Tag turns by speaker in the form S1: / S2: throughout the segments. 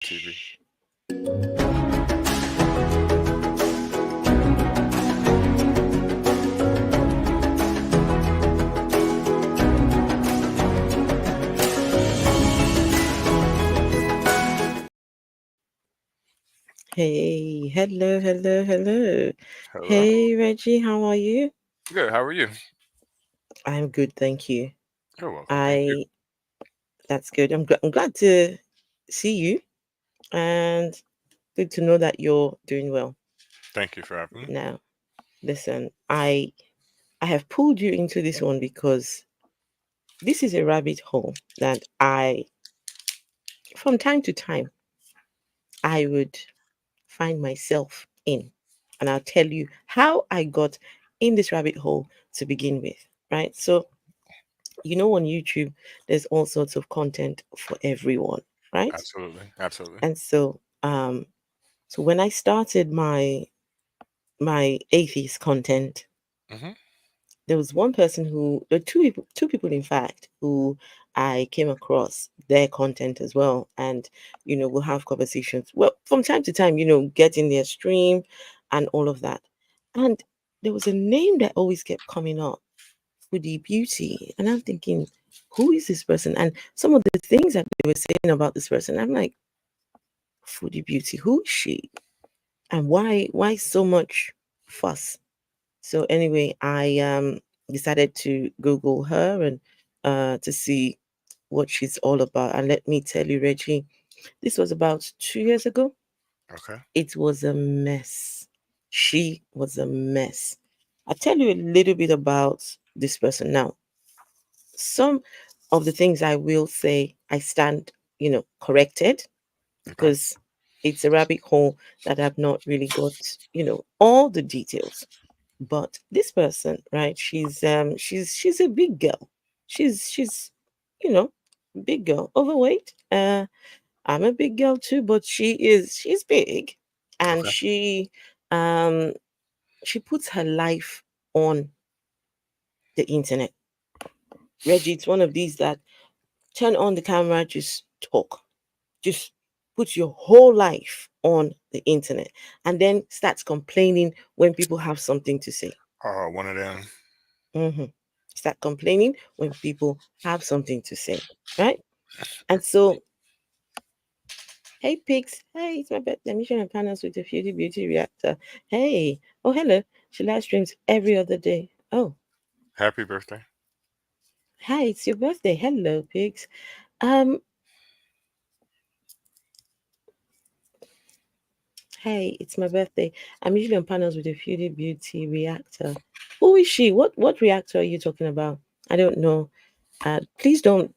S1: TV.
S2: Hey, hello, hello, hello.
S1: Hello.
S2: Hey, Reggie, how are you?
S1: Good. How are you?
S2: I'm good, thank you.
S1: You're welcome. Thank you.
S2: I That's good. I'm glad to see you and good to know that you're doing well.
S1: Thank you for having me.
S2: Now, listen, I have pulled you into this one because this is a rabbit hole that from time to time, I would find myself in. And I'll tell you how I got in this rabbit hole to begin with, right? So on YouTube, there's all sorts of content for everyone, right?
S1: Absolutely. Absolutely.
S2: And so when I started my atheist content,
S1: Hmm.
S2: there was one person there were two people in fact, who I came across their content as well, and we'll have conversations. Well, from time to time, get in their stream and all of that. And there was a name that always kept coming up, Foodie Beauty. And I'm thinking, who is this person? And some of the things that they were saying about this person, I'm like, Foodie Beauty, who is she? And why so much fuss? So anyway, I decided to Google her and to see what she's all about. And let me tell you, Reggie, this was about 2 years ago.
S1: Okay.
S2: It was a mess. She was a mess. I'll tell you a little bit about this person now. Some of the things I will say, I stand, corrected,
S1: Okay.
S2: because it's a rabbit hole that I've not really got, all the details. But this person, right? She's a big girl. She's you know, big girl, overweight. I'm a big girl too, but she's big, and
S1: Okay.
S2: um she puts her life on the internet. Reggie, it's one of these that turn on the camera, just talk, just put your whole life on the internet, and then starts complaining when people have something to say.
S1: One of them.
S2: hmm Start complaining when people have something to say, right? And so, hey, pigs, hey, it's my birthday. Mission and panels with a beauty reactor. Hey, oh, hello. She live streams every other day. Oh,
S1: Happy birthday.
S2: hi, it's your birthday. Hello, pigs. Um, Hey, it's my birthday. I'm usually on panels with a beauty reactor. Who is she? What reactor are you talking about? I don't know. Please don't.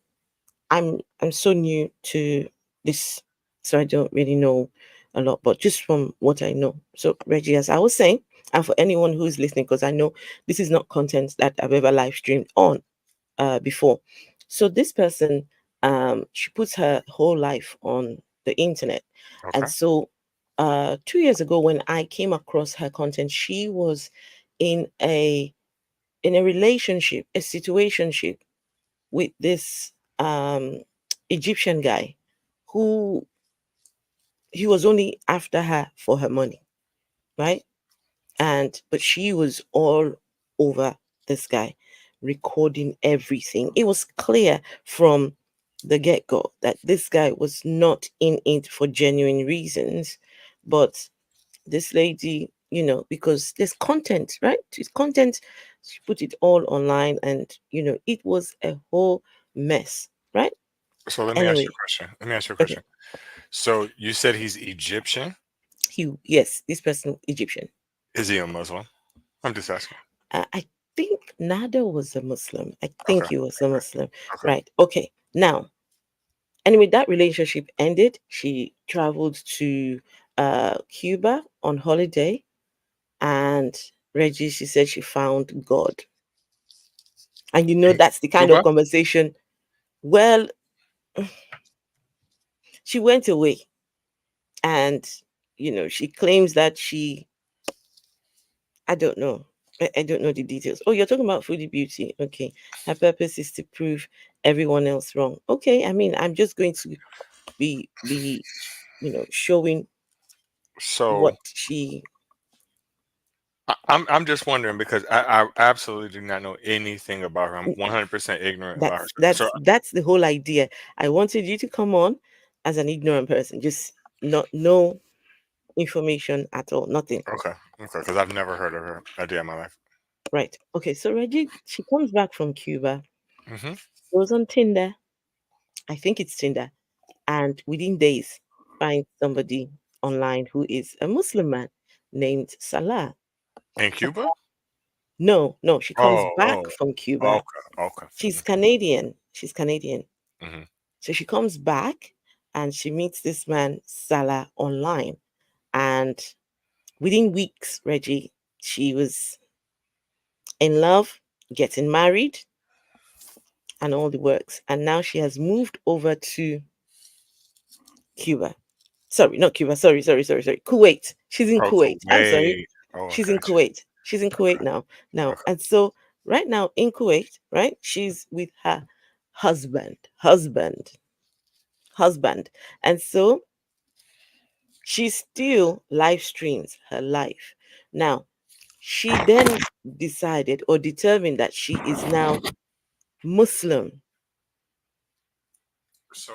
S2: I'm so new to this, so I don't really know a lot. But just from what I know, so Reggie, as I was saying, and for anyone who's listening, because I know this is not content that I've ever live streamed on before. So this person, she puts her whole life on the internet, and
S1: Okay.
S2: so 2 years ago when I came across her content, she was in a relationship, a situationship with this Egyptian guy who he was only after her for her money, right? But she was all over this guy, recording everything. It was clear from the get-go that this guy was not in it for genuine reasons, but this lady, because there's content, right? It's content. She put it all online, and it was a whole mess, right?
S1: So let me ask you
S2: Anyway,
S1: a question. Let me ask you a
S2: okay.
S1: question. So you said he's Egyptian.
S2: Yes, this person Egyptian.
S1: Is he a Muslim? I'm just asking.
S2: I think Nada was a Muslim. I
S1: Okay.
S2: think he was a Muslim.
S1: Okay.
S2: Right. Okay. Now, anyway, that relationship ended. She traveled to Cuba on holiday, and Reggie, she said she found God. And
S1: In
S2: that's the kind of
S1: Cuba.
S2: conversation. Well, she went away, and she claims that I don't know. I don't know the details. Oh, you're talking about Foodie Beauty. Okay. Her purpose is to prove everyone else wrong. Okay. I mean, I'm just going to be showing
S1: So
S2: what she.
S1: I'm just wondering because I absolutely do not know anything about her. I'm 100% ignorant about her.
S2: That's
S1: So
S2: that's that's the whole idea. I wanted you to come on as an ignorant person, just not no information at all, nothing.
S1: okay, okay, because I've never heard of her a day in my life.
S2: Right. Okay. So Reggie, she comes back from Cuba,
S1: Hmm.
S2: goes on Tinder. I think it's Tinder, and within days finds somebody online who is a Muslim man named Salah.
S1: In Cuba?
S2: No, no, she comes
S1: Oh,
S2: back
S1: oh,
S2: from Cuba.
S1: okay, okay.
S2: She's Canadian. She's Canadian.
S1: Hmm.
S2: So she comes back and she meets this man, Salah, online. And within weeks, Reggie, she was in love, getting married, and all the works. And now she has moved over to Cuba. Sorry, not Cuba. Sorry. Kuwait. She's in
S1: Oh,
S2: Kuwait. I'm sorry.
S1: Kuwait. Oh, I
S2: She's in
S1: got you.
S2: Kuwait. She's in
S1: Okay,
S2: Kuwait now. Now,
S1: okay.
S2: and so right now in Kuwait, right? She's with her husband. And so she still live streams her life. Now, she then decided or determined that she is now Muslim.
S1: So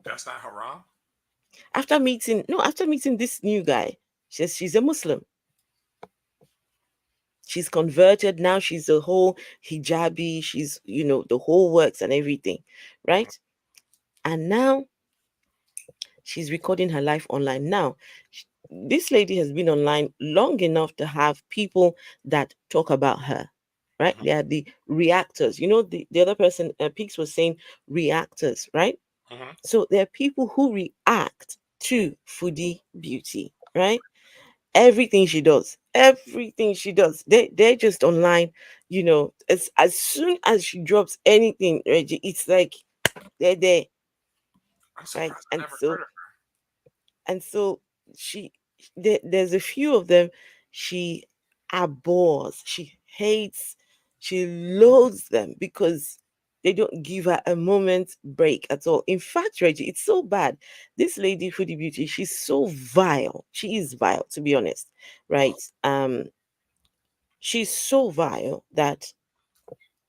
S1: that's not haram.
S2: After meeting this new guy, she says she's a Muslim. She's converted now. She's a whole hijabi. She's the whole works and everything,
S1: Mhm.
S2: right? And now she's recording her life online. Now, this lady has been online long enough to have people that talk about her, right?
S1: Mhm.
S2: They are the reactors. The other person, Peaks was saying reactors, right?
S1: Mhm.
S2: So there are people who react to Foodie Beauty, right? Everything she does, they're just online. As soon as she drops anything, Reggie, it's like they're there,
S1: I'm
S2: right?
S1: surprised I
S2: and
S1: never heard
S2: so
S1: of
S2: and so she there's a few of them she abhors, she hates, she loathes them because they don't give her a moment's break at all. In fact, Reggie, it's so bad. This lady Foodie Beauty, she's so vile. She is vile, to be honest, right? She's so vile that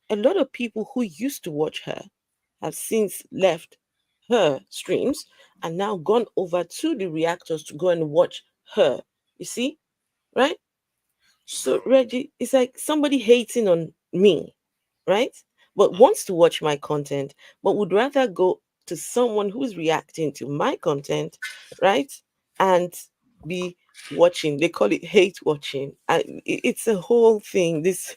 S2: a lot of people who used to watch her have since left her streams and now gone over to the reactors to go and watch her. You see, right? So,
S1: So
S2: Reggie, it's like somebody hating on me, right? But wants to watch my content, but would rather go to someone who's reacting to my content, right? And be watching. They call it hate watching. It's a whole thing. This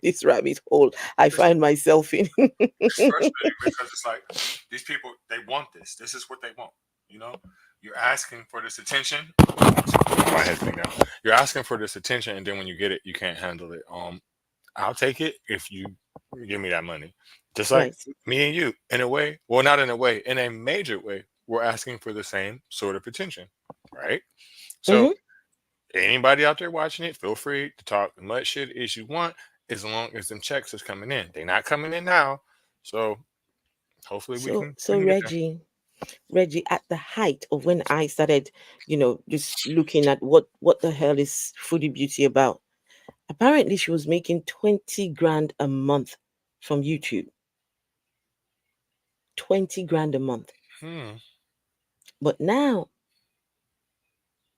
S2: this rabbit hole I
S1: it's,
S2: find myself in.
S1: it's frustrating because it's like these people they want this. This is what they want. You know, you're asking for this attention. My head thing now. You're asking for this attention, and then when you get it, you can't handle it. I'll take it if you give me that money. Just like
S2: Right.
S1: me and you, in a way. Well, not in a way, in a major way. We're asking for the same sort of attention, right? So
S2: Hmm.
S1: anybody out there watching it, feel free to talk as much shit as you want, as long as them checks is coming in. They're not coming in now, so hopefully we
S2: So
S1: can we
S2: so
S1: can get there.
S2: Reggie, at the height of when I started, just looking at what the hell is Foodie Beauty about. Apparently, she was making 20 grand a month from YouTube. 20 grand a month.
S1: Hmm.
S2: But now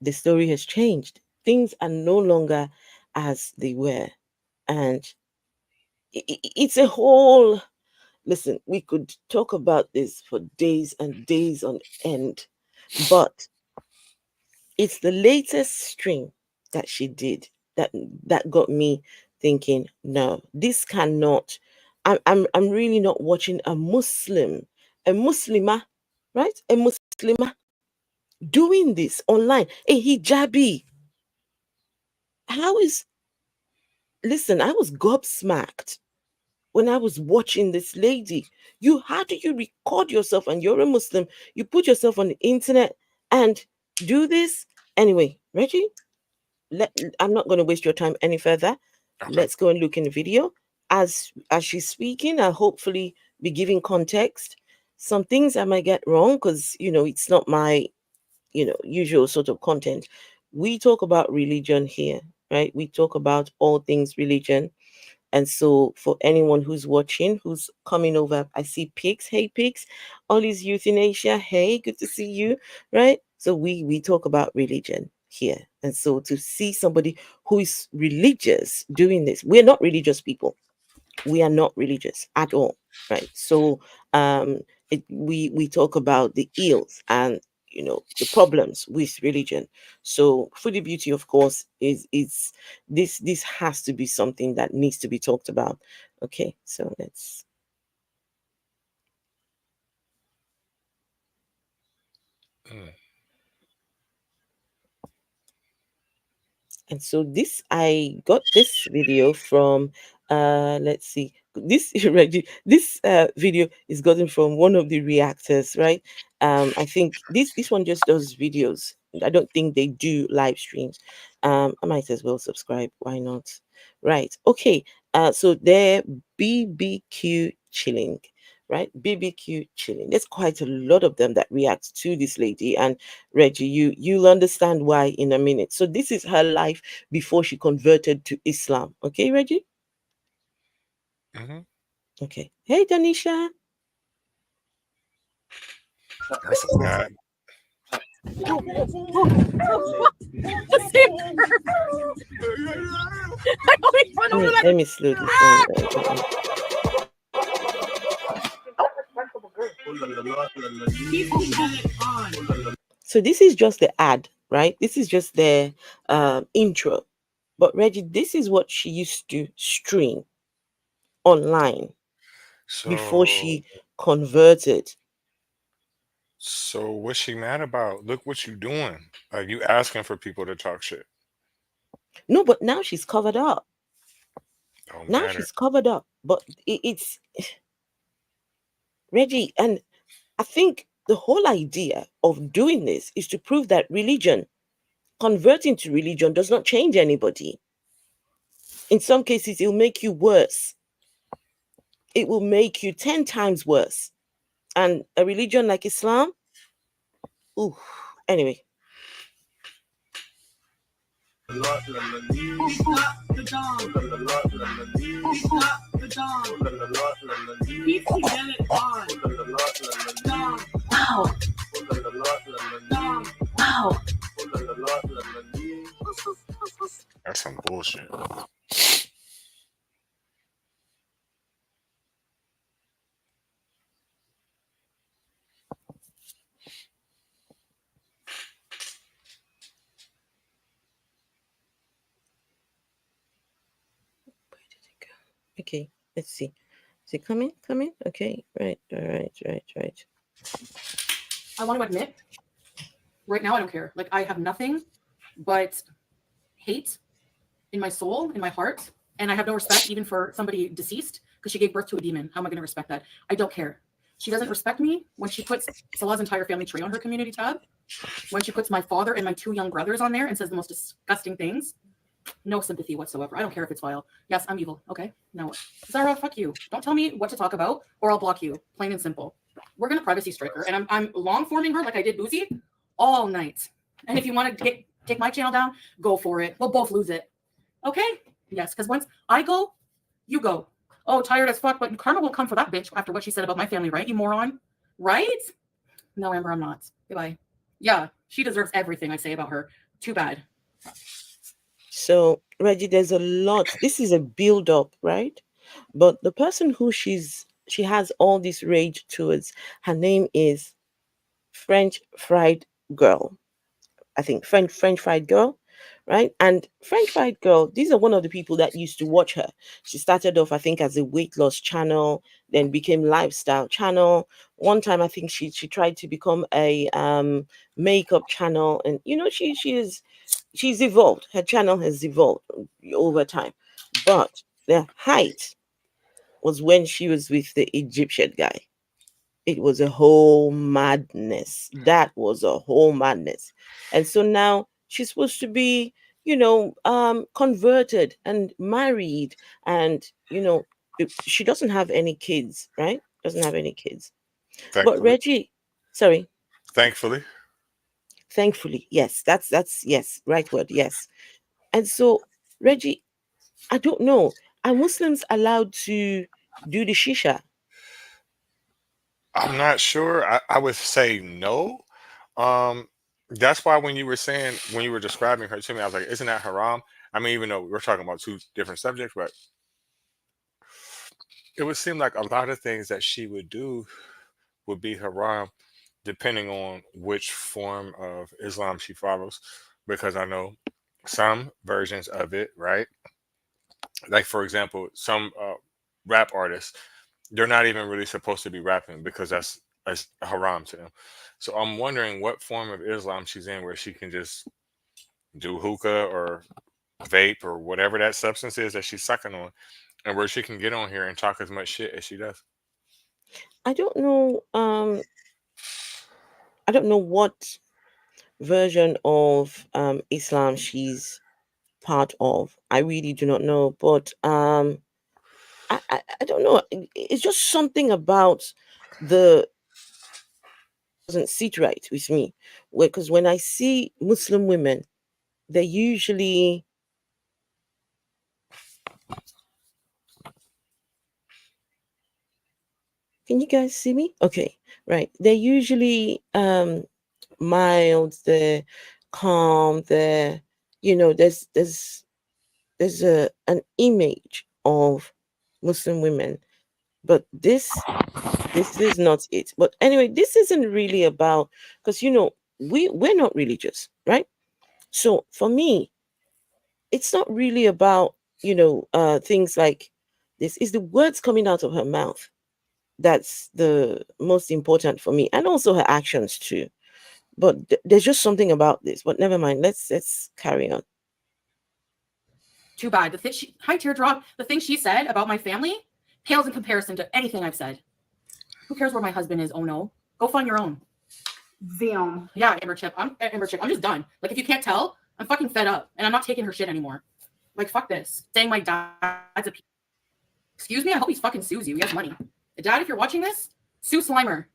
S2: the story has changed. Things are no longer as they were. And it's a whole. Listen, we could talk about this for days and days on end. But it's the latest stream that she did that got me thinking, no, this cannot. I'm really not watching a Muslima, right? A Muslima doing this online, a hijabi. How is Listen, I was gobsmacked when I was watching this lady. How do you record yourself and you're a Muslim? You put yourself on the internet and do this? Anyway, Reggie, I'm not going to waste your time any further.
S1: Okay.
S2: Let's go and look in the video. As she's speaking, I'll hopefully be giving context. Some things I might get wrong because it's not my usual sort of content. We talk about religion here, right? We talk about all things religion. And so, for anyone who's watching, who's coming over, I see pigs. Hey, pigs! All these youth in Asia. Hey, good to see you. Right? So we talk about religion here, and so to see somebody who is religious doing this, we're not religious people. We are not religious at all, right? So um, we talk about the ills and the problems with religion. So foodie beauty, of course, is this has to be something that needs to be talked about. Okay, so let's.
S1: Mm.
S2: And so this, I got this video from let's see, this Reggie, this video is gotten from one of the reactors, right? I think this one just does videos. I don't think they do live streams. I might as well subscribe, why not? Right, okay. So they're BBQ chilling, right? BBQ chilling. There's quite a lot of them that react to this lady. And Reggie, you'll understand why in a minute. So this is her life before she converted to Islam. Okay, Reggie?
S1: Hmm.
S2: Okay. Hey, Danisha.
S1: That's an ad.
S2: Let me slow this one down. So this is just the ad, right? This is just the intro. But Reggie, this is what she used to stream online before
S1: So,
S2: she converted.
S1: so what's she mad about? Look what you doing. Like you asking for people to talk shit.
S2: No, but now she's covered up.
S1: Don't
S2: Now
S1: matter.
S2: she's covered up. But it's Reggie, and I think the whole idea of doing this is to prove that converting to religion does not change anybody. In some cases, it'll make you worse. It will make you 10 times worse. And a religion like Islam, ooh, anyway.
S1: That's some bullshit.
S2: Where did it go? Okay, let's see. Is it coming? Coming? Okay, right, right.
S3: I want to admit, right now I don't care. Like I have nothing but hate in my soul, in my heart, and I have no respect even for somebody deceased because she gave birth to a demon. How am I going to respect that? I don't care. She doesn't respect me when she puts Salah's entire family tree on her community tab, when she puts my father and my two young brothers on there and says the most disgusting things. No sympathy whatsoever. I don't care if it's vile. Yes, I'm evil. Okay, now what? Zara, fuck you. Don't tell me what to talk about or I'll block you. Plain and simple. We're gonna privacy strike her, and I'm long forming her like I did Boozy all night. And if you want to take my channel down, go for it. We'll both lose it. Okay? Yes, because once I go, you go. Oh, tired as fuck, but karma won't come for that bitch after what she said about my family, right? You moron. Right? No, Amber, I'm not. Goodbye. Yeah, she deserves everything I say about her. Too bad.
S2: So, Reggie, there's a lot. This is a build up, right? But the person who she has all this rage towards, her name is French Fried Girl. I think French Fried Girl, right? And French Fried Girl, these are one of the people that used to watch her. She started off, I think, as a weight loss channel, then became lifestyle channel. One time, I think she tried to become a makeup channel, and she's evolved. Her channel has evolved over time, but the height was when she was with the Egyptian guy. It was a whole madness. That was a whole madness. And so now she's supposed to be, converted and married. And, she doesn't have any kids, right? Doesn't have any kids. But
S1: Thankfully.
S2: Reggie, sorry,
S1: Thankfully.
S2: Thankfully, yes, that's yes, right word, yes. And so, Reggie, I don't know. Are Muslims allowed to do the shisha?
S1: I'm not sure. I would say no. Um, that's why when you were saying, when you were describing her to me, I was like, isn't that haram? I mean, even though we're talking about two different subjects, but it would seem like a lot of things that she would do would be haram, depending on which form of Islam she follows. Because I know some versions of it, right? Like, for example, some rap artists, they're not even really supposed to be rapping because that's haram to them. So I'm wondering what form of Islam she's in where she can just do hookah or vape or whatever that substance is that she's sucking on, and where she can get on here and talk as much shit as she does.
S2: I don't know. I don't know what version of Islam she's part of. I really do not know, but I don't know. It's just something about the doesn't sit right with me. Because when I see Muslim women, they're usually, can you guys see me? Okay, right. They're usually mild, they're calm, they're, there's an image of Muslim women, but this is not it. But anyway, this isn't really about, because we're not religious, right? So for me, it's not really about things like this. Is the words coming out of her mouth that's the most important for me, and also her actions too. But there's just something about this. But never mind. Let's carry on.
S3: Too bad. Hi Teardrop. The thing she said about my family pales in comparison to anything I've said. Who cares where my husband is? Oh no. Go find your own. Damn. Yeah, Amber Chip. I'm just done. Like, if you can't tell, I'm fucking fed up, and I'm not taking her shit anymore. Like, fuck this. Saying my dad's a. Excuse me. I hope he fucking sues you. He has money. Dad, if you're watching this, sue Slimer.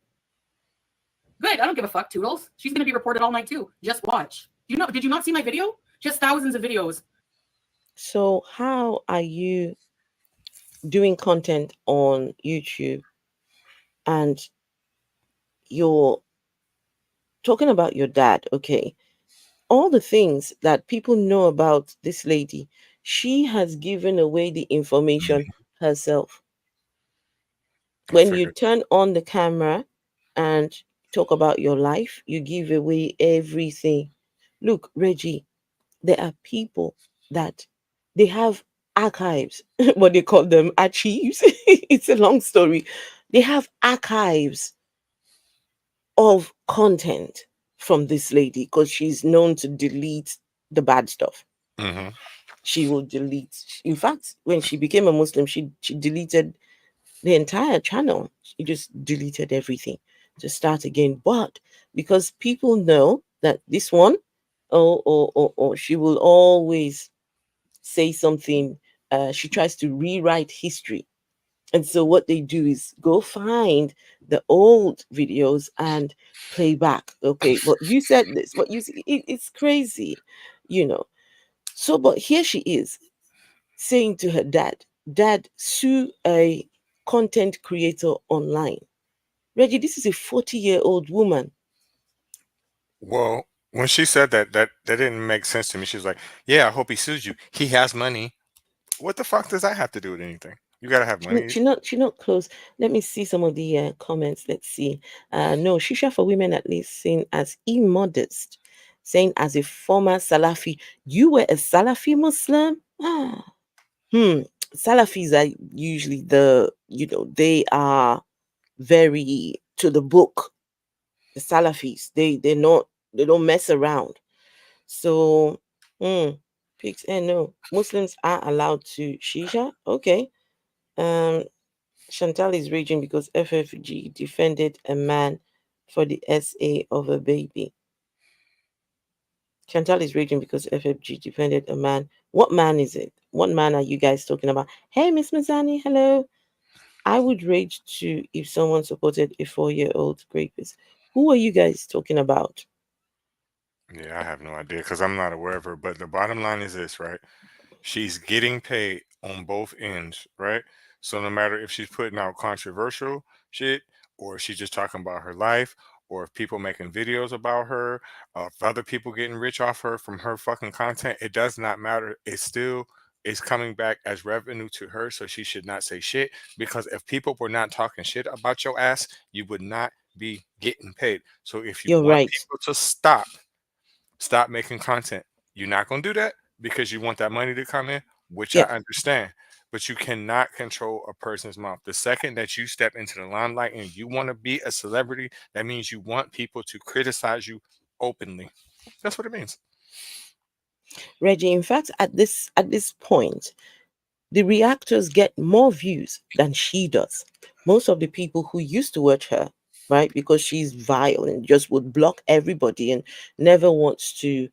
S3: Good. I don't give a fuck. Toodles. She's gonna be reported all night too. Just watch. Did you not see my video? She has thousands of videos.
S2: So how are you doing content on YouTube and you're talking about your dad? Okay, all the things that people know about this lady, she has given away the information herself.
S1: I
S2: When you
S1: figured.
S2: turn on the camera and talk about your life, you give away everything. Look, Reggie, there are people that they have archives, what they call them, archives. It's a long story. They have archives of content from this lady because she's known to delete the bad stuff.
S1: Hmm.
S2: She will delete. In fact, when she became a Muslim, she deleted the entire channel. She just deleted everything to start again. But because people know that this one, she will always say something. She tries to rewrite history. And so what they do is go find the old videos and play back. Okay, but you said this, but you see, it's crazy, you know. So, but here she is saying to her dad, Dad, sue a content creator online. Reggie, this is a 40-year-old woman.
S1: Well, when she said that didn't make sense to me. She was like, "Yeah, I hope he sues you. He has money. What the fuck does that have to do with anything? You gotta have money."
S2: She not close. Let me see some of the comments. Let's see. No, Shisha for women at least seen as immodest. Saying as a former Salafi, you were a Salafi Muslim? Hmm. Salafis are usually they are very to the book. The Salafis, they don't mess around. So, pigs and no, Muslims are allowed to shisha. Okay. Um, Chantal is raging because FFG defended a man for the SA of a baby. Chantal is raging because FFG defended a man. What man is it? What man are you guys talking about? Hey, Miss Mazani, hello. I would rage too if someone supported a 4-year-old rapist. Who are you guys talking about?
S1: Yeah, I have no idea because I'm not aware of her. But the bottom line is this, right? She's getting paid on both ends, right? So no matter if she's putting out controversial shit, or if she's just talking about her life, or if people making videos about her, if other people getting rich off her from her fucking content, it does not matter. It still is coming back as revenue to her. So she should not say shit, because if people were not talking shit about your ass, you would not be getting paid. So if you
S2: You're
S1: want
S2: right.
S1: people to stop making content. You're not going to do that because you want that money to come in, which I
S2: Yep.
S1: understand. But you cannot control a person's mouth. The second that you step into the limelight and you want to be a celebrity, that means you want people to criticize you openly. That's what it means.
S2: Reggie, in fact, at this point, the reactors get more views than she does. Most of the people who used to watch her, right, because she's vile and just would block everybody and never wants to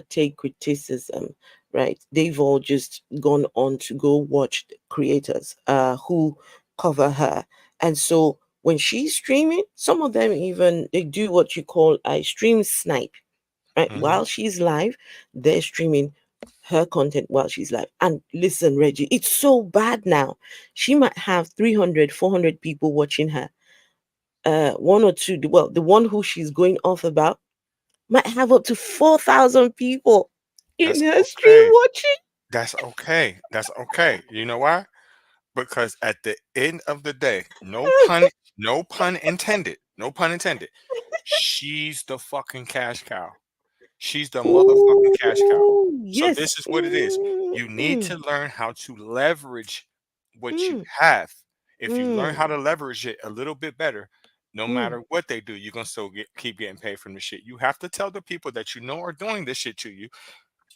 S2: take criticism, right? They've all just gone on to go watch the creators who cover her. And so when she's streaming, some of them even they do what you call a stream snipe, right?
S1: Hmm.
S2: While she's live, they're streaming her content while she's live. And listen, Reggie, it's so bad now. She might have 300, 400 people watching her. One or two, well, the one who she's going off about might have up to 4,000 people in
S1: That's
S2: her stream
S1: okay.
S2: watching.
S1: That's okay. That's okay. You know why? Because at the end of the day, no pun intended. No pun intended. She's the fucking cash cow. She's the motherfucking cash cow.
S2: Oh,
S1: So
S2: yes.
S1: this is what it is. You need
S2: Mm,
S1: to learn how to leverage what you
S2: mm,
S1: have. If you learn
S2: mm,
S1: how to leverage it a little bit better, no
S2: mm.
S1: matter what they do, you're gonna still keep getting paid from the shit. You have to tell the people that you know are doing this shit to you.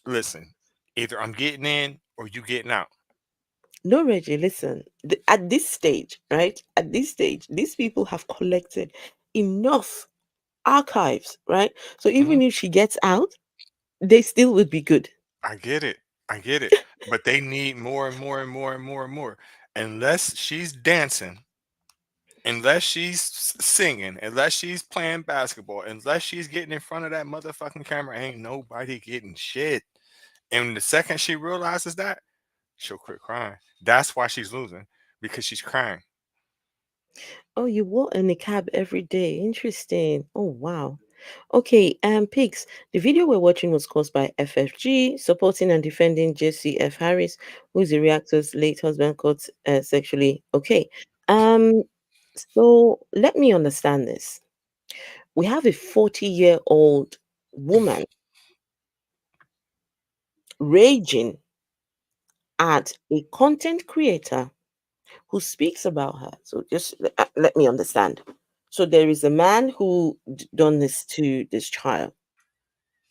S1: Listen, either I'm getting in or you getting out.
S2: No, Reggie, listen. At this stage, right? At this stage, these people have collected enough archives, right? So
S1: Mhm.
S2: even if she gets out, they still would be good.
S1: I get it. I get it. But they need more and more and more and more and more. Unless she's dancing, unless she's singing, unless she's playing basketball, unless she's getting in front of that motherfucking camera, ain't nobody getting shit. And the second she realizes that, she'll quit crying. That's why she's losing, because she's crying.
S2: Oh, you wore a niqab every day. Interesting. Oh, wow. Okay, Pigs, the video we're watching was caused by FFG, supporting and defending JCF Harris, who is the reactor's late husband caught sexually. Okay. Um, so let me understand this. We have a 40-year-old woman raging at a content creator who speaks about her. So just let me understand. So there is a man who done this to this child,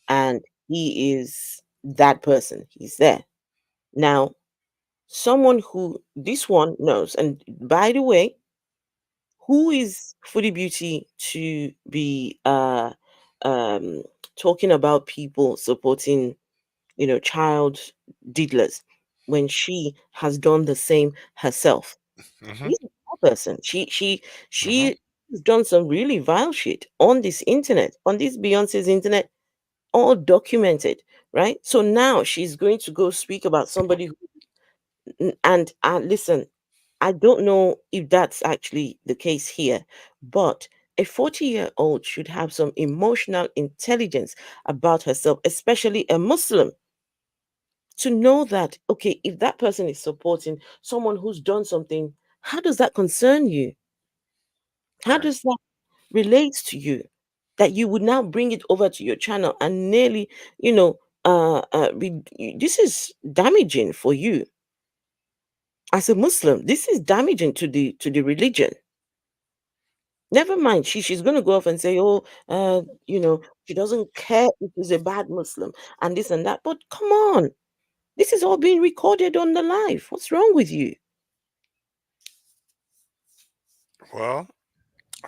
S2: and he is that person. He's there now. Someone who this one knows, and by the way, who is Foodie Beauty to be um talking about people supporting child diddlers when she has done the same herself?
S1: Hmm.
S2: She's a bad person.
S1: Hmm.
S2: She has done some really vile shit on this internet, on this Beyonce's internet, all documented, right? So now she's going to go speak about somebody who, and listen, I don't know if that's actually the case here, but a 40-year-old should have some emotional intelligence about herself, especially a Muslim, to know that, okay, if that person is supporting someone who's done something, how does that concern you? How
S1: Right.
S2: does that relate to you? That you would now bring it over to your channel and nearly, this is damaging for you as a Muslim. This is damaging to the religion. Never mind, she's going to go off and say, oh, she doesn't care if he's a bad Muslim and this and that. But come on, this is all being recorded on the live. What's wrong with you?
S1: Well,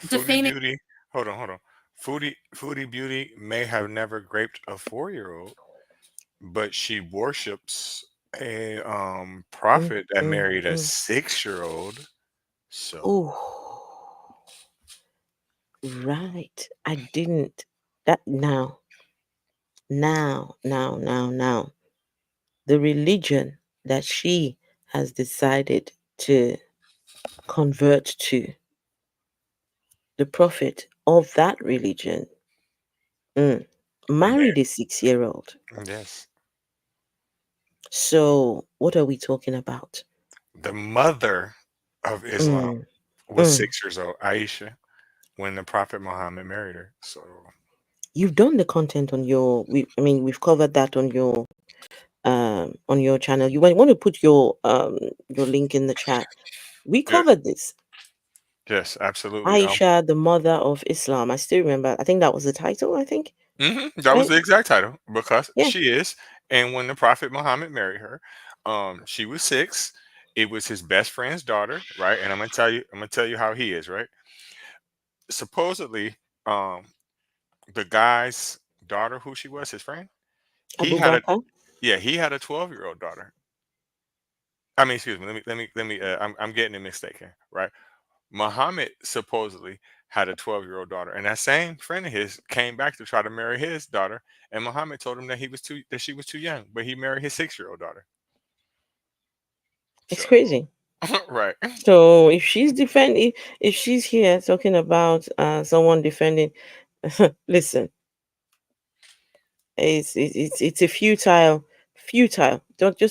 S1: Foodie
S3: Defaming.
S1: Beauty. Hold on. Foodie Beauty may have never raped a 4-year-old, but she worships a
S2: Mm,
S1: prophet that
S2: mm,
S1: married a
S2: mm.
S1: 6-year-old. So
S2: Oh, right. I didn't. That now. Now, the religion that she has decided to convert to, the prophet of that religion, mm, married a 6-year-old.
S1: Yes.
S2: So, what are we talking about?
S1: The mother of Islam
S2: Mm,
S1: was
S2: mm.
S1: 6 years old, Aisha, when the Prophet Muhammad married her. So
S2: You've done the content on your. I mean, we've covered that on your channel. You might want to put your link in the chat. We
S1: yes,
S2: covered this.
S1: yes, absolutely.
S2: Aisha, the mother of Islam. I still remember. I think that was the title. I think,
S1: That was
S2: right?
S1: the exact title because
S2: Yeah,
S1: she is. And when the Prophet Muhammad married her, she was 6. It was his best friend's daughter, right? And I'm gonna tell you how he is, right? Supposedly, um, the guy's daughter, who she was, his friend, he
S2: Abu
S1: had a
S2: Bakr.
S1: yeah, he had a 12-year-old daughter. I mean, excuse me. Let me. I'm getting it mistaken, right? Muhammad supposedly had a 12-year-old daughter, and that same friend of his came back to try to marry his daughter, and Muhammad told him that she was too young, but he married his 6-year-old daughter.
S2: It's
S1: So,
S2: crazy.
S1: right,
S2: So if she's defending, if she's here talking about someone defending, listen, it's a futile.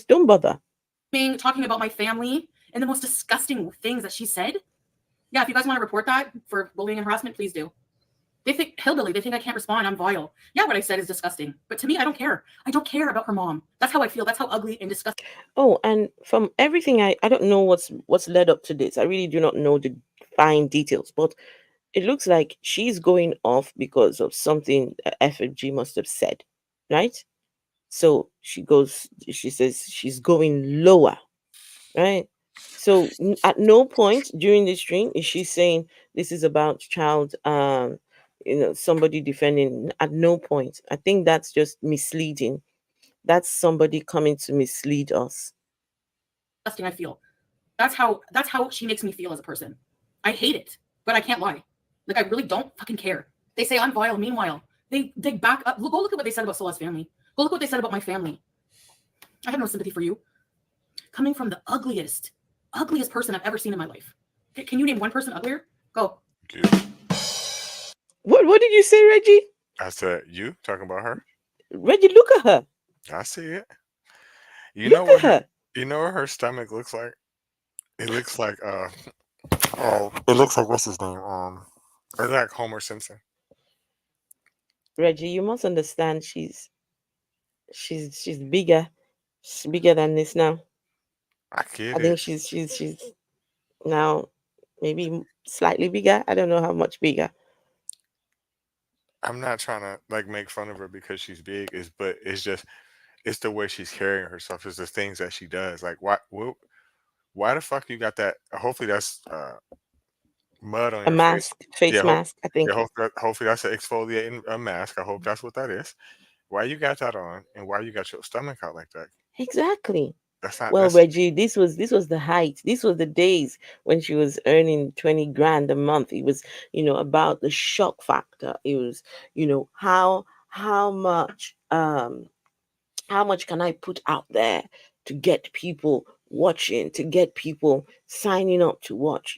S2: Don't bother.
S3: Talking about my family and the most disgusting things that she said. Yeah, if you guys want to report that for bullying and harassment, please do. They think hillbilly. They think I can't respond. I'm vile. Yeah, what I said is disgusting. But to me, I don't care. I don't care about her mom. That's how I feel. That's how ugly and disgusting.
S2: Oh, and from everything I don't know what's led up to this. I really do not know the fine details, but it looks like she's going off because of something FFG must have said, right? So she says she's going lower, right? So at no point during the stream is she saying this is about child, somebody defending. At no point. I think that's just misleading. That's somebody coming to mislead us.
S3: I feel. That's how she makes me feel as a person. I hate it, but I can't lie. Like I really don't fucking care. They say I'm vile. Meanwhile, they back up. Go look at what they said about Sola's family. Go look what they said about my family. I have no sympathy for you. Coming from the ugliest person I've ever seen in my life. Can you name one person uglier? Go.
S1: you.
S2: What did you say, Reggie?
S1: I said you talking about her.
S2: Reggie, look at her.
S1: I see it. You know
S2: Look
S1: what
S2: at
S1: her,
S2: her.
S1: you know what her stomach looks like? It looks like oh, it looks like what's his name? It's like Homer Simpson.
S2: Reggie, you must understand she's bigger. She's bigger than this now.
S1: I get
S2: I think
S1: it.
S2: she's now maybe slightly bigger. I don't know how much bigger.
S1: I'm not trying to like make fun of her because she's big, but it's just it's the way she's carrying herself. It's the things that she does. Like why the fuck you got that? Hopefully that's mud on
S2: A
S1: your face.
S2: mask, face
S1: Yeah,
S2: mask, I
S1: yeah.
S2: think.
S1: Hopefully that's an exfoliating mask. I hope that's what that is. Why you got that on, and why you got your stomach out like that?
S2: Exactly.
S1: That's not
S2: Well,
S1: that's
S2: Reggie, this was the height. This was the days when she was earning 20 grand a month. It was, about the shock factor. It was, how much how much can I put out there to get people watching, to get people signing up to watch,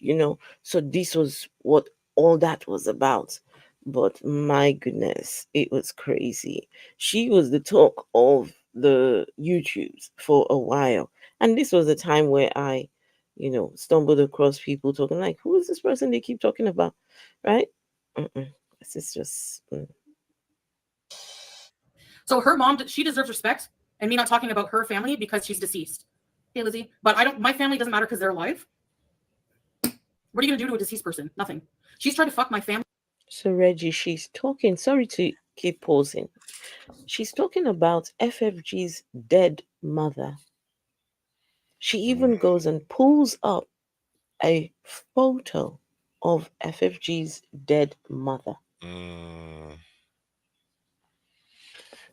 S2: So this was what all that was about. But my goodness, it was crazy. She was the talk of the YouTubes for a while. And this was the time where I, stumbled across people talking like, who is this person they keep talking about? Right? Mm-mm. This is just.
S3: So her mom, she deserves respect, and me not talking about her family because she's deceased. Hey, Lizzie, but I don't. My family doesn't matter because they're alive. What are you gonna do to a deceased person? Nothing. She's trying to fuck my family.
S2: So, Reggie, she's talking. Sorry to keep pausing. She's talking about FFG's dead mother. She
S1: mm,
S2: even goes and pulls up a photo of FFG's dead mother.
S1: mm,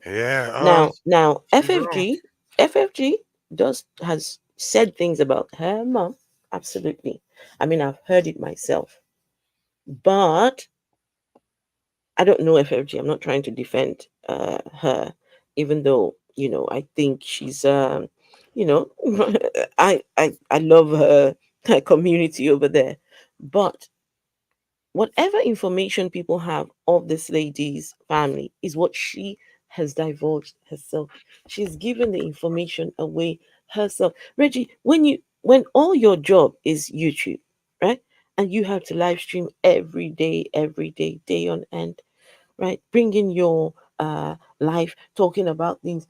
S1: yeah.
S2: Now,
S1: She's wrong.
S2: FFG has said things about her mom. Absolutely. I mean, I've heard it myself, but I don't know FFG. I'm not trying to defend her. even though, I think she's you know I love her community over there. But whatever information people have of this lady's family is what she has divulged herself. She's given the information away herself. Reggie, when all your job is YouTube, right? And you have to live stream every day, day on end, right? Bringing your life, talking about things.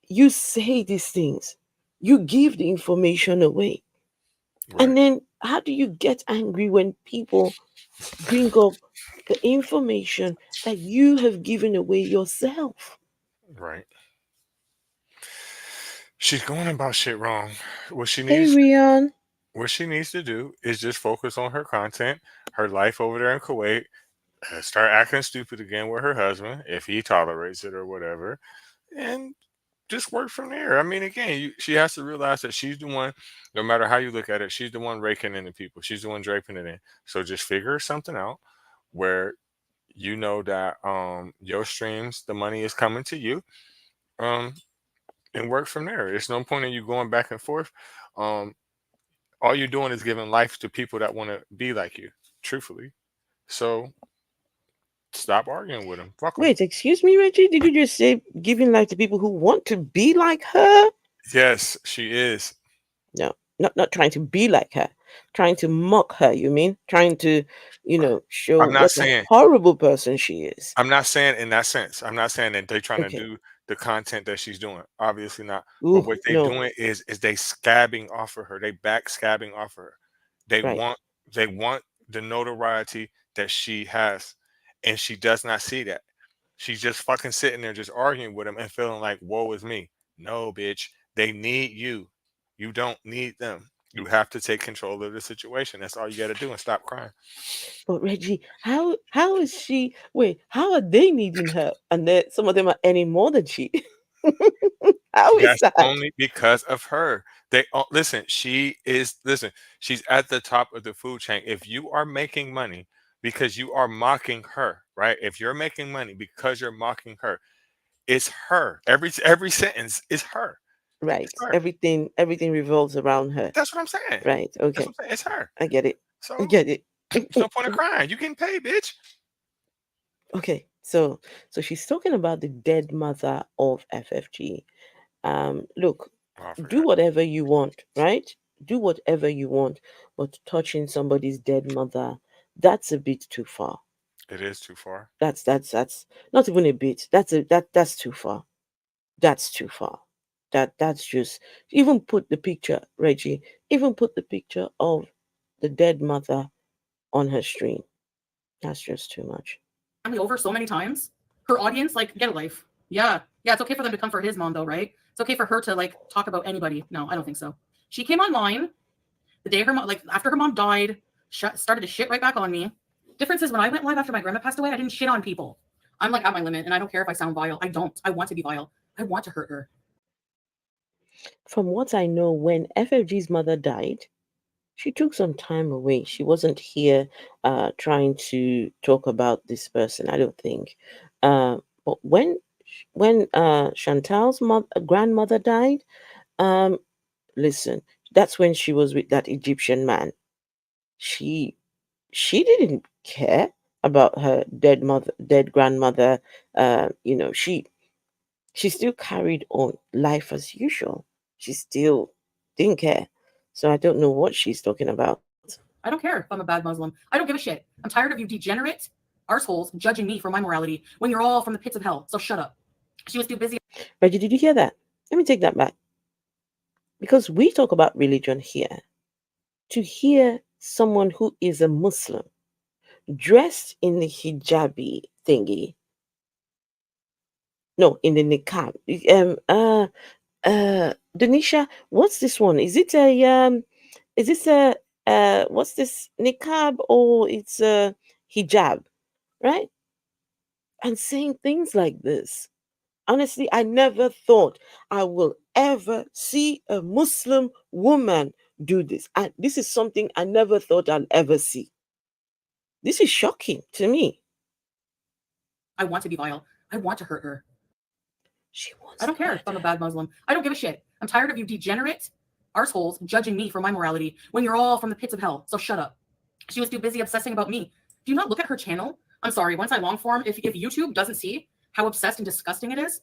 S2: You say these things. You give the information away. And
S1: Right.
S2: then how do you get angry when people bring up the information that you have given away yourself?
S1: Right. She's going about shit wrong. What she
S2: Hey,
S1: needs
S2: Rian.
S1: what she needs to do is just focus on her content, her life over there in Kuwait, start acting stupid again with her husband if he tolerates it or whatever, and just work from there. I mean, again, she has to realize that she's the one. No matter how you look at it, she's the one raking in the people. She's the one draping it in. So just figure something out where you know that your streams, the money is coming to you, um, and work from there. There's no point in you going back and forth. Um, all you're doing is giving life to people that want to be like you, truthfully. So stop arguing with them. Fuck them.
S2: Wait, excuse me, Reggie? Did you just say giving life to people who want to be like her?
S1: Yes, she is.
S2: No, not trying to be like her, trying to mock her. You mean trying to, show
S1: I'm not
S2: what a
S1: saying
S2: horrible person she is?
S1: I'm not saying in that sense. I'm not saying that they're trying to
S2: Okay.
S1: do the content that she's doing. Obviously not. But
S2: Ooh,
S1: what they
S2: no.
S1: doing is they scabbing off of her. They back scabbing off of her. They
S2: Right.
S1: want they want the notoriety that she has, and she does not see that. She's just fucking sitting there just arguing with him and feeling like woe is me. No, bitch. They need you. You don't need them. You have to take control of the situation. That's all you got to do and stop crying.
S2: But Reggie, how is she? Wait, how are they needing her? And that some of them are earning more than she. How is
S1: That's
S2: that?
S1: only because of her. Listen. Listen. She's at the top of the food chain. If you are making money because you are mocking her, right? If you're making money because you're mocking her, it's her. Every sentence is her. It's
S2: Right.
S1: her.
S2: Everything revolves around her.
S1: That's what I'm saying.
S2: Right.
S1: That's
S2: Okay.
S1: what I'm saying. It's her.
S2: I get it. I
S1: So
S2: get it.
S1: there's no point of crying. You getting paid, bitch.
S2: Okay. So she's talking about the dead mother of FFG. Look,
S1: Oh, I
S2: do
S1: forgot.
S2: whatever you want, right? Do whatever you want, but touching somebody's dead mother, that's a bit too far.
S1: It is too far.
S2: That's not even a bit. That's too far. That's too far. That's just, even put the picture, Reggie, even put the picture of the dead mother on her stream. That's just too much.
S3: family over so many times. Her audience, like, get a life. Yeah. Yeah, it's okay for them to come for his mom, though, right? It's okay for her to, like, talk about anybody. No, I don't think so. She came online the day her mom, like, after her mom died, started to shit right back on me. Difference is when I went live after my grandma passed away, I didn't shit on people. I'm, like, at my limit, and I don't care if I sound vile. I don't. I want to be vile. I want to hurt her.
S2: From what I know, when FFG's mother died, she took some time away. She wasn't here trying to talk about this person, I don't think. But when Chantal's grandmother died, um, listen, that's when she was with that Egyptian man. She she didn't care about her dead grandmother. She still carried on life as usual. She still didn't care. So I don't know what she's talking about.
S3: I don't care if I'm a bad Muslim. I don't give a shit. I'm tired of you degenerate arseholes judging me for my morality when you're all from the pits of hell. So shut up. She was too busy.
S2: Reggie, did you hear that? Let me take that back. Because we talk about religion here. To hear someone who is a Muslim dressed in the hijabi thingy, no, in the niqab. Denisha, what's this one? Is this a what's this, niqab, or it's a hijab, right? And saying things like this. Honestly, I never thought I will ever see a Muslim woman do this. And this is something I never thought I'll ever see. This is shocking to me.
S3: I want to be vile. I want to hurt her.
S2: She wants
S3: I don't care if I'm a bad Muslim. I don't give a shit. I'm tired of you degenerate arseholes judging me for my morality when you're all from the pits of hell. So shut up. She was too busy obsessing about me. Do you not look at her channel? I'm sorry. Once I long form, if YouTube doesn't see how obsessed and disgusting it is,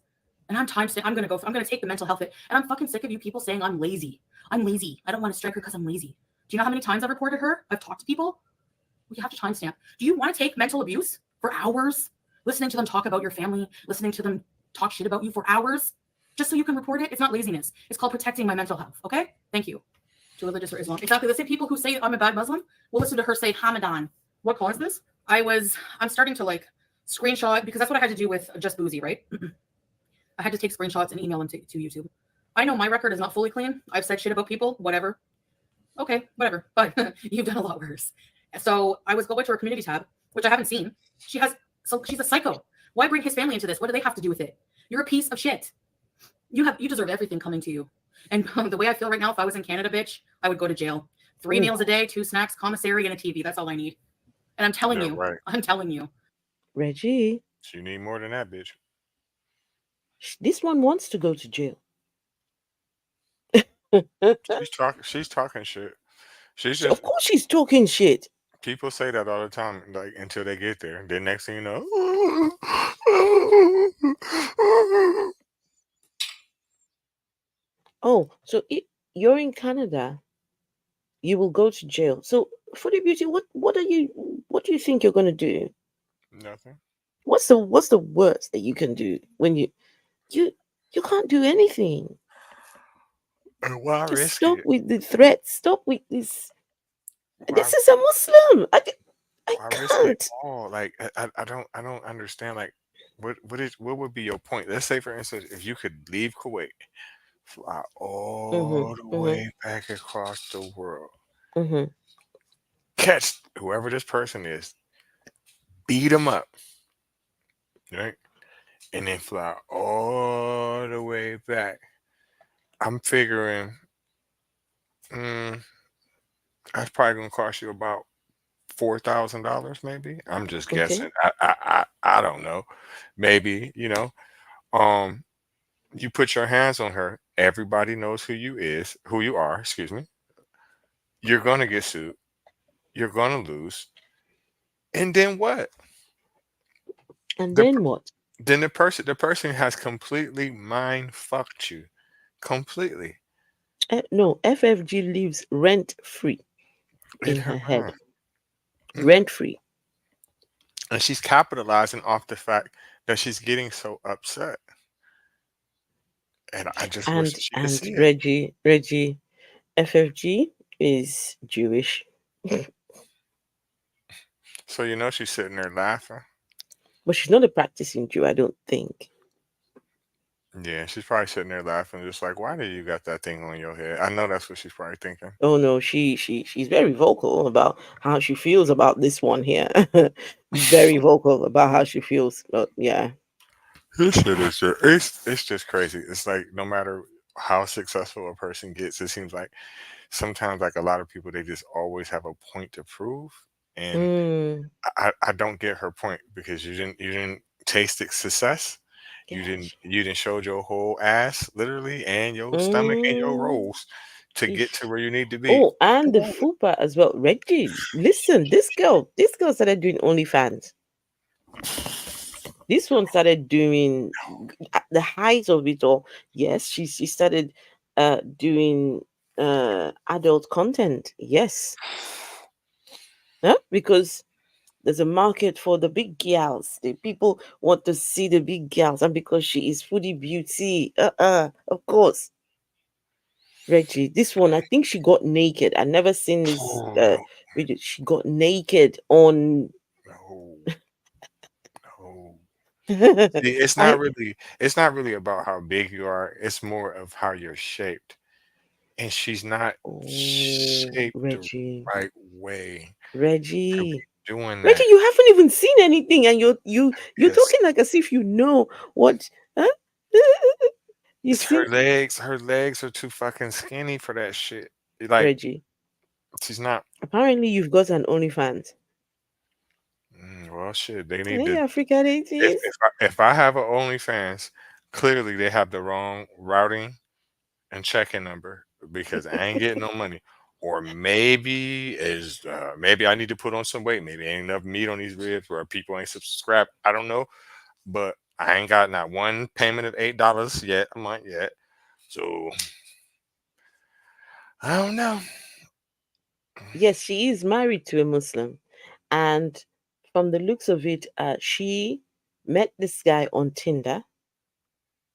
S3: and I'm gonna take the mental health hit. And I'm fucking sick of you people saying I'm lazy. I'm lazy. I don't want to strike her because I'm lazy. Do you know how many times I've reported her? I've talked to people. We have to timestamp. Do you want to take mental abuse for hours? Listening to them talk about your family, listening to them talk shit about you for hours, just so you can report it? It's not laziness. It's called protecting my mental health. Okay? Thank you. To religious or Islam. Exactly the same people who say I'm a bad Muslim will listen to her say Hamadan. What caused this? I'm starting to like screenshot because that's what I had to do with Just Boozy, right? I had to take screenshots and email them to YouTube. I know my record is not fully clean. I've said shit about people, whatever. Okay, whatever. But you've done a lot worse. So I was going to her community tab, which I haven't seen. She's a psycho. Why bring his family into this? What do they have to do with it? You're a piece of shit. You deserve everything coming to you. And the way I feel right now, if I was in Canada, bitch, I would go to jail. 3 meals a day, 2 snacks, commissary, and a TV. That's all I need. And I'm telling
S1: Yeah,
S3: you,
S1: right.
S3: I'm telling you.
S2: Reggie,
S1: You need more than that, bitch.
S2: this one wants to go to jail.
S1: She's talking shit. She's
S2: Of
S1: just
S2: course she's talking shit.
S1: people say that all the time, like until they get there. Then next thing you know,
S2: Oh, so you're in Canada. You will go to jail. So, for the beauty, what do you think you're going to do?
S1: nothing.
S2: What's the worst that you can do when you you can't do anything?
S1: Why
S2: Just
S1: risk
S2: stop
S1: it?
S2: with the threats. Stop with this.
S1: Why
S2: This is a Muslim. I
S1: why risk it
S2: can't.
S1: all? Like I don't understand. Like what would be your point? Let's say for instance, if you could leave Kuwait, fly
S2: Mhm.
S1: all the
S2: Mhm.
S1: way back across the world,
S2: Mhm.
S1: catch whoever this person is, beat them up, right, and then fly all the way back. I'm figuring, mm, that's probably gonna cost you about $4,000, maybe. I'm just
S2: Okay.
S1: guessing. I don't know. Maybe Um, you put your hands on her. Everybody knows who you are. Excuse me. You're gonna get sued. You're gonna lose. And then what?
S2: And
S1: The
S2: then what?
S1: then the person has completely mind fucked you. Completely.
S2: No, FFG lives rent free
S1: In
S2: in
S1: her
S2: her
S1: mind.
S2: head.
S1: Mhm.
S2: Rent free.
S1: And she's capitalizing off the fact that she's getting so upset. And I just wish
S2: And
S1: that she could
S2: and
S1: see it.
S2: Reggie, FFG is Jewish.
S1: So she's sitting there laughing.
S2: But she's not a practicing Jew, I don't think.
S1: Yeah, she's probably sitting there laughing, just like, why do you got that thing on your head? I know that's what she's probably thinking.
S2: Oh no, she's very vocal about how she feels about this one here. Very vocal about how she feels. But yeah.
S1: This shit is it's just crazy. It's like no matter how successful a person gets, it seems like sometimes like a lot of people they just always have a point to prove, and
S2: Mm,
S1: I don't get her point because you didn't taste the success. You didn't
S2: gosh.
S1: you didn't showed your whole ass literally and your stomach and your
S2: Mm,
S1: rolls to get to
S2: if,
S1: where you need to be.
S2: oh, and
S1: Come
S2: the
S1: on.
S2: fupa as well. Reggie, listen, this girl started doing OnlyFans. This one started doing at the height of it all. Yes, she started doing adult content. Yes. Huh? Because there's a market for the big gals. The people want to see the big gals, and because she is foodie beauty, of course. Reggie, this one, I think she got naked. I never seen this
S1: Oh no,
S2: video. She got naked on.
S1: no, no. See,
S2: I
S1: it's not really about how big you are. It's more of how you're shaped. And she's not
S2: Oh,
S1: shaped the
S2: Reggie,
S1: right way to
S2: Reggie,
S1: be doing
S2: Reggie,
S1: that.
S2: you haven't even seen anything, and you're
S1: Yes.
S2: talking like as if you know what. Huh? You
S1: It's her
S2: see,
S1: legs. Her legs are too fucking skinny for that shit. Like
S2: Reggie.
S1: she's not.
S2: Apparently, you've got an OnlyFans.
S1: Well, shit. They need
S2: Hey,
S1: to.
S2: African
S1: If
S2: atheist.
S1: if I have a OnlyFans, clearly they have the wrong routing and checking number because I ain't getting no money. Or maybe I need to put on some weight. Maybe ain't enough meat on these ribs, or people ain't subscribed. I don't know, but I ain't got not one payment of $8 yet a month yet. So I don't know.
S2: Yes, she is married to a Muslim, and from the looks of it, she met this guy on Tinder.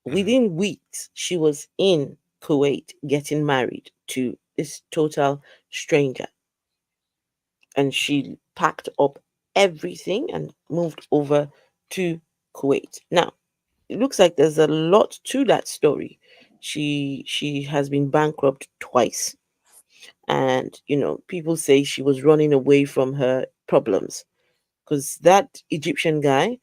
S1: Mhm.
S2: Within weeks, she was in Kuwait getting married to this total stranger, and she packed up everything and moved over to Kuwait. Now, it looks like there's a lot to that story. She has been bankrupt twice, and people say she was running away from her problems because that Egyptian guy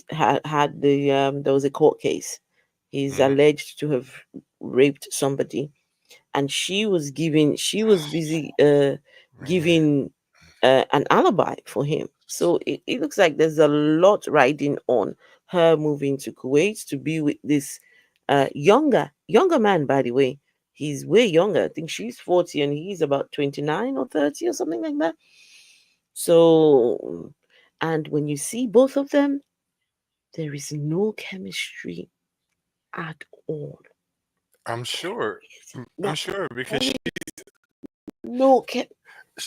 S2: had there was a court case. He's
S1: Mhm.
S2: alleged to have raped somebody, and she was busy
S1: Man,
S2: giving an alibi for him. So it looks like there's a lot riding on her moving to Kuwait to be with this younger man. By the way, he's way younger. I think she's 40 and he's about 29 or 30 or something like that. So, and when you see both of them, there is no chemistry at all.
S1: I'm sure. I'm
S2: Not
S1: sure because
S2: any, no chem.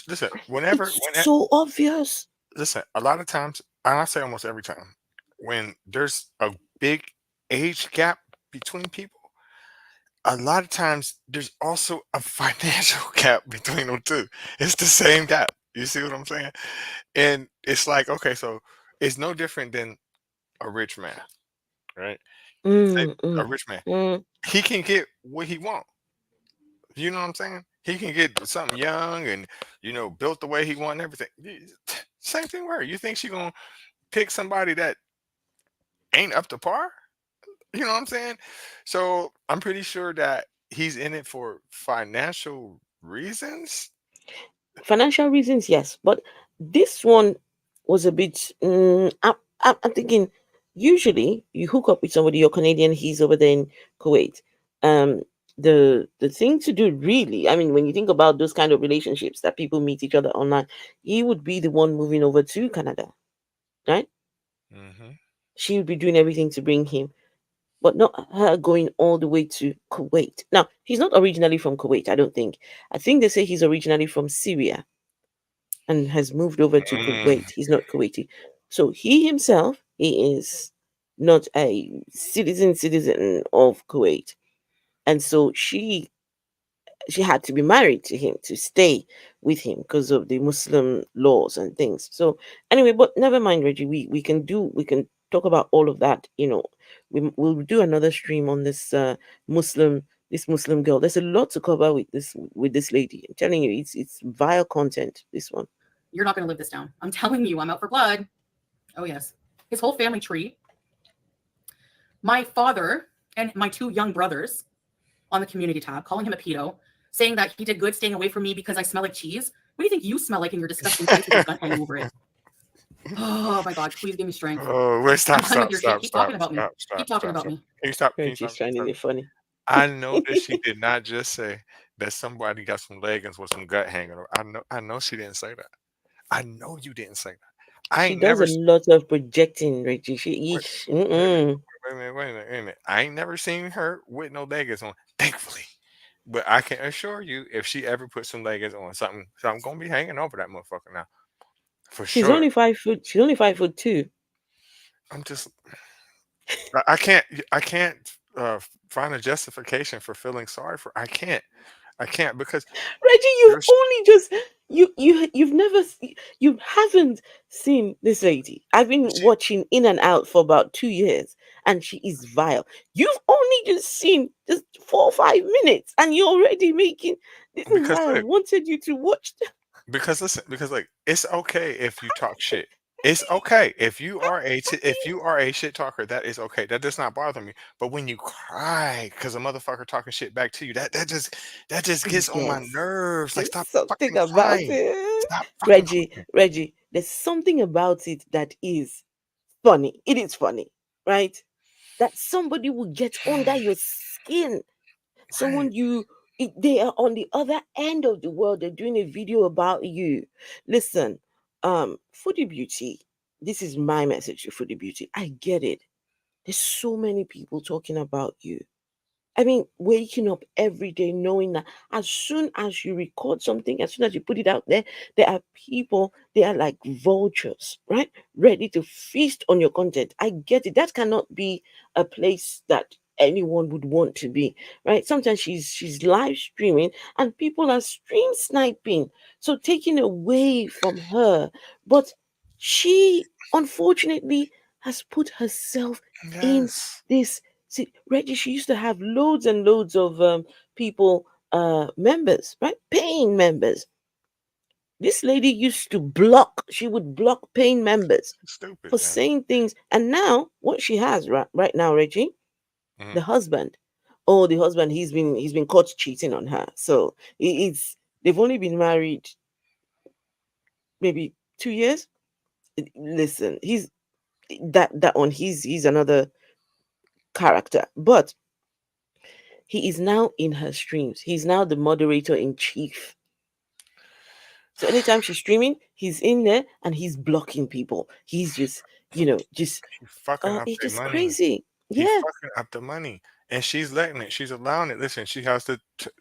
S1: listen. Whenever,
S2: It's
S1: when
S2: so obvious.
S1: listen, a lot of times, and I say almost every time, when there's a big age gap between people, a lot of times there's also a financial gap between them too. It's the same gap. You see what I'm saying? And it's like, okay, so it's no different than a rich man, right? Say
S2: Mm,
S1: a
S2: mm,
S1: rich man,
S2: mm.
S1: he can get what he wants. You know what I'm saying? He can get something young and built the way he want and everything. Same thing where you think she gonna pick somebody that ain't up to par? You know what I'm saying? So I'm pretty sure that he's in it for financial reasons.
S2: Financial reasons, yes, but this one was a bit. I'm thinking. Usually, you hook up with somebody. You're Canadian. He's over there in Kuwait. Um, the thing to do, really. I mean, when you think about those kind of relationships that people meet each other online, he would be the one moving over to Canada, right?
S1: Hmm.
S2: She would be doing everything to bring him, but not her going all the way to Kuwait. Now, he's not originally from Kuwait. I don't think. I think they say he's originally from Syria and has moved over to
S1: Mm.
S2: Kuwait. He's not Kuwaiti. So he himself, he is not a citizen of Kuwait. And so she had to be married to him to stay with him because of the Muslim laws and things. So anyway, but never mind, Reggie. We can talk about all of that. We'll do another stream on this Muslim girl. There's a lot to cover with this lady. I'm telling you, it's vile content. This one.
S3: You're not going to live this down. I'm telling you, I'm out for blood. Oh, yes. His whole family tree. My father and my two young brothers on the community tab calling him a pedo, saying that he did good staying away from me because I smell like cheese. What do you think you smell like in your disgusting face with your gut hanging over it? Oh my God, please give me strength.
S1: Oh wait!
S3: I'm
S1: Stop!
S3: done with
S1: Stop!
S3: your shit.
S1: Stop!
S3: Keep talking
S1: Stop!
S3: about me.
S1: Stop!
S3: Keep
S1: Stop!
S3: talking
S1: Stop!
S3: about
S1: Stop!
S3: me.
S1: Can you stop? Can you stop?
S2: Reggie's finding it funny.
S1: I know that she did not just say that somebody got some leggings with some gut hanging. I know. I know she didn't say that. I know you didn't say that. I
S2: She
S1: ain't
S2: does
S1: never.
S2: a lot of projecting, Reggie.
S1: Wait, wait a minute.
S2: Mm-mm.
S1: Wait a minute. Wait a minute. Wait a minute. I ain't never seen her with no leggings on. Thankfully, but I can assure you, if she ever put some leggings on, something gonna be hanging over that motherfucker now for sure.
S2: She's only 5 foot two.
S1: I'm just. I can't. I can't find a justification for feeling sorry for. I can't. I can't because
S2: Reggie, you've
S1: there's
S2: only just you've never you haven't seen this lady. I've been
S1: she,
S2: watching in and out for about 2 years, and she is vile. You've only just seen just 4 or 5 minutes, and you're already making. This is
S1: because
S2: why I
S1: look,
S2: wanted you to watch.
S1: because listen, because like it's okay if you talk shit. It's okay if you are if you are a shit talker. That is okay. That does not bother me. But when you cry because a motherfucker talking shit back to you, that just gets on my
S2: Yes,
S1: nerves. Like
S2: there's
S1: stop
S2: something
S1: fucking
S2: about
S1: crying.
S2: it,
S1: Stop fucking
S2: Reggie.
S1: crying.
S2: Reggie, there's something about it that is funny. It is funny, right? that somebody will get under your skin.
S1: Right.
S2: Someone they are on the other end of the world. They're doing a video about you. Listen, Foodie Beauty. This is my message to Foodie Beauty. I get it. There's so many people talking about you. I mean, waking up every day knowing that as soon as you record something, as soon as you put it out there, there are people, they are like vultures, right? Ready to feast on your content. I get it. That cannot be a place that anyone would want to be, right? Sometimes she's live streaming and people are stream sniping. So taking away from her. But she unfortunately has put herself in
S1: Yes.
S2: this. See, Reggie, she used to have loads and loads of people, members, right? Paying members. This lady used to block, she would block paying members
S1: Stupid,
S2: for
S1: man.
S2: saying things. And now, what she has right now, Reggie,
S1: Hmm.
S2: the husband. Oh, the husband, he's been caught cheating on her. So it's they've only been married maybe 2 years. Listen, he's that one, he's another character. But he is now in her streams. He's now the moderator in chief. So anytime she's streaming, he's in there and he's blocking people. He's just, just
S1: He fucking up
S2: it's
S1: their
S2: just
S1: money.
S2: crazy.
S1: He
S2: Yeah.
S1: fucking up the money, and she's letting it. She's allowing it. Listen, she has to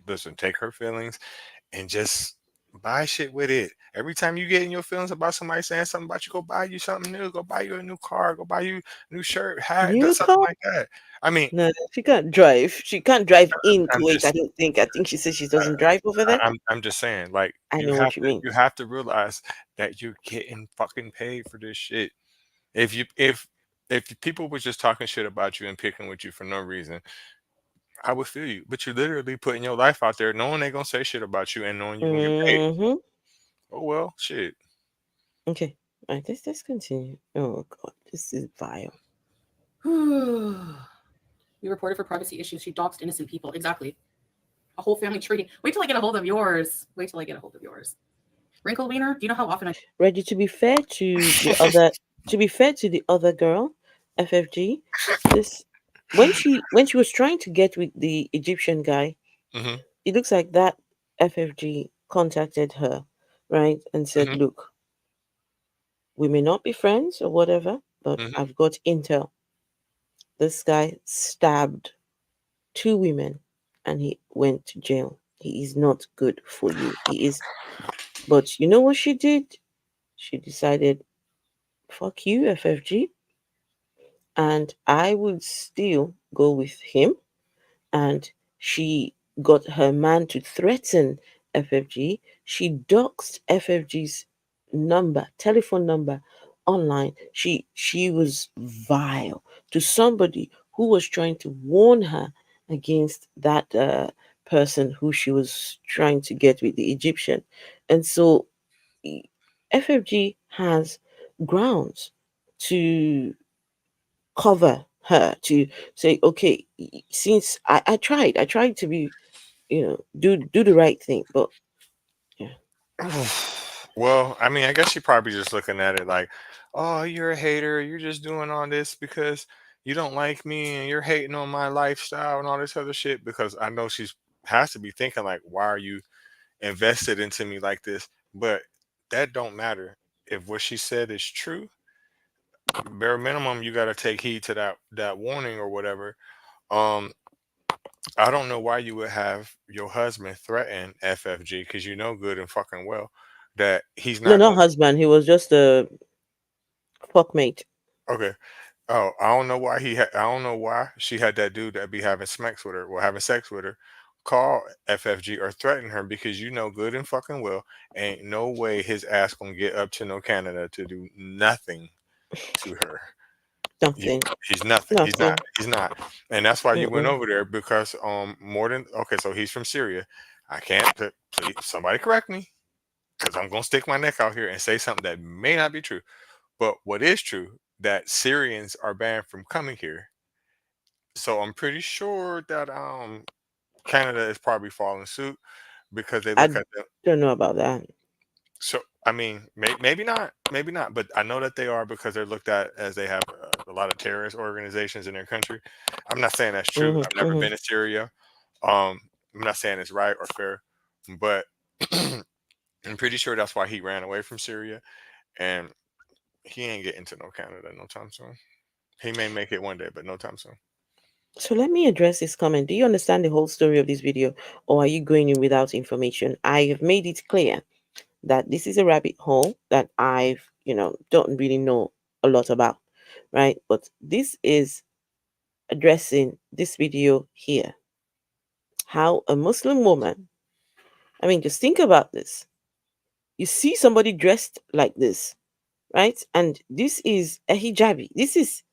S1: listen. Take her feelings and just buy shit with it. Every time you get in your feelings about somebody saying something about you, go buy you something new. Go buy you a new car. Go buy you a new shirt, hat,
S2: New
S1: something
S2: car?
S1: like that. I mean,
S2: No, she can't drive. She can't drive in
S1: I'm
S2: Kuwait. I
S1: just
S2: don't think. I think she says she doesn't drive over there.
S1: I'm just saying, like
S2: I know what you mean.
S1: you have to realize that you're getting fucking paid for this shit. If you if people were just talking shit about you and picking with you for no reason, I would feel you. But you're literally putting your life out there, knowing they're gonna say shit about you and knowing you're gonna get paid.
S2: Mm-hmm.
S1: Oh well, shit.
S2: Okay. All right, let's continue. Oh God, this is vile.
S3: We reported for privacy issues. She doxed innocent people. Exactly. A whole family trading. Wait till I get a hold of yours. Wait till I get a hold of yours. Wrinkle Wiener, do you know how often I
S2: Reggie, to be fair to the other girl, FFG, this when she was trying to get with the Egyptian guy,
S1: Hmm.
S2: it looks like that FFG contacted her, right, and said,
S1: Hmm.
S2: "Look, we may not be friends or whatever, but
S1: Hmm.
S2: I've got intel. This guy stabbed two women, and he went to jail. He is not good for you. He is." But you know what she did? She decided, "Fuck you, FFG." And I would still go with him. And she got her man to threaten FFG. She doxed FFG's telephone number online. She was vile to somebody who was trying to warn her against that person who she was trying to get with the Egyptian. And so FFG has grounds to cover her, to say, okay, since I tried to be, do the right thing, but yeah.
S1: Well, I mean, I guess she probably just looking at it like, oh, you're a hater. You're just doing all this because you don't like me and you're hating on my lifestyle and all this other shit. Because I know she's has to be thinking like, why are you invested into me like this? But that don't matter. If what she said is true, bare minimum, you got to take heed to that warning or whatever. Um, I don't know why you would have your husband threaten FFG because you know good and fucking well that he's
S2: No,
S1: not
S2: not
S1: going.
S2: husband. He was just a fuckmate.
S1: Okay. Oh, I don't know why I don't know why she had that dude that be having smacks with her or having sex with her call FFG or threaten her because you know good and fucking well ain't no way his ass gonna get up to no Canada to do nothing to her. You,
S2: Nothing.
S1: he's nothing. He's not.
S2: Nothing.
S1: He's not. And that's why you went
S2: Mm-mm.
S1: over there because more than okay. So he's from Syria. I can't. Please, somebody correct me because I'm gonna stick my neck out here and say something that may not be true. But what is true that Syrians are banned from coming here. So I'm pretty sure that Canada is probably following suit because they look
S2: I
S1: at the.
S2: don't know about that.
S1: So I mean, maybe not, but I know that they are because they're looked at as they have a lot of terrorist organizations in their country. I'm not saying that's true.
S2: Hmm.
S1: I've never
S2: Hmm.
S1: been to Syria. I'm not saying it's right or fair, but I'm pretty sure that's why he ran away from Syria, and he ain't getting to no Canada no time soon. He may make it one day, but no time soon.
S2: So let me address this comment. Do you understand the whole story of this video, or are you going in without information? I have made it clear that this is a rabbit hole that I've, don't really know a lot about, right? But this is addressing this video here. How a Muslim woman, I mean, just think about this. You see somebody dressed like this, right? And this is a hijabi. This is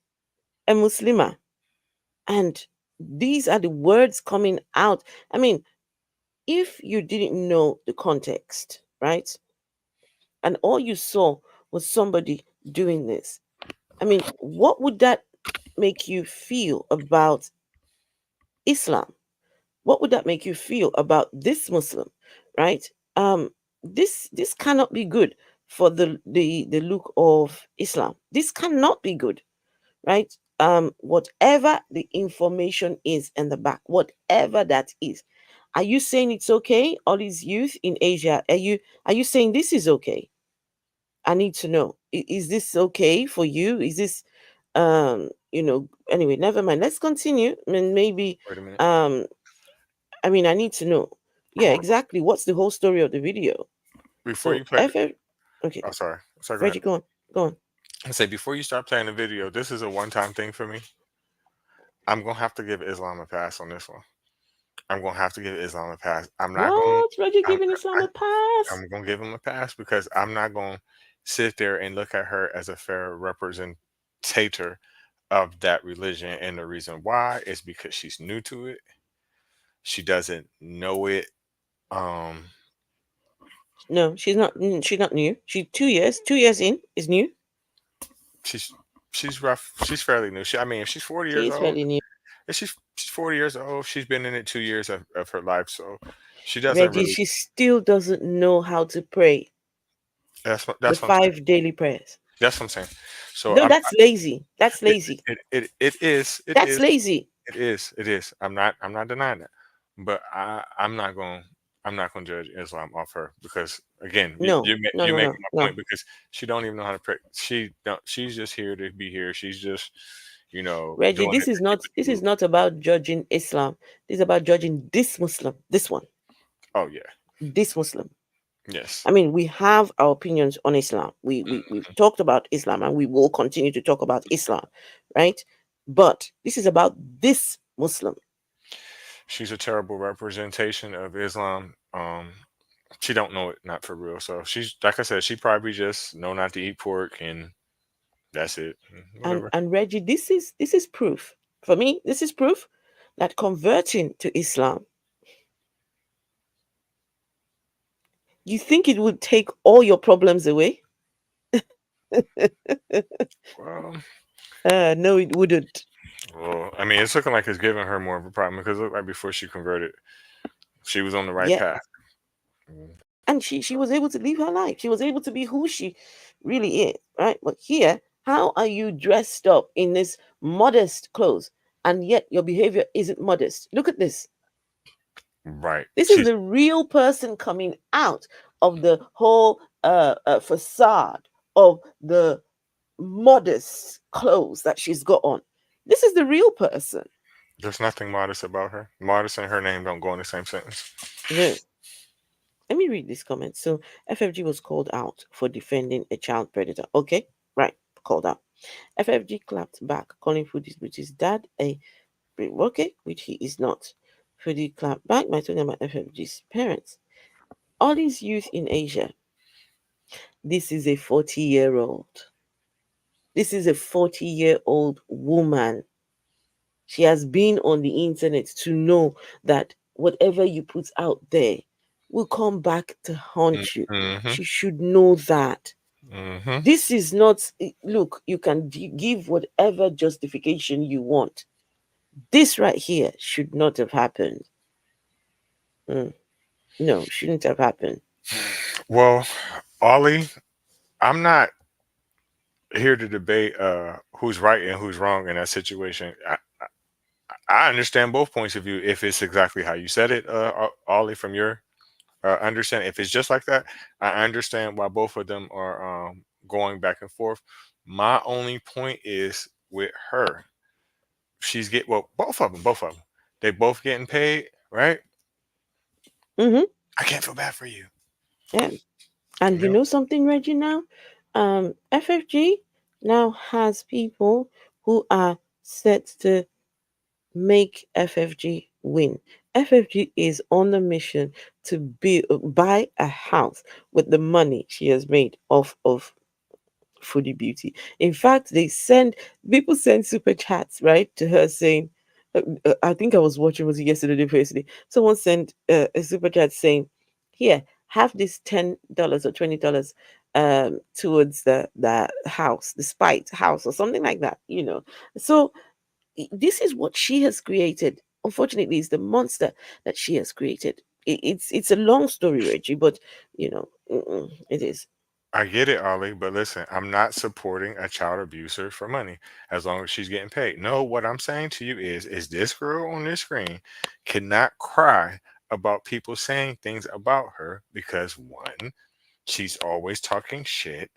S2: a Muslima. And these are the words coming out. I mean, if you didn't know the context, right? And all you saw was somebody doing this, I mean, what would that make you feel about Islam? What would that make you feel about this Muslim, right? This cannot be good for the look of Islam. This cannot be good, right? Whatever the information is in the back, whatever that is, are you saying it's okay? All these youth in Asia, are you saying this is okay? I need to know. Is this okay for you? Is this anyway, never mind. Let's continue. I mean, maybe
S1: Wait a minute.
S2: um I mean, I need to know. Yeah,
S1: Hold on.
S2: exactly. What's the whole story of the video?
S1: Before
S2: So
S1: you play,
S2: FF, okay,
S1: oh sorry, sorry. Go ahead.
S2: Reggie, go on, go on.
S1: I say before you start playing the video, this is a one-time thing for me. I'm gonna have to give Islam a pass on this one. I'm gonna have to give Islam a pass. I'm not gonna.
S2: What? Reggie
S1: I'm,
S2: giving Islam
S1: I,
S2: a pass?
S1: I'm gonna give him a pass because I'm not gonna sit there and look at her as a fair representator of that religion. And the reason why is because she's new to it. She doesn't know it. Um,
S2: No, she's not. She's not new. She's 2 years. 2 years in is new.
S1: she's she's rough. She's fairly new. I mean, if she's 40
S2: She
S1: years
S2: is
S1: old,
S2: fairly new.
S1: if she's 40 years old, she's been in it 2 years of her life, so she doesn't
S2: Reggie,
S1: really.
S2: she still doesn't know how to pray the
S1: That's what I'm saying.
S2: 5 daily prayers.
S1: That's what I'm saying. So
S2: No, that's lazy. That's
S1: it,
S2: lazy.
S1: it is it
S2: That's
S1: is
S2: lazy.
S1: it is. I'm not denying that, but I'm not gonna judge Islam off her because again,
S2: No, no,
S1: you
S2: no,
S1: make
S2: no,
S1: my
S2: no.
S1: point because she don't even know how to pray. She don't. She's just here to be here. She's just
S2: Reggie,
S1: doing it
S2: this is
S1: to keep
S2: not
S1: the
S2: this is
S1: group.
S2: not about judging Islam. This is about judging this Muslim. This one.
S1: Oh yeah,
S2: This Muslim.
S1: yes.
S2: I mean, we have our opinions on Islam. We've
S1: Mhm.
S2: talked about Islam and we will continue to talk about Islam, right? But this is about this Muslim.
S1: She's a terrible representation of Islam. She don't know it, not for real. So she's like I said, she probably just know not to eat pork and that's it.
S2: And
S1: Whatever.
S2: and Reggie, this is proof. For me, this is proof that converting to Islam, you think it would take all your problems away?
S1: Well,
S2: No, it wouldn't.
S1: well, I mean, it's looking like it's giving her more of a problem because it looked like before she converted, she was on the right
S2: Yeah.
S1: path. Mm.
S2: And she was able to live her life. She was able to be who she really is, right? But here, how are you dressed up in this modest clothes and yet your behavior isn't modest? Look at this.
S1: Right.
S2: This is
S1: She's
S2: the real person coming out of the whole facade of the modest clothes that she's got on. This is the real person.
S1: there's nothing modest about her. Modest and her name don't go in the same sentence.
S2: No. Let me read this comment. So FFG was called out for defending a child predator. Okay, right, called out. FFG clapped back, calling Foodie's British dad a okay, which he is not. Foodie clapped back by talking about FFG's parents. All these youth in Asia. This is a 40-year-old. This is a 40-year-old woman. She has been on the internet to know that whatever you put out there will come back to haunt you.
S1: Mm-hmm.
S2: She should know that.
S1: Mm-hmm.
S2: This is not, look, you can give whatever justification you want. This right here should not have happened. Mm, no, shouldn't have happened.
S1: Well, Ollie, I'm not. here to debate who's right and who's wrong in that situation. I understand both points of view if it's exactly how you said it, Ollie, from your understanding. If it's just like that, I understand why both of them are going back and forth. My only point is with her. She's get well, both of them. They both getting paid, right?
S2: Mm-hmm.
S1: I can't feel bad for you.
S2: Yeah. And
S1: You
S2: you
S1: know,
S2: know something, Reggie, now? FFG now has people who are set to make FFG win. FFG is on the mission to buy a house with the money she has made off of Foodie Beauty. In fact, people send super chats right to her saying, I think I was watching, was it yesterday or the day before yesterday? Someone sent a super chat saying, "Here, have this $10 or $20 towards the house, the spite house or something like that." So this is what she has created. Unfortunately, it's the monster that she has created. It's a long story, Reggie, but it is.
S1: I get it, Ollie, but listen, I'm not supporting a child abuser for money as long as she's getting paid. No, what I'm saying to you is this girl on this screen cannot cry about people saying things about her because one, she's always talking shit,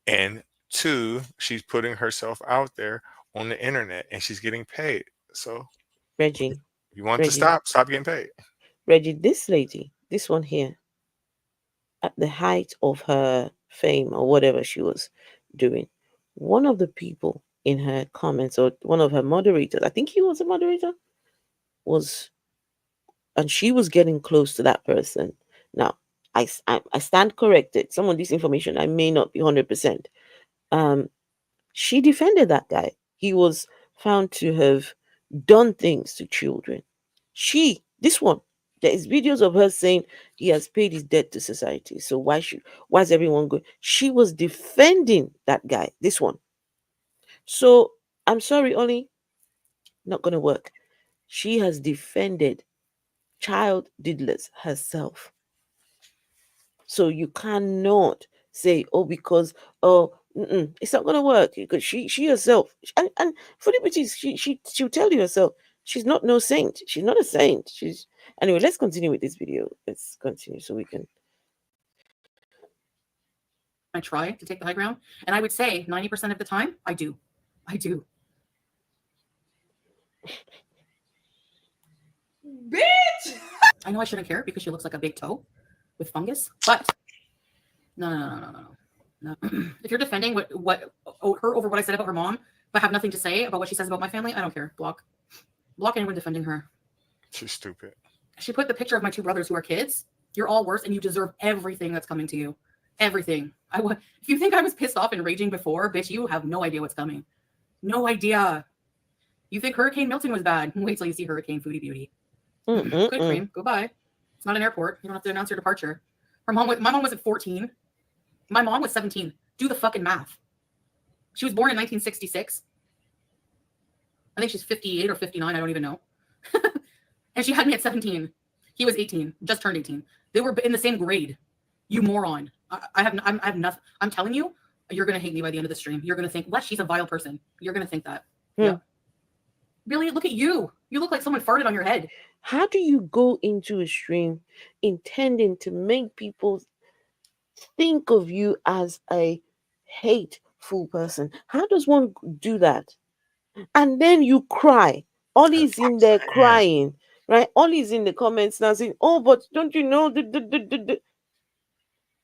S1: and two, she's putting herself out there on the internet and she's getting paid. So
S2: Reggie,
S1: you want to
S2: Reggie,
S1: stop getting paid.
S2: Reggie, this lady, this one here, at the height of her fame or whatever she was doing, one of the people in her comments or one of her moderators, I think he was a moderator, was, and she was getting close to that person. Now, I stand corrected. Some of this information I may not be 100%. Um, she defended that guy. He was found to have done things to children. This one, there is videos of her saying he has paid his debt to society. So why is everyone going? She was defending that guy, this one. So I'm sorry, Ollie, not gonna work. She has defended child diddlers herself. So you cannot say, oh, because it's not gonna work because she herself and for liberties, she'll tell you herself she's not no saint. She's not a saint. She's Anyway. Let's continue with this video. Let's continue so we can.
S3: I try to take the high ground, and I would say 90% of the time, I do. I do. Bitch! I know I shouldn't care because she looks like a big toe with fungus, but no. If you're defending her over what I said about her mom, but have nothing to say about what she says about my family, I don't care. Block anyone defending her.
S1: She's stupid.
S3: She put the picture of my two brothers who are kids. You're all worse, and you deserve everything that's coming to you. Everything. If you think I was pissed off and raging before, bitch, you have no idea what's coming. No idea. You think Hurricane Milton was bad? Wait till you see Hurricane Foodie Beauty. Good cream. Goodbye. It's not an airport. You don't have to announce your departure. My mom was at 14. My mom was 17. Do the fucking math. She was born in 1966. I think she's 58 or 59. I don't even know. And she had me at 17. He was 18, just turned 18. They were in the same grade. You moron. I have nothing. I'm telling you, you're gonna hate me by the end of the stream. You're gonna think, what? She's a vile person. You're gonna think that. Yeah. Really? Look at you. You look like someone farted on your head.
S2: How do you go into a stream intending to make people think of you as a hateful person? How does one do that? And then you cry.
S1: That's
S2: Ollie's
S1: what
S2: in there
S1: I'm saying.
S2: crying, right? Ollie's in the comments now saying, "Oh, but don't you know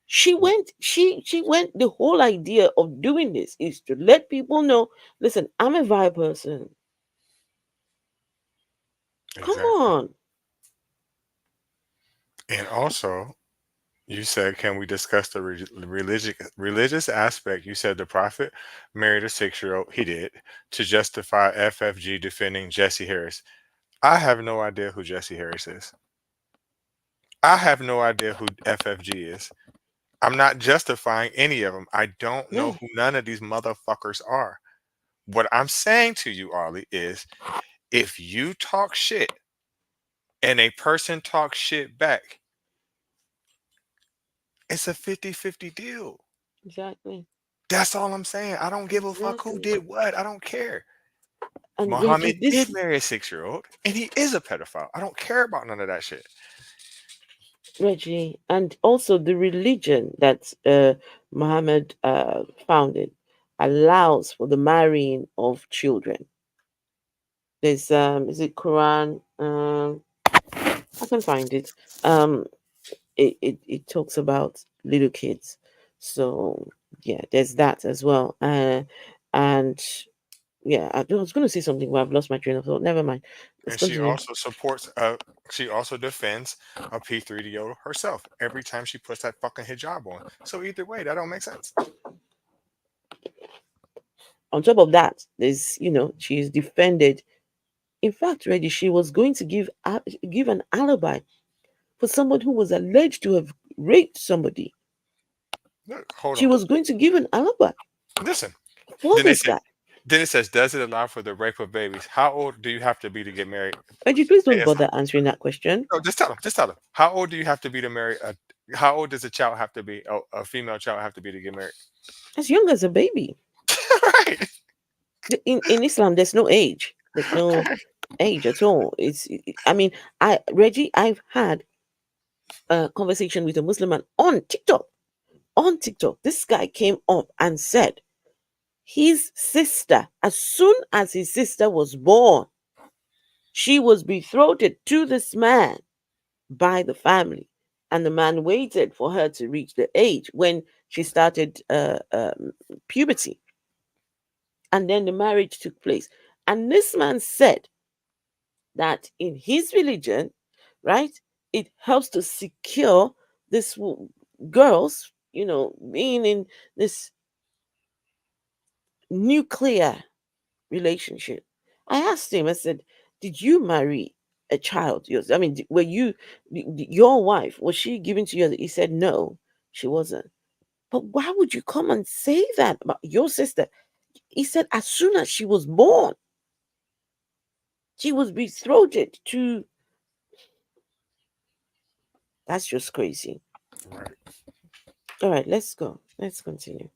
S2: She went. She went. The whole idea of doing this is to let people know. Listen, I'm a vile person. Come
S1: Exactly.
S2: on."
S1: And also, you said, can we discuss the religious aspect? You said the prophet married a 6-year-old. He did to justify FFG defending Jesse Harris. I have no idea who Jesse Harris is. I have no idea who FFG is. I'm not justifying any of them. I don't know
S2: Yeah,
S1: who none of these motherfuckers are. What I'm saying to you, Arlie, is if you talk shit and a person talks shit back, it's a 50-50 deal.
S2: exactly.
S1: That's all I'm saying. I don't give a fuck who
S2: Exactly.
S1: did what. I don't care.
S2: And Reggie,
S1: Muhammad did
S2: this
S1: marry a 6-year-old, and he is a pedophile. I don't care about none of that shit.
S2: Reggie, and also the religion that Muhammad founded allows for the marrying of children. There's is it Quran? I can find it. Um, it talks about little kids. So yeah, there's that as well. And yeah, I was going to say something, but I've lost my train of thought. Never mind. Let's
S1: And she
S2: continue.
S1: also supports. She also defends a P3DO herself every time she puts that fucking hijab on. So either way, that don't make sense.
S2: On top of that, there's she's defended. In fact, Reddy, she was going to give an alibi for someone who was alleged to have raped somebody.
S1: Look, hold
S2: She
S1: on.
S2: was going to give an alibi
S1: Listen.
S2: for
S1: Then they
S2: this
S1: say.
S2: guy.
S1: Then it says, does it allow for the rape of babies? How old do you have to be to get married?
S2: Reggie, please don't
S1: ASI.
S2: bother answering that question.
S1: No, just tell them. Just tell them. How old do you have to be to marry? How old does a child have to be? A female child have to be to get married?
S2: As young as a baby.
S1: Right.
S2: In Islam, there's no age. There's no age at all. I mean, Reggie, I've had a conversation with a Muslim man on TikTok. On TikTok, this guy came up and said his sister, as soon as his sister was born, she was betrothed to this man by the family. And the man waited for her to reach the age when she started puberty. And then the marriage took place. And this man said that in his religion, right, it helps to secure this girls, being in this nuclear relationship. I asked him, I said, did you marry a child? I mean, were your wife, was she given to you? He said, no, she wasn't. But why would you come and say that about your sister? He said, as soon as she was born, she was betrothed to. That's just crazy.
S1: Right.
S2: All right, let's go. Let's continue.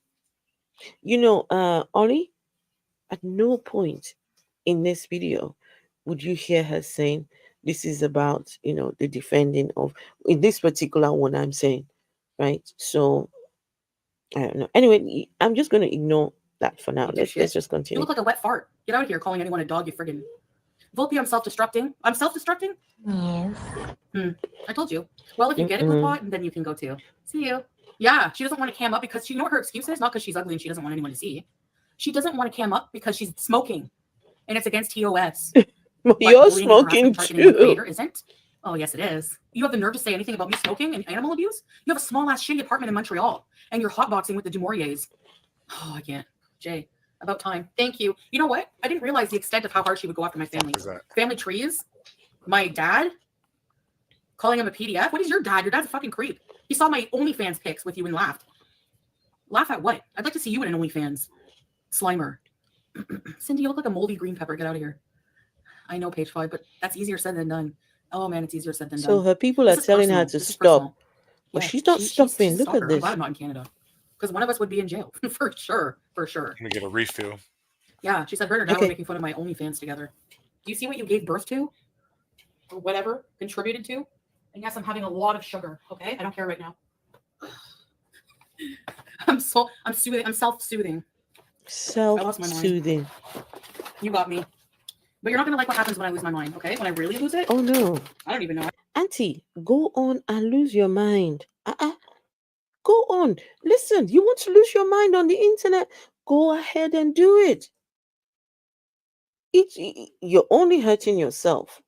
S2: Ollie, at no point in this video would you hear her saying this is about, the defending of, in this particular one, I'm saying, right? So I don't know. Anyway, I'm just going to ignore that for now. Let's just
S3: You
S2: continue.
S3: look like a wet fart. Get out of here calling anyone a dog, you friggin'. Volpe, I'm self-destructing. I'm self-destructing?
S4: Yes.
S3: I told you. Well, if you get it, Blue Pot, then you can go too. See you. Yeah, she doesn't want to cam up because you know what her excuse is? Not because she's ugly and she doesn't want anyone to see. She doesn't want to cam up because she's smoking. And it's against TOS.
S2: Well, you're smoking too.
S3: Isn't? Oh, yes, it is. You have the nerve to say anything about me smoking and animal abuse? You have a small-ass shitty apartment in Montreal. And you're hotboxing with the Dumouriez. Oh, I can't. Jay, about time. Thank you. You know what? I didn't realize the extent of how hard she would go after my family. Family trees. My dad. Calling him a PDF. What is your dad? Your dad's a fucking creep. He saw my OnlyFans pics with you and laughed. Laugh at what? I'd like to see you in an OnlyFans. Slimer. Cindy, you look like a moldy green pepper. Get out of here. I know, page 5, but that's easier said than done. Oh, man, it's easier said than done.
S2: So her people are telling her to stop. But yeah, she's not stopping. Look at this.
S3: I'm glad I'm not in Canada. Because one of us would be in jail. For sure. For sure.
S1: Let me get a refill.
S3: Yeah, she said her and her dad were making fun of my OnlyFans together. Do you see what you gave birth to? Or whatever, contributed to? And yes, I'm having a lot of sugar. Okay, I don't care right now. I'm soothing. I'm self-soothing.
S2: Self-soothing.
S3: You got me. But you're not gonna like what happens when I lose my mind. Okay, when I really lose it.
S2: Oh no.
S3: I don't even know.
S2: Auntie, go on and lose your mind. Go on. Listen, you want to lose your mind on the internet? Go ahead and do it. You're only hurting yourself.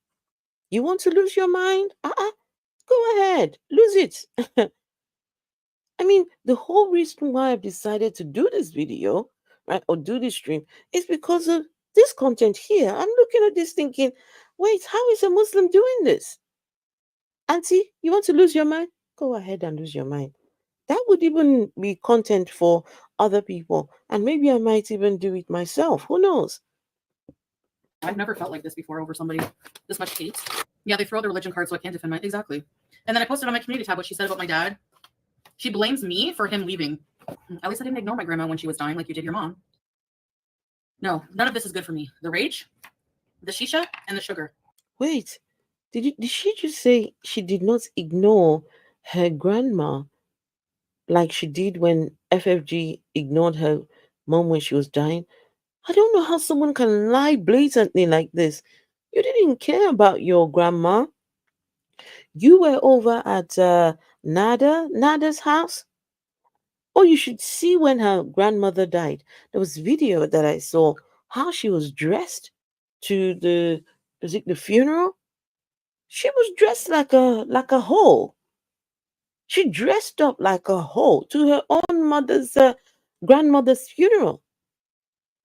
S2: You want to lose your mind? Go ahead, lose it. I mean, the whole reason why I've decided to do this video, right, or do this stream, is because of this content here. I'm looking at this thinking, wait, how is a Muslim doing this? Auntie, you want to lose your mind? Go ahead and lose your mind. That would even be content for other people. And maybe I might even do it myself. Who knows?
S3: I've never felt like this before over somebody. This much hate. Yeah, they throw out their religion card so I can't defend my... Exactly. And then I posted on my community tab what she said about my dad. She blames me for him leaving. At least I didn't ignore my grandma when she was dying like you did your mom. No, none of this is good for me. The rage, the shisha, and the sugar.
S2: Wait, did she just say she did not ignore her grandma like she did when FFG ignored her mom when she was dying? I don't know how someone can lie blatantly like this. You didn't care about your grandma. You were over at Nada's house. Oh, you should see when her grandmother died. There was video that I saw how she was dressed to the is it the funeral? She was dressed like a hoe. She dressed up like a hoe to her own mother's grandmother's funeral.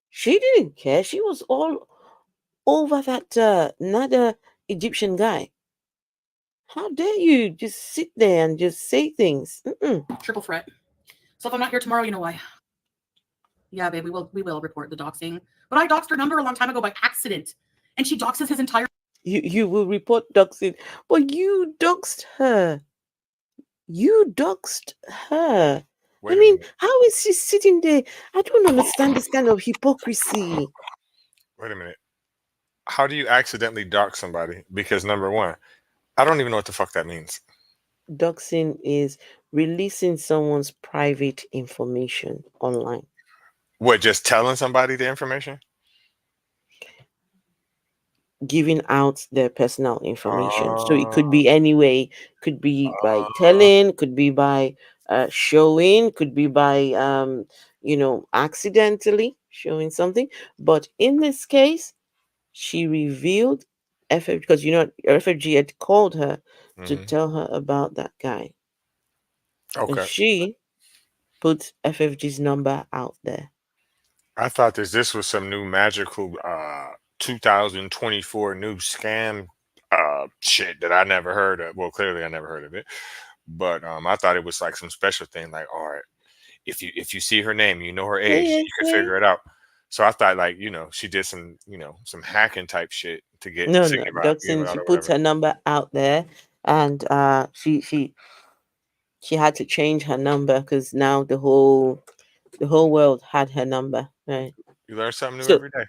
S2: She didn't care. She was all over that Nada Egyptian guy. How dare you just sit there and just say things? Mm-mm.
S3: Triple threat. So if I'm not here tomorrow, you know why? Yeah, babe, we will report the doxing. But I doxed her number a long time ago by accident, and she doxes his entire.
S2: You will report doxing, but you doxed her. You doxed her.
S1: Wait
S2: I
S1: a
S2: mean,
S1: minute.
S2: how is she sitting there? I don't understand this kind of hypocrisy.
S1: Wait a minute. How do you accidentally dox somebody? Because number one, I don't even know what the fuck that means.
S2: Doxing is releasing someone's private information online.
S1: What? Just telling somebody the information?
S2: Giving out their personal information. So it could
S1: Uh,
S2: be any way, could be by
S1: uh,
S2: telling, could be by showing, could be by accidentally showing something. But in this case, she revealed FF because FFG had called her to
S1: mhm.
S2: tell her about that guy, and
S1: Okay.
S2: she put FFG's number out there.
S1: I thought this was some new magical 2024 new scam shit that I never heard of. Well, clearly I never heard of it. But I thought it was like some special thing like, all right, if you see her name, you know her age,
S2: Yeah,
S1: you can
S2: yeah.
S1: figure it out. So I thought like, she did some, some hacking type shit to
S2: No,
S1: to
S2: no,
S1: give it
S2: Doxing.
S1: out
S2: She
S1: or
S2: puts
S1: whatever.
S2: her number out there, and she had to change her number because now the whole world had her number, right?
S1: You learn something new
S2: So,
S1: every day.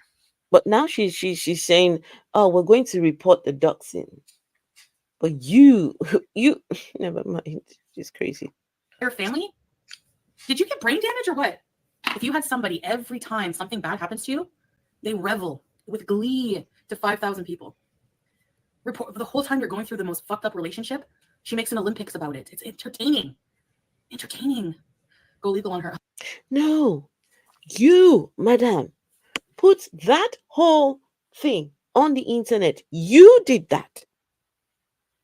S2: but now she's saying, "Oh, we're going to report the doxing," but you you never mind. She's crazy.
S3: Your family? Did you get brain damage or what? If you had somebody every time something bad happens to you, they revel with glee to 5,000 people. Report the whole time you're going through the most fucked up relationship. She makes an Olympics about it. It's entertaining. Entertaining. Go legal on her.
S2: No, you, madam, put that whole thing on the internet. You did that.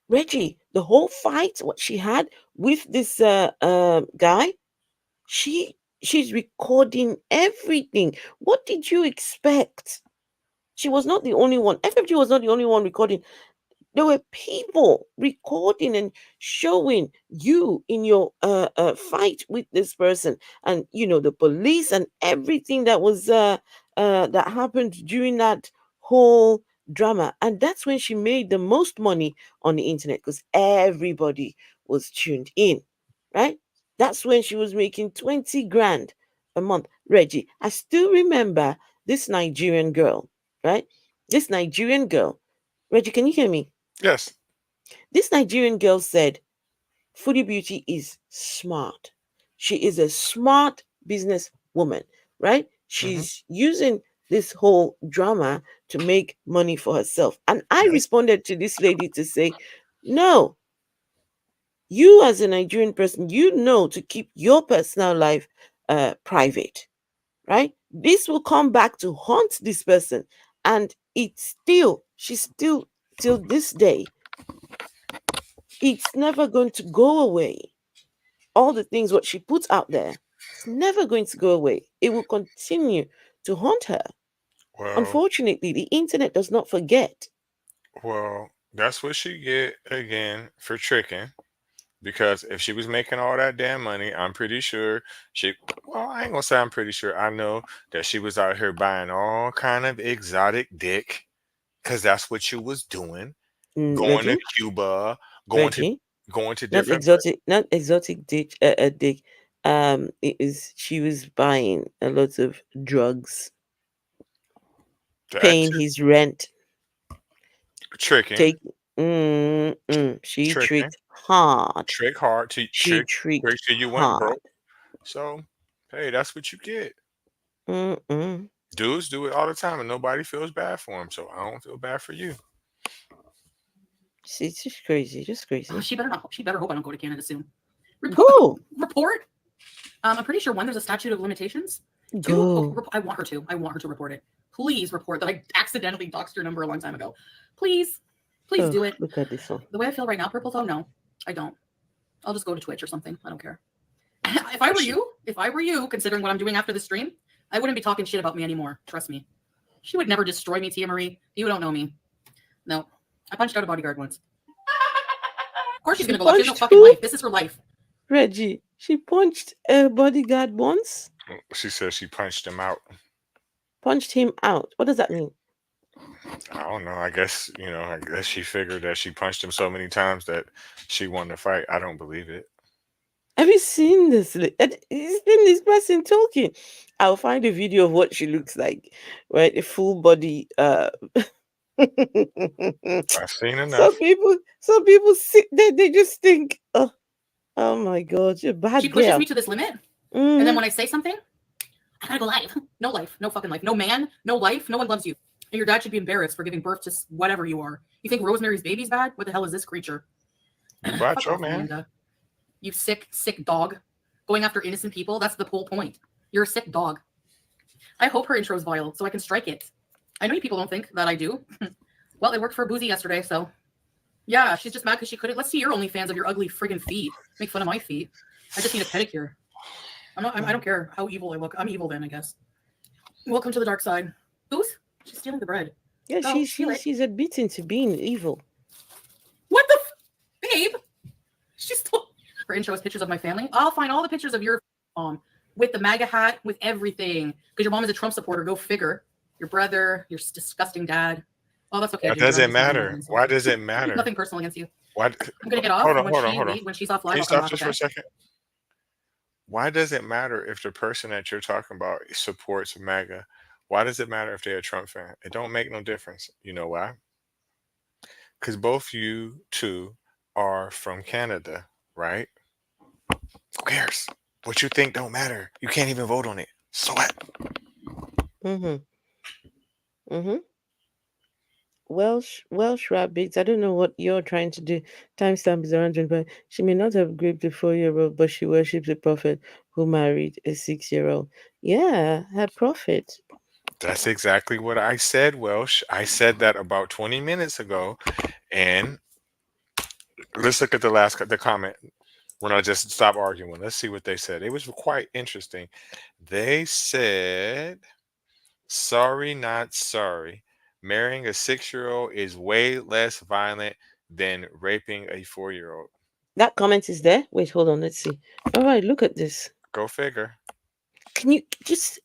S2: Reggie, the whole fight, what she had with this guy, she's recording everything. What did you expect? She was not the only one. FFG was not the only one recording. There were people recording and showing you in your fight with this person, and the police and everything that was that happened during that whole drama. And that's when she made the most money on the internet because everybody was tuned in, right? That's when she was making 20 grand a month. Reggie, I still remember this Nigerian girl, right? This Nigerian girl. Reggie, can you hear me?
S1: Yes.
S2: This Nigerian girl said, Foodie Beauty is smart. She is a smart business woman, right?
S1: Hmm.
S2: She's using this whole drama to make money for herself. And I
S1: Yes.
S2: responded to this lady to say, no, you as a Nigerian person, you know to keep your personal life private, right? This will come back to haunt this person. And she's still, till this day, it's never going to go away. All the things what she puts out there, it's never going to go away. It will continue to haunt her.
S1: Well,
S2: Unfortunately, the internet does not forget.
S1: that's what she get again for tricking. Because if she was making all that damn money, I'm pretty sure she. Well, I ain't gonna say I'm pretty sure. I know that she was out here buying all kind of exotic dick, because that's what she was doing. Going to
S2: Reggie,
S1: Cuba, going to
S2: Reggie,
S1: going to
S2: not
S1: different.
S2: exotic, not exotic dick, dick. she was buying a lot of drugs,
S1: That
S2: paying
S1: too.
S2: his rent,
S1: Tricking,
S2: take she
S1: tricking,
S2: tricked hard.
S1: trick hard to
S2: She
S1: trick
S2: tricked
S1: till you went
S2: hard.
S1: broke. So, hey, that's what you get.
S2: Mm-mm.
S1: Dudes do it all the time, and nobody feels bad for them. So I don't feel bad for you.
S2: It's just crazy, just crazy.
S3: She better not. She better hope I don't go to Canada soon.
S2: Go,
S3: Report. I'm pretty sure one, there's a statute of limitations. Two,
S2: go.
S3: I want her to. I want her to report it. Please report that I accidentally doxed your number a long time ago. Please, please
S2: Oh,
S3: do it.
S2: look at this one.
S3: The way I feel right now, Purple Toe, no, I don't. I'll just go to Twitch or something. I don't care. If I were you, considering what I'm doing after the stream, I wouldn't be talking shit about me anymore. Trust me. She would never destroy me, Tia Marie. You don't know me. No. I punched out a bodyguard once. Of course she's
S2: She
S3: gonna go left. She has no
S2: punched
S3: fucking
S2: who?
S3: life. This is her life.
S2: Reggie. She punched a bodyguard once.
S1: She says she punched him out.
S2: Punched him out. What does that mean?
S1: I don't know. I guess I guess she figured that she punched him so many times that she won the fight. I don't believe it.
S2: Have you seen this? It's been this person talking. I'll find a video of what she looks like, right? A full body.
S1: I've seen enough.
S2: Some people sit there. They just think, oh my God, you're a bad
S3: She pushes
S2: girl.
S3: me to this limit,
S2: Mhm.
S3: and then when I say something, I gotta go live. No life, no fucking life, no man, no life. No one loves you, and your dad should be embarrassed for giving birth to whatever you are. You think Rosemary's Baby's bad? What the hell is this creature?
S1: You brought
S3: Fuck
S1: your
S3: off,
S1: man.
S3: Amanda. You sick dog. Going after innocent people. That's the whole point. You're a sick dog. I hope her intro is vile so I can strike it. I know you people don't think that I do. Well, it worked for Boozy yesterday, so yeah, she's just mad because she couldn't. Let's see your OnlyFans of your ugly friggin' feet. Make fun of my feet. I just need a pedicure. I don't care how evil I look. I'm evil then, I guess. Welcome to the dark side. Booth? She's stealing the bread.
S2: Yeah,
S3: Oh, steal it.
S2: she's admitting to being evil.
S3: What the babe? She stole her intro is pictures of my family. I'll find all the pictures of your mom with the MAGA hat, with everything. Because your mom is a Trump supporter. Go figure. Your brother, your disgusting dad. Oh, that's okay.
S1: Why
S3: Ginger,
S1: does
S3: I'm
S1: it
S3: just having
S1: matter?
S3: an insult.
S1: Why does it matter?
S3: Nothing personal against you.
S1: Why?
S3: I'm gonna get off.
S1: Hold
S3: and
S1: on,
S3: when
S1: hold on.
S3: when she's off live,
S1: Can you
S3: I'll come
S1: stop
S3: back.
S1: just for a second? Why does it matter if the person that you're talking about supports MAGA? Why does it matter if they're a Trump fan? It don't make no difference. You know why? Because both you two are from Canada, right? Who cares? What you think don't matter. You can't even vote on it. So what?
S2: Mm-hmm. Mm-hmm. Welsh rabbits. I don't know what you're trying to do. Timestamp is around, but she may not have raped a 4-year-old, but she worships a prophet who married a 6-year-old. Yeah, her prophet.
S1: That's exactly what I said, Welsh. I said that about 20 minutes ago. And let's look at the comment when I just stopped arguing. Let's see what they said. It was quite interesting. They said, sorry, not sorry. Marrying a 6-year-old is way less violent than raping a 4-year-old.
S2: That comment is there. Wait, hold on. Let's see. All right, look at this.
S1: Go figure.
S2: Can you just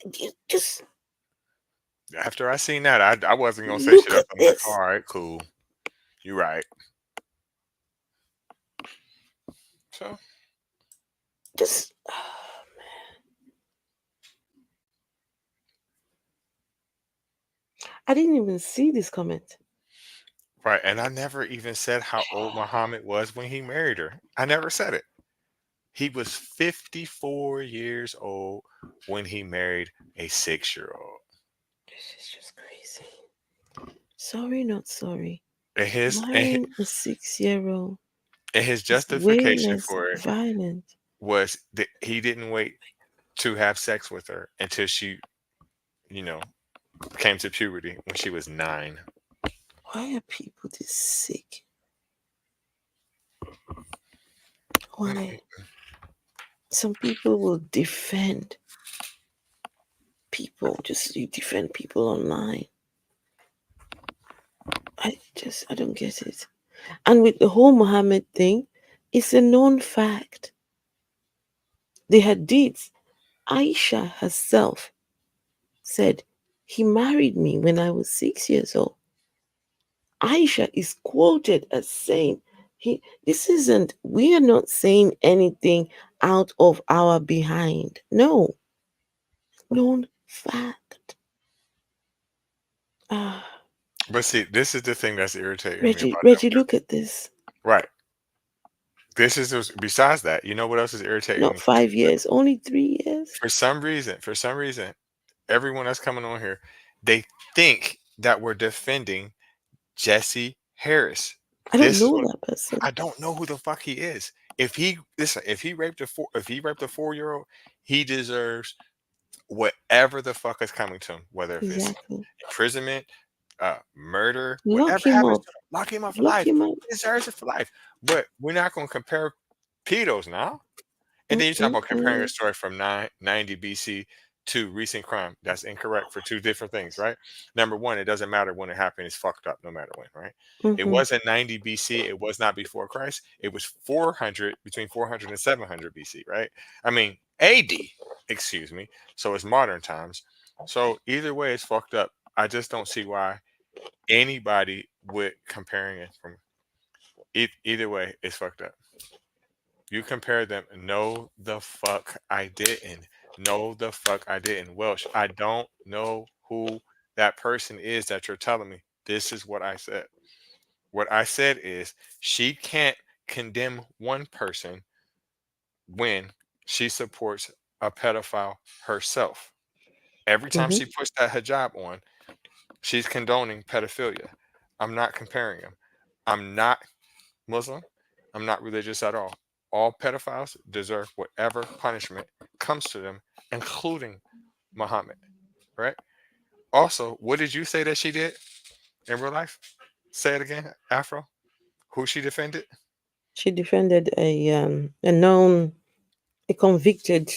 S1: After I seen that, I wasn't gonna say
S2: look
S1: shit
S2: at
S1: else. I'm like,
S2: this?
S1: all right, cool. You right. So
S2: Just I didn't even see this comment.
S1: right, and I never even said how old Muhammad was when he married her. I never said it. He was 54 years old when he married a 6-year-old.
S2: This is just crazy. Sorry, not sorry.
S1: And his
S2: Marrying a 6-year-old
S1: and his
S2: is way
S1: justification
S2: less
S1: for it
S2: violent.
S1: was that he didn't wait to have sex with her until she, came to puberty when she was 9.
S2: Why are people this sick? Why? Some people will defend people, you defend people online. I don't get it. And with the whole Muhammad thing, it's a known fact. The hadiths, Aisha herself said, he married me when I was 6 years old. Aisha is quoted as saying This isn't, we are not saying anything out of our behind. No, known fact. Ah,
S1: But see, this is the thing that's irritating me
S2: Reggie,
S1: about them.
S2: Reggie, look at this.
S1: Right. This is besides that. You know what else is irritating
S2: Not
S1: me?
S2: 5 years, only 3 years.
S1: For some reason, everyone that's coming on here, they think that we're defending Jesse Harris.
S2: I don't
S1: This is
S2: know
S1: what
S2: that person.
S1: I don't know who the fuck he is. If he listen, if he raped a 4-year-old, he deserves whatever the fuck is coming to him, whether if it's
S2: Exactly.
S1: imprisonment, murder,
S2: Lock
S1: whatever
S2: him
S1: happens
S2: up.
S1: to him, lock him up for
S2: Lock
S1: life.
S2: him up.
S1: He deserves it for life. But we're not going to compare pedos now. And then you talk about comparing a story from 990 BC to recent crime. That's incorrect for two different things, right? Number one, it doesn't matter when it happened. It's fucked up no matter when, right? It
S2: Mm-hmm.
S1: wasn't 90 BC. It was not before Christ. It was 400, between 400 and 700 BC, right? I mean, AD, excuse me. So it's modern times. So either way, it's fucked up. I just don't see why anybody would comparing it from either way. It's fucked up. You compare them. No, the fuck I didn't. No, the fuck I didn't. Welsh, I don't know who that person is that you're telling me. This is what I said. What I said is she can't condemn one person when she supports a pedophile herself. Every time
S2: Mm-hmm.
S1: she puts that hijab on, she's condoning pedophilia. I'm not comparing them. I'm not Muslim. I'm not religious at all. All pedophiles deserve whatever punishment comes to them, including Muhammad. Right? Also, what did you say that she did in real life? Say it again, Afro. Who she defended?
S2: She defended a known, a convicted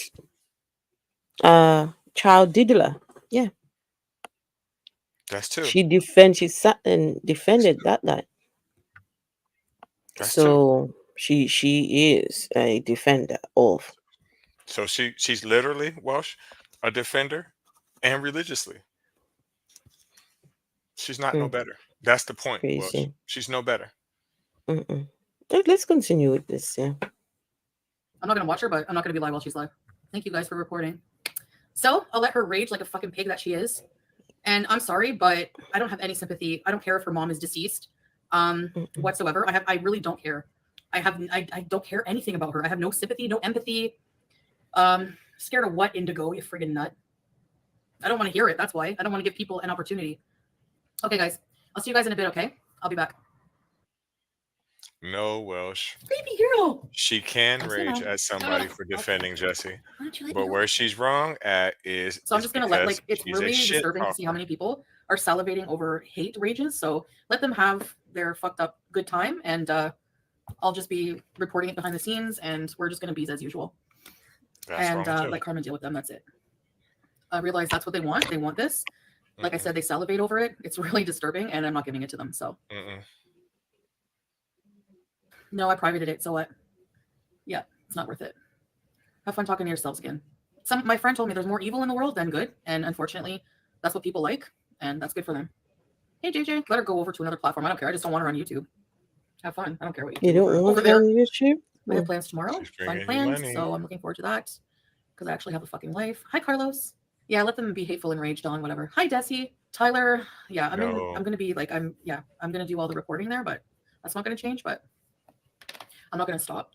S2: child diddler. Yeah,
S1: That's two.
S2: she sat and defended that guy.
S1: That's two.
S2: So she is a defender of.
S1: So she's literally Welsh, a defender, and religiously. She's not no
S2: Mm,
S1: better. That's the
S2: it's
S1: point, Welsh.
S2: crazy.
S1: She's no better.
S2: Mm-mm. Let's continue with this. Yeah.
S3: I'm not gonna watch her, but I'm not gonna be live while she's live. Thank you guys for reporting. So I'll let her rage like a fucking pig that she is. And I'm sorry, but I don't have any sympathy. I don't care if her mom is deceased,
S2: Mm-mm.
S3: whatsoever. I really don't care. I don't care anything about her. I have no sympathy, no empathy. Scared of what, Indigo, you friggin' nut? I don't want to hear it. That's why. I don't want to give people an opportunity. Okay, guys. I'll see you guys in a bit, okay? I'll be back.
S1: No, Welsh.
S3: Baby girl.
S1: She can
S3: I'll sit
S1: rage
S3: down.
S1: at somebody for
S3: Okay.
S1: defending Jesse.
S3: Why don't you let me
S1: But
S3: go?
S1: where she's wrong at is
S3: So I'm just gonna let,
S1: because
S3: like, it's
S1: she's a
S3: really
S1: shit
S3: disturbing to see how
S1: talker.
S3: many people are salivating over hate rages. So let them have their fucked up good time, and I'll just be reporting it behind the scenes, and we're just gonna be as usual.
S1: That's
S3: And
S1: wrong too.
S3: let Carmen deal with them. That's it. I realize that's what they want. They want this. Like I
S1: Mm-mm,
S3: said, they salivate over it. It's really disturbing, and I'm not giving it to them. So
S1: mm-mm.
S3: no, I privated it. So what? Yeah, it's not worth it. Have fun talking to yourselves again. My friend told me there's more evil in the world than good, and unfortunately, that's what people like, and that's good for them. Hey JJ, let her go over to another platform. I don't care. I just don't want her on YouTube. Have fun. I don't care what you
S2: You
S3: do
S2: don't
S3: over
S2: want her
S3: there.
S2: on YouTube?
S3: I have plans tomorrow.
S1: She's
S3: Fun
S1: bringing you
S3: plans.
S1: money.
S3: So I'm looking forward to that because I actually have a fucking life. Hi Carlos. Yeah, let them be hateful and rage, Dawn, whatever. Hi Desi. Tyler. Yeah, I'm
S1: No,
S3: gonna be like I'm gonna do all the reporting there, but that's not gonna change, but I'm not gonna stop.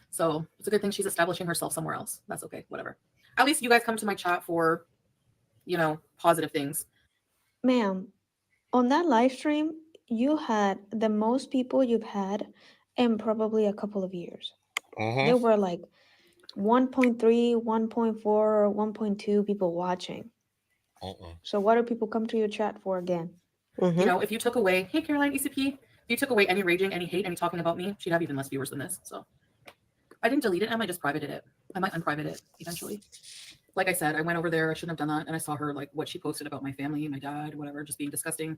S3: So it's a good thing she's establishing herself somewhere else. That's okay, whatever. At least you guys come to my chat for, positive things.
S4: Ma'am, on that live stream, you had the most people you've had in probably a couple of years.
S1: mm-hmm.
S4: There were like 1.3, 1.4, 1.2 people watching.
S1: Mm-mm.
S4: So what do people come to your chat for again?
S2: Mm-hmm.
S3: If you took away, hey Caroline ECP, if you took away any raging, any hate, any talking about me, she'd have even less viewers than this. So I didn't delete it. I might just privated it. I might unprivate it eventually. Like I said, I went over there. I shouldn't have done that. And I saw her, like, what she posted about my family, my dad, whatever, just being disgusting.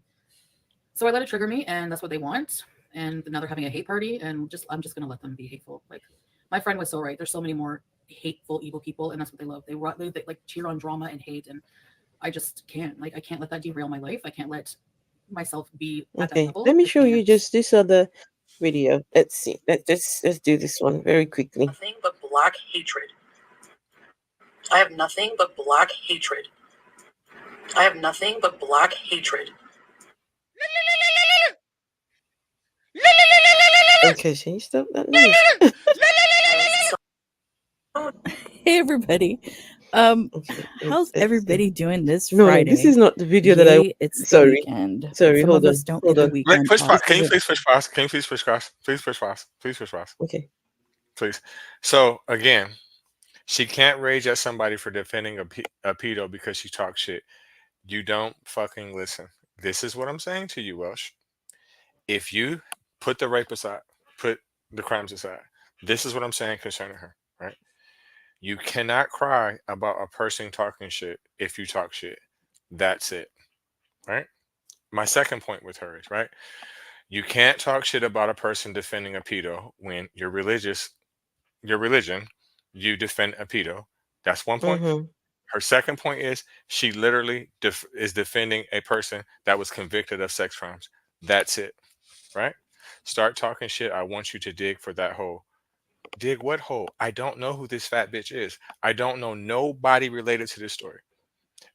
S3: So I let it trigger me, and that's what they want. And now they're having a hate party, and I'm just gonna let them be hateful. Like my friend was so right. There's so many more hateful, evil people, and that's what they love. They like cheer on drama and hate, and I just can't. Like I can't let that derail my life. I can't let myself be at that
S2: Okay.
S3: level.
S2: Let me
S3: I
S2: show you
S3: can't.
S2: just this other video. Let's see. Let's do this one very quickly.
S3: Nothing but black hatred. I have nothing but black hatred. I have nothing but black hatred.
S2: Okay, can you stop that noise?
S5: Hey everybody.
S2: Okay,
S5: How's
S2: let's see.
S5: everybody doing this
S2: No,
S5: Friday?
S2: this is not the video that I.
S5: Yay, it's the
S2: Sorry,
S5: weekend.
S2: sorry.
S5: Some
S2: Hold
S5: of
S2: on,
S5: us don't
S2: hold
S5: get the
S2: on.
S5: weekend
S1: Push
S5: off.
S1: pause. Can you
S2: This
S1: please push pause? Can you please push pause? Please push pause. Please push pause.
S2: Okay.
S1: Please. So again, she can't rage at somebody for defending a pedo because she talks shit. You don't fucking listen. This is what I'm saying to you, Welsh. If you put the rape aside, put the crimes aside, this is what I'm saying concerning her, right? You cannot cry about a person talking shit if you talk shit. That's it, right? My second point with her is, right? You can't talk shit about a person defending a pedo when you're religious, your religion, you defend a pedo. That's one point.
S2: Mm-hmm.
S1: Her second point is she literally is defending a person that was convicted of sex crimes. That's it, right? Start talking shit. I want you to dig for that hole. Dig what hole? I don't know who this fat bitch is. I don't know nobody related to this story.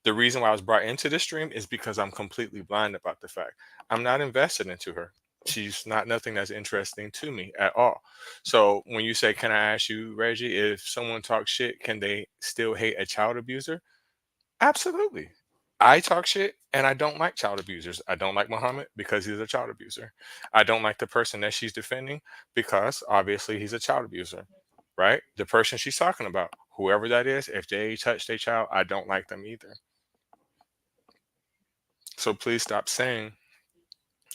S1: The reason why I was brought into this stream is because I'm completely blind about the fact I'm not invested into her. She's not nothing that's interesting to me at all. So when you say, "Can I ask you, Reggie, if someone talks shit, can they still hate a child abuser?" Absolutely. I talk shit and I don't like child abusers. I don't like Muhammad because he's a child abuser. I don't like the person that she's defending because obviously he's a child abuser, right? The person she's talking about, whoever that is, if they touch their child, I don't like them either. So please stop saying,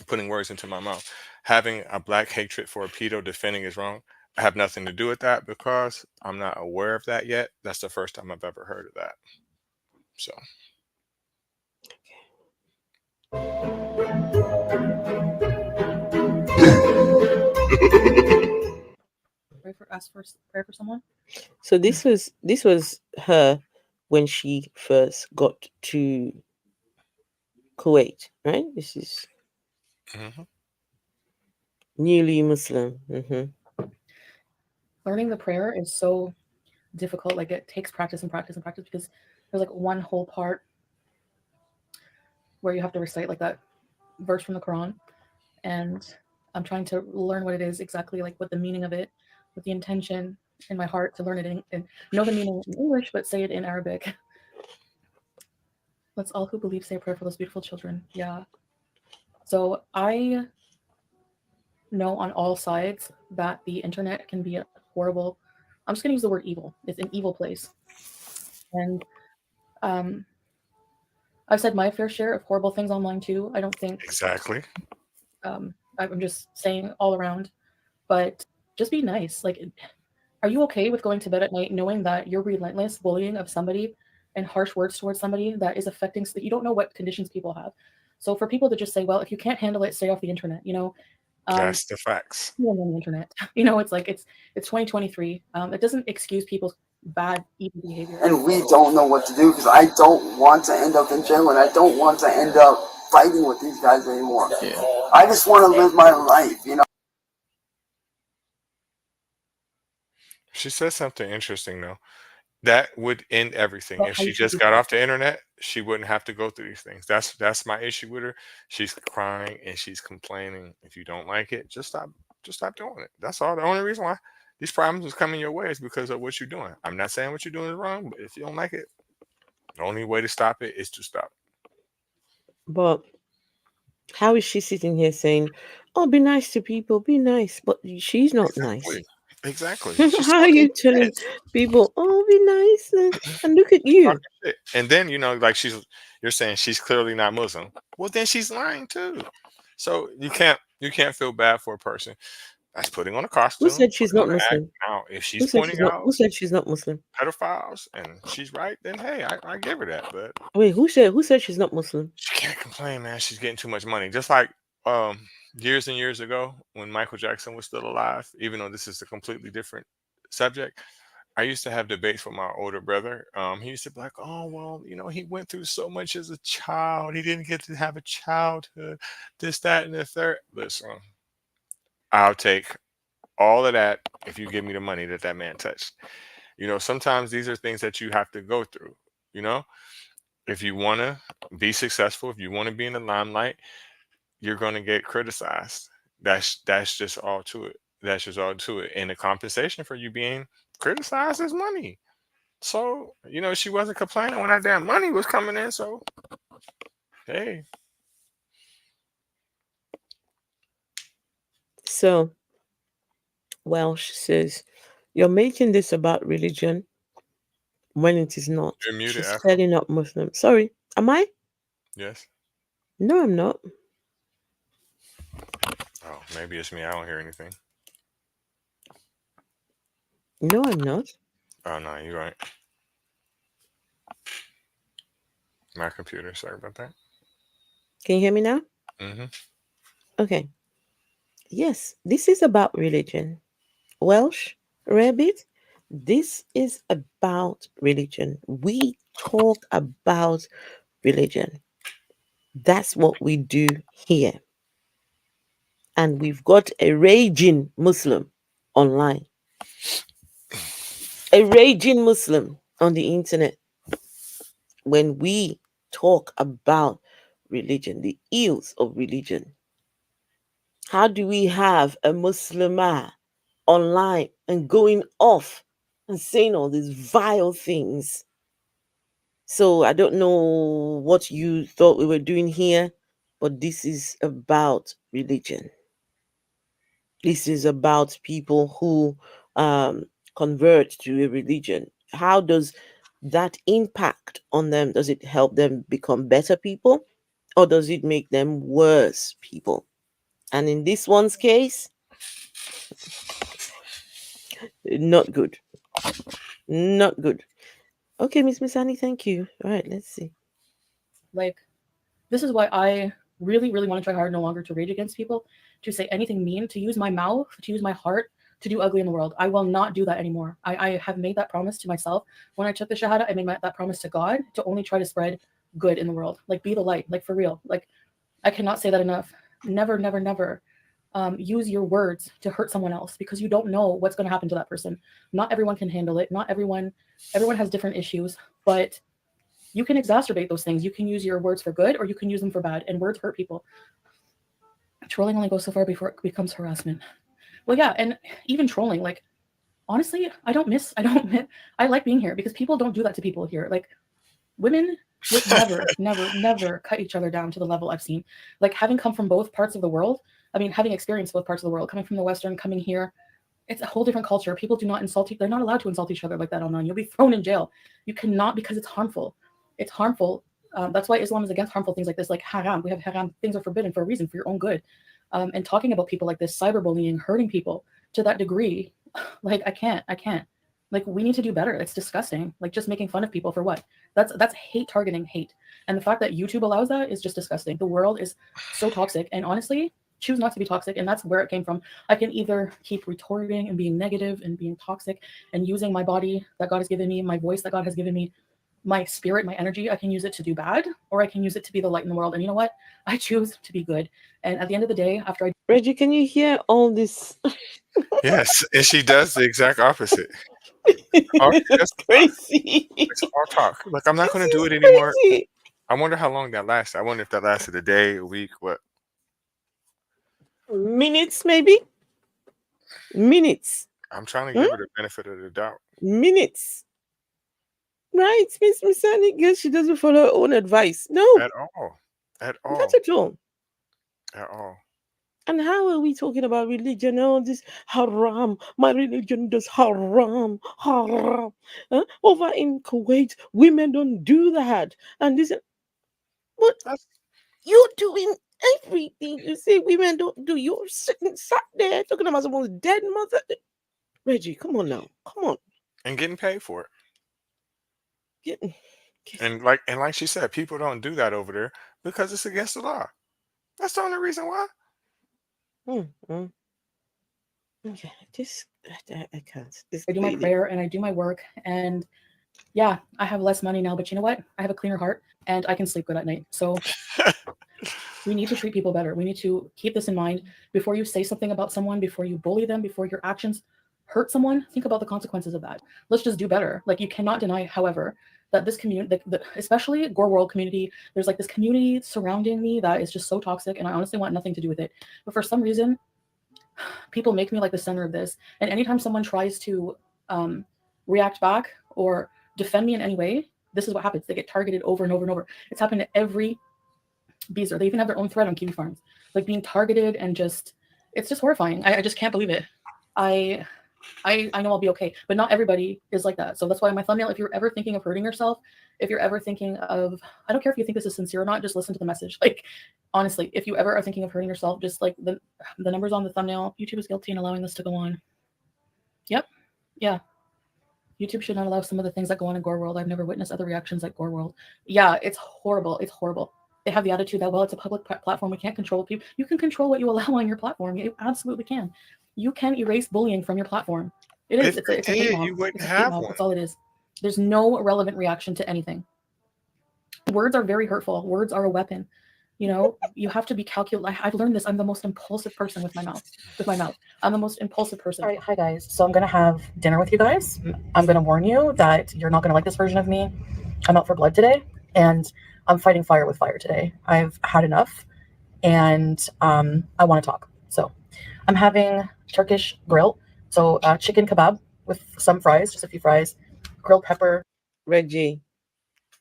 S1: putting words into my mouth. Having a black hatred for a pedo defending is wrong. I have nothing to do with that because I'm not aware of that yet. That's the first time I've ever heard of that. So
S3: Pray for someone.
S2: So this was her when she first got to Kuwait, right? This is
S1: mhm.
S2: newly Muslim.
S3: Learning the prayer is so difficult. Like it takes practice and practice and practice because there's like one whole part where you have to recite like that verse from the Quran, and I'm trying to learn what it is exactly, like what the meaning of it, with the intention in my heart to learn it and know the meaning in English, but say it in Arabic. Let's all who believe say a prayer for those beautiful children. Yeah. So I know on all sides that the internet can be a horrible. I'm just gonna use the word evil. It's an evil place, and um, I've said my fair share of horrible things online too. I don't think
S1: Exactly.
S3: I'm just saying all around, but just be nice. Like, are you okay with going to bed at night knowing that your relentless bullying of somebody and harsh words towards somebody that is affecting, that you don't know what conditions people have? So for people to just say, well, if you can't handle it, stay off the internet,
S1: That's the facts.
S3: on the internet, it's like it's 2023. It doesn't excuse people's bad, evil behavior.
S6: And we don't know what to do because I don't want to end up in jail and I don't want to end up fighting with these guys anymore.
S1: Yeah.
S6: I just want to live my life.
S1: She said something interesting though. That would end everything.
S3: But
S1: If
S3: how
S1: she
S3: you should
S1: just
S3: be.
S1: got off the internet, she wouldn't have to go through these things. That's my issue with her. She's crying and she's complaining. If you don't like it, just stop doing it. That's all. The only reason why these problems is coming your way is because of what you're doing. I'm not saying what you're doing is wrong, but if you don't like it, the only way to stop it is to stop.
S2: But how is she sitting here saying, "Oh, be nice to people, be nice," but she's not nice?
S1: Exactly. She's
S2: How are
S1: talking
S2: you telling
S1: shit.
S2: people, "Oh, be nice," and look at you?
S1: Talking shit. And then like you're saying she's clearly not Muslim. Well, then she's lying too. So you can't feel bad for a person that's putting on a
S2: Who
S1: costume,
S2: said she's
S1: putting on
S2: not
S1: an act.
S2: Muslim?
S1: Now, if she's
S2: Who said
S1: pointing
S2: she's not?
S1: out
S2: Who said she's not Muslim?
S1: pedophiles and she's right, then hey, I give her that. But
S2: Wait, who said she's not Muslim?
S1: she can't complain, man. She's getting too much money. Just like years and years ago when Michael Jackson was still alive, even though this is a completely different subject. I used to have debates with my older brother. He used to be like, "Oh well, he went through so much as a child. He didn't get to have a childhood. This, that, and the third." Listen, I'll take all of that if you give me the money that man touched. Sometimes these are things that you have to go through. You know, if you want to be successful, if you want to be in the limelight, you're going to get criticized. That's just all to it. That's just all to it. And the compensation for you being criticized is money. So, she wasn't complaining when that damn money was coming in. So, hey,
S2: So, Welsh says, you're making this about religion when it is not.
S1: you're muted,
S2: She's
S1: Afro.
S2: setting up Muslims. Sorry, am I?
S1: Yes.
S2: No, I'm not.
S1: Oh, maybe it's me. I don't hear anything.
S2: No, I'm not.
S1: Oh, no, you're right. My computer. Sorry about that.
S2: Can you hear me now?
S1: Mm-hmm.
S2: Okay. Yes, this is about religion. Welsh, Rabbit, this is about religion. We talk about religion. That's what we do here. And we've got a raging Muslim online, a raging Muslim on the internet. When we talk about religion, the ills of religion, how do we have a Muslimah online and going off and saying all these vile things? So I don't know what you thought we were doing here, but this is about religion. This is about people who convert to a religion. How does that impact on them? Does it help them become better people, or does it make them worse people? And in this one's case, not good. Not good. Okay, Miss Annie, thank you. All right, let's see.
S3: Like, this is why I really, really want to try hard no longer to rage against people, to say anything mean, to use my mouth, to use my heart, to do ugly in the world. I will not do that anymore. I have made that promise to myself. When I took the Shahada, I made that promise to God to only try to spread good in the world. Like, be the light, like, for real. Like, I cannot say that enough. Never, never, never use your words to hurt someone else, because you don't know what's going to happen to that person. Not everyone can handle it. Not everyone has different issues, but you can exacerbate those things. You can use your words for good, or you can use them for bad, and words hurt people. Trolling only goes so far before it becomes harassment. Well, yeah, and even trolling, like, honestly, I like being here because people don't do that to people here. Like, women would never, never, never cut each other down to the level I've seen. Like, having come from both parts of the world, having experienced both parts of the world, coming from the Western, coming here, it's a whole different culture. People do not insult, they're not allowed to insult each other like that online. You'll be thrown in jail. You cannot, because it's harmful. It's harmful. That's why Islam is against harmful things like this, like haram. We have haram. Things are forbidden for a reason, for your own good. And talking about people like this, cyberbullying, hurting people to that degree, like, I can't. Like, we need to do better. It's disgusting. Like, just making fun of people for what? That's hate, targeting hate. And the fact that YouTube allows that is just disgusting. The world is so toxic. And honestly, choose not to be toxic. And that's where it came from. I can either keep retorting and being negative and being toxic and using my body that God has given me, my voice that God has given me, my spirit, my energy. I can use it to do bad, or I can use it to be the light in the world. And you know what? I choose to be good. And at the end of the day, after I...
S2: Reggie, can you hear all this?
S1: Yes, and she does the exact opposite. All she does
S2: That's crazy.
S1: It's all talk. Like, I'm not
S2: This
S1: going to do
S2: is
S1: it anymore.
S2: crazy.
S1: I wonder how long that lasts. I wonder if that lasted a day, a week, what?
S2: Minutes, maybe? Minutes.
S1: I'm trying to give her the benefit of the doubt.
S2: Minutes. Right, Miss Annie, guess she doesn't follow her own advice. No,
S1: At all. At all.
S2: not at all.
S1: At all.
S2: And how are we talking about religion? Oh, this haram. My religion does haram. Haram. Huh? Over in Kuwait, women don't do that. And this, what?
S1: That's
S2: You're doing everything you say women don't do. You're sat there talking about someone's dead mother. Reggie, come on now. Come on.
S1: and getting paid for it.
S2: Get,
S1: And like she said, people don't do that over there because it's against the law. That's the only reason why.
S2: Okay, just I can't.
S3: I do my prayer and I do my work, and yeah, I have less money now, but you know what? I have a cleaner heart and I can sleep good at night. So We need to treat people better. We need to keep this in mind before you say something about someone, before you bully them, before your actions hurt someone. Think about the consequences of that. Let's just do better. Like, you cannot deny, however, that this community, especially Gore World community, there's like this community surrounding me that is just so toxic, and I honestly want nothing to do with it. But for some reason, people make me like the center of this. And anytime someone tries to react back or defend me in any way, this is what happens. They get targeted over and over and over. It's happened to every beezer. They even have their own thread on kiwi farms, like being targeted, and it's just horrifying. I just can't believe it. I know I'll be okay, but not everybody is like that. So that's why my thumbnail, if you're ever thinking of hurting yourself, if you're ever thinking of, I don't care if you think this is sincere or not, just listen to the message. Like, honestly, if you ever are thinking of hurting yourself, just like the numbers on the thumbnail, YouTube is guilty in allowing this to go on. Yep. Yeah. YouTube should not allow some of the things that go on in Gore World. I've never witnessed other reactions like Gore World. Yeah, it's horrible. It's horrible. They have the attitude that, well, it's a public platform. We can't control people. You can control what you allow on your platform. You absolutely can. You can erase bullying from your platform. It is. It's a hate mob.
S1: You wouldn't
S3: It's a hate
S1: have
S3: mob.
S1: one.
S3: That's all it is. There's no relevant reaction to anything. Words are very hurtful. Words are a weapon. You know, you have to be calculated. I've learned this. I'm the most impulsive person with my mouth. I'm the most impulsive person. All right, hi guys. So I'm gonna have dinner with you guys. I'm gonna warn you that you're not gonna like this version of me. I'm out for blood today, and I'm fighting fire with fire today. I've had enough, and I want to talk. So I'm having Turkish grill, so chicken kebab with some fries, just a few fries, grilled pepper.
S2: Reggie,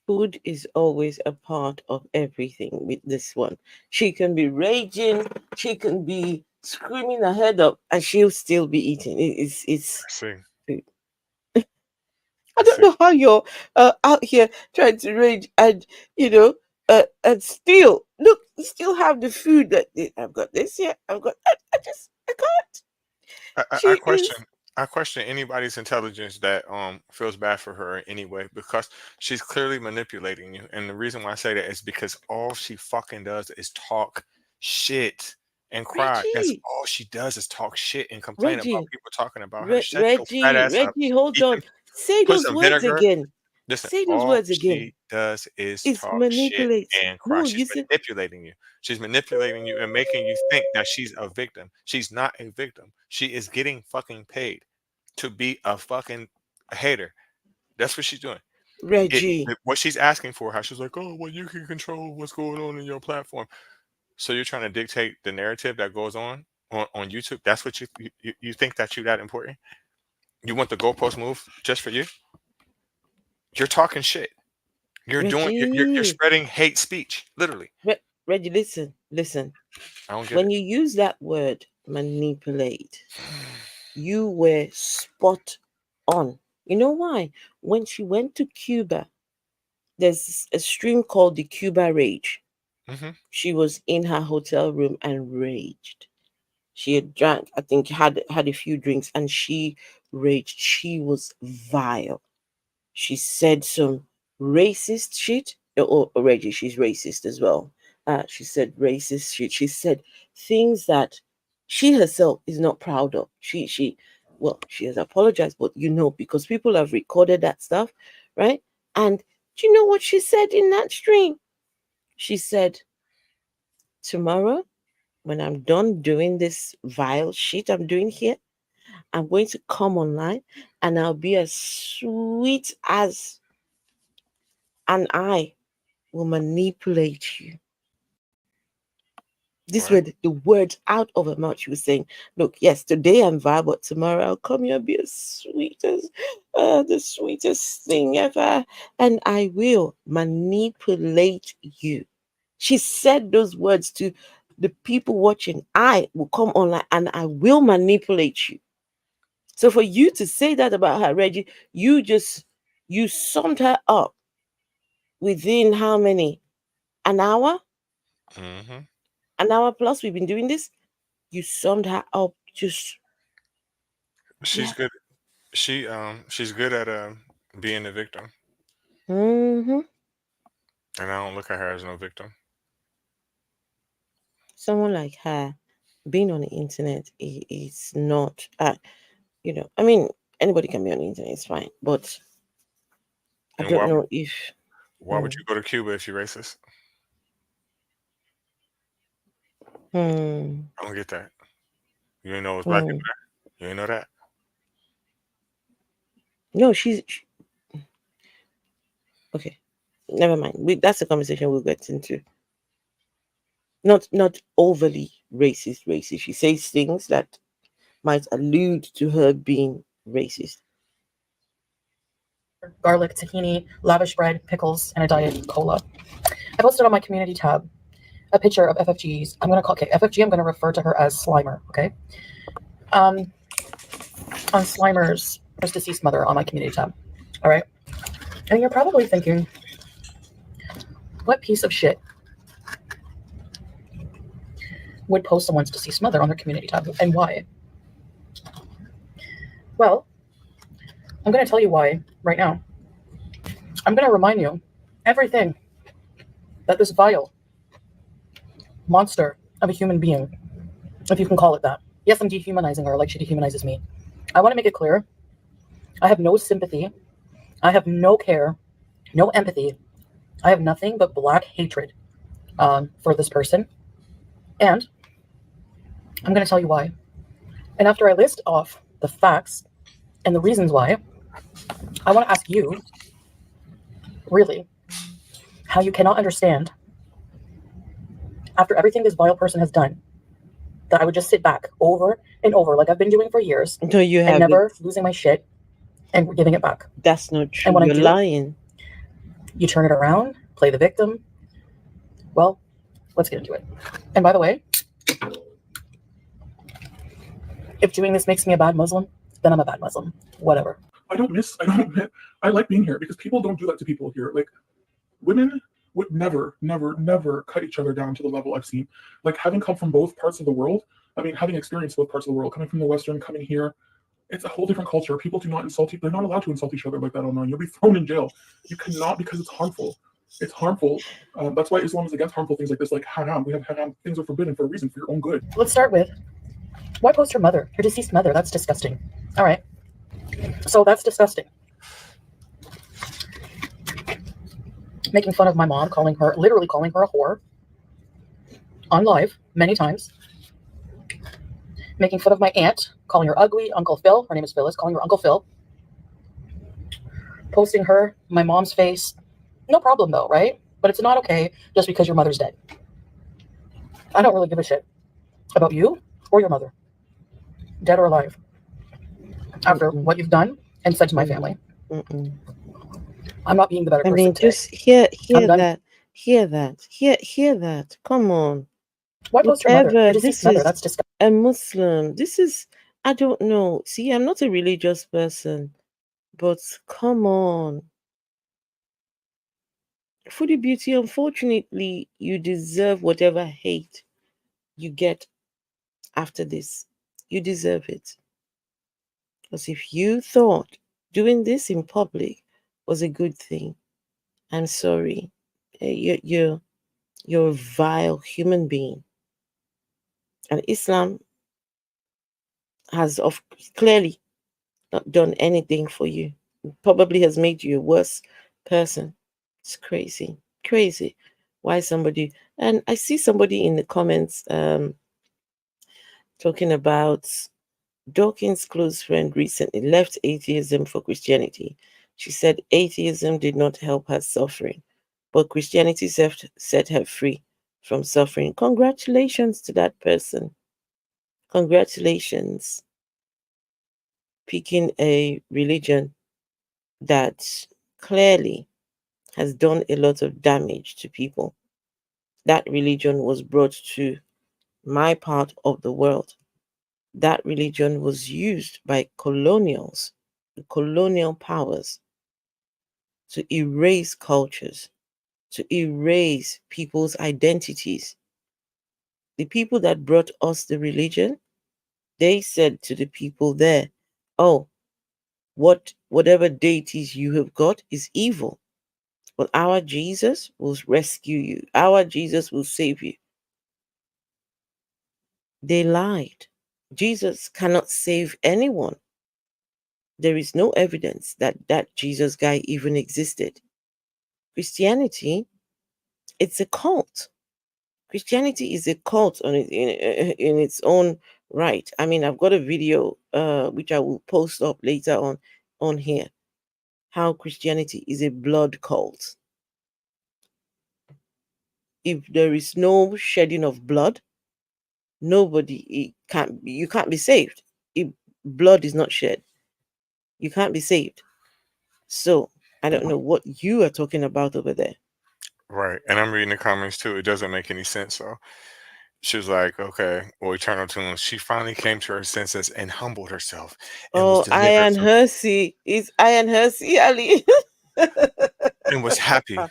S2: food is always a part of everything with this one. She can be raging, she can be screaming her head up, and she'll still be eating. It's
S1: I see.
S2: food. I don't know how you're out here trying to rage and and still look. You still have the food that I've got this here. I've got. I can't.
S1: I, I I
S2: She
S1: question
S2: is
S1: I question anybody's intelligence that feels bad for her anyway, because she's clearly manipulating you. And the reason why I say that is because all she fucking does is talk shit and cry. That's
S2: Reggie.
S1: all she does is talk shit and complain about
S2: Reggie.
S1: people talking about her. Shut your fat
S2: Reggie.
S1: ass up.
S2: Reggie. Hold
S1: Eat
S2: on.
S1: them,
S2: Say
S1: put
S2: those
S1: some
S2: words
S1: vinegar.
S2: again.
S1: Listen,
S2: Say those
S1: all
S2: words again.
S1: she does is
S2: It's
S1: talk shit
S2: manipulate.
S1: and cry.
S2: No,
S1: She's
S2: you said
S1: manipulating you. She's manipulating you and making you think that she's a victim. She's not a victim. She is getting fucking paid to be a fucking hater. That's what she's doing.
S2: Reggie.
S1: What she's asking for, how she's like, oh, well, you can control what's going on in your platform. So you're trying to dictate the narrative that goes on YouTube. That's what you think that you that important. You want the goalpost move just for you? You're talking shit. You're
S2: Reggie.
S1: spreading hate speech, literally.
S2: Reggie, listen.
S1: I don't get
S2: When
S1: it.
S2: you use that word manipulate, you were spot on. You know why? When she went to Cuba, there's a stream called the Cuba Rage.
S1: Hmm.
S2: She was in her hotel room and raged. She had drank, I think, had a few drinks, and she raged. She was vile. She said some racist shit. Already, she's racist as well. She said racist shit. She said things that she herself is not proud of. Well, she has apologized, but because people have recorded that stuff, right? And do you know what she said in that stream? She said, tomorrow, when I'm done doing this vile shit I'm doing here, I'm going to come online and I'll be as sweet as and I will manipulate you. These
S1: Right.
S2: were the words out of her mouth. She was saying, look, yes, today I'm vile, but tomorrow I'll come here and be as sweet as the sweetest thing ever. And I will manipulate you. She said those words to the people watching. I will come online and I will manipulate you. So for you to say that about her, Reggie, you summed her up within how many? An hour?
S1: Hmm.
S2: An hour plus we've been doing this? You summed her up just
S1: She's
S2: yeah.
S1: good. She's good at being a victim,
S2: hmm
S1: and I don't look at her as no victim.
S2: Someone like her being on the internet is not I mean anybody can be on the internet, it's fine. But I
S1: And
S2: don't know if
S1: why would
S2: mm,
S1: you go to Cuba if you're racist? I don't get that. You didn't know it was black people there? You didn't know that?
S2: No, okay. Never mind. That's a conversation we'll get into. Not overly racist. She says things that might allude to her being racist.
S3: Garlic, tahini, lavish bread, pickles, and a diet cola. I posted on my community tab a picture of FFG's. I'm going to call, okay, FFG, I'm going to refer to her as Slimer, okay? On Slimer's deceased mother on my community tab, all right? And you're probably thinking, what piece of shit would post someone's deceased mother on their community tab, and why? Well, I'm going to tell you why right now. I'm going to remind you everything that this vile monster of a human being, if you can call it that. Yes, I'm dehumanizing her like she dehumanizes me. I want to make it clear. I have no sympathy. I have no care, no empathy. I have nothing but black hatred for this person. And I'm going to tell you why. And after I list off the facts and the reasons why, I want to ask you, really, how you cannot understand, after everything this vile person has done, that I would just sit back over and over like I've been doing for years.
S2: No, you
S3: and
S2: haven't.
S3: never losing my shit and giving it back.
S2: That's not true.
S3: And when
S2: You're lying.
S3: You turn it around, play the victim. Well, let's get into it. And by the way, if doing this makes me a bad Muslim, then I'm a bad Muslim. Whatever.
S7: I like being here because people don't do that to people here. Like, women would never cut each other down to the level I've seen. Like, having come from both parts of the world, I mean, having experienced both parts of the world, coming from the Western, coming here, it's a whole different culture. People do not insult you. They're not allowed to insult each other like that online. You'll be thrown in jail. You cannot, because it's harmful. It's harmful. That's why Islam is against harmful things like this, like haram. We have haram. Things are forbidden for a reason, for your own good.
S3: Let's start with, why post her mother, her deceased mother? That's disgusting. All right. So that's disgusting. Making fun of my mom, literally calling her a whore on live many times. Making fun of my aunt, calling her ugly, Uncle Phil, her name is Phyllis, calling her Uncle Phil. Posting my mom's face. No problem though, right? But it's not okay just because your mother's dead. I don't really give a shit about you or your mother, dead or alive, after what you've done and said to my family. I'm not being the better person.
S2: I mean,
S3: today.
S2: just hear that. Come on.
S3: Why post your mother? Your
S2: This
S3: mother,
S2: is
S3: that's disgusting.
S2: a Muslim. This is, I don't know. See, I'm not a religious person, but come on. Foodie Beauty, unfortunately, you deserve whatever hate you get after this. You deserve it. Because if you thought doing this in public was a good thing, I'm sorry. You're a vile human being. And Islam has clearly not done anything for you. It probably has made you a worse person. It's crazy. Crazy. Why somebody, and I see somebody in the comments talking about Dawkins' close friend recently left atheism for Christianity. She said atheism did not help her suffering, but Christianity set her free from suffering. Congratulations to that person. Congratulations. Picking a religion that clearly has done a lot of damage to people. That religion was brought to my part of the world. That religion was used by colonials, the colonial powers, to erase cultures, to erase people's identities. The people that brought us the religion, they said to the people there, oh, whatever deities you have got is evil. But our Jesus will rescue you. Our Jesus will save you. They lied. Jesus cannot save anyone. There is no evidence that Jesus guy even existed. Christianity, it's a cult. Christianity is a cult on it in its own right. I mean, I've got a video which I will post up later on here. How Christianity is a blood cult. If there is no shedding of blood, you can't be saved. If blood is not shed, you can't be saved. So I don't know what you are talking about over there.
S1: Right. And I'm reading the comments too. It doesn't make any sense. So she was like, okay, well, Eternal Tunes, she finally came to her senses and humbled herself and was
S2: Oh,
S1: delivered from
S2: I and Hersey Ali.
S1: and was happy,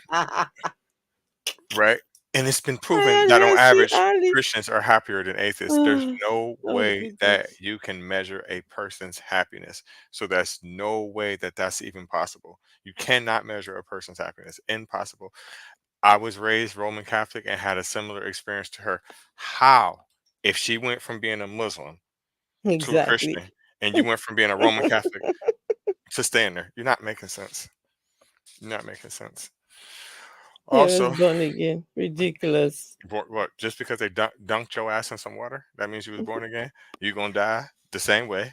S1: right? And it's been proven
S2: I
S1: that
S2: and
S1: on
S2: Hersey
S1: average,
S2: Ali.
S1: Christians are happier than atheists. There's no
S2: Oh
S1: way that
S2: goodness.
S1: you can measure a person's happiness. So there's no way that that's even possible. You cannot measure a person's happiness. Impossible. I was raised Roman Catholic and had a similar experience to her. How, if she went from being a Muslim to a
S2: Exactly.
S1: Christian and you went from being a Roman Catholic to staying there, you're not making sense. You're not making sense.
S2: He was
S1: Also,
S2: born again. Ridiculous.
S1: what? Just because they dunked your ass in some water, that means you was born again. You gonna die the same way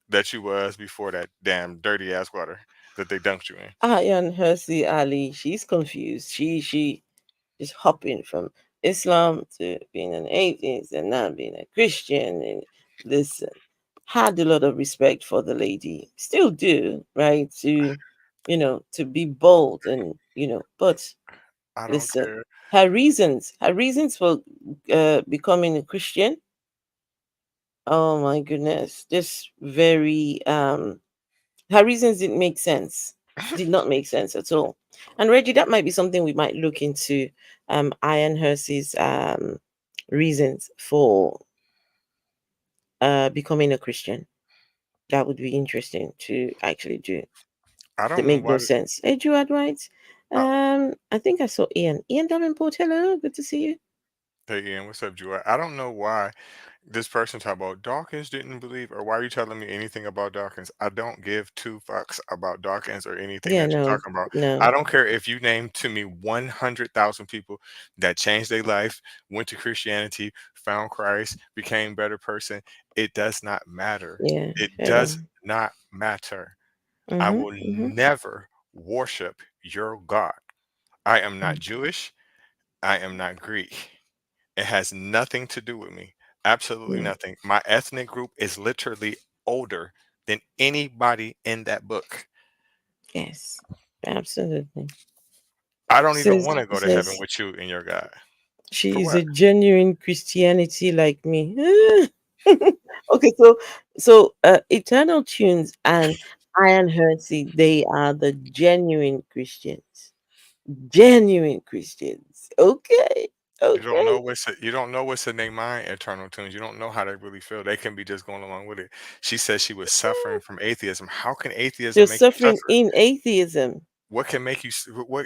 S1: that you was before that damn dirty ass water that they dunked you in.
S2: Ayan Hersey Ali, she's confused. She is hopping from Islam to being an atheist and now being a Christian. And listen, had a lot of respect for the lady. Still do, right? To be bold and but
S1: I don't
S2: listen,
S1: care.
S2: her reasons for becoming a Christian. Oh my goodness, just very her reasons didn't make sense. Did not make sense at all. And Reggie, that might be something we might look into. Iron Hersey's reasons for becoming a Christian. That would be interesting to actually do.
S1: I
S2: That
S1: don't know
S2: make
S1: why.
S2: no sense. Hey, Drew Adwright.
S1: Uh,
S2: I think I saw Ian. Ian Davenport, hello, good to see you.
S1: hey Ian, what's up, Drew? I don't know why this person talk about Dawkins didn't believe, or why are you telling me anything about Dawkins? I don't give two fucks about Dawkins or anything
S2: Yeah,
S1: that you're
S2: no,
S1: talking about. I
S2: no,
S1: don't care if you name to me 100,000 people that changed their life, went to Christianity, found Christ, became better person. It does not matter.
S2: yeah,
S1: It
S2: fair
S1: does
S2: enough.
S1: not matter. I
S2: Mm-hmm,
S1: will
S2: mm-hmm,
S1: never worship your God. I am not
S2: mm,
S1: Jewish. I am not Greek. It has nothing to do with me. Absolutely
S2: mm.
S1: nothing. My ethnic group is literally older than anybody in that book.
S2: Yes, absolutely.
S1: I don't even
S2: Says
S1: want to go to heaven
S2: says
S1: with you and your God. For
S2: she is
S1: what?
S2: a genuine Christianity like me. Okay, so Eternal Tunes and Iron Hersey, they are the genuine Christians. Genuine Christians. Okay. Okay.
S1: You don't know what's in their mind, eternal tunes. You don't know how they really feel. They can be just going along with it. She said she was suffering from atheism. How can
S2: You're
S1: atheism make you
S2: suffering
S1: suffer?
S2: in atheism.
S1: What can make you what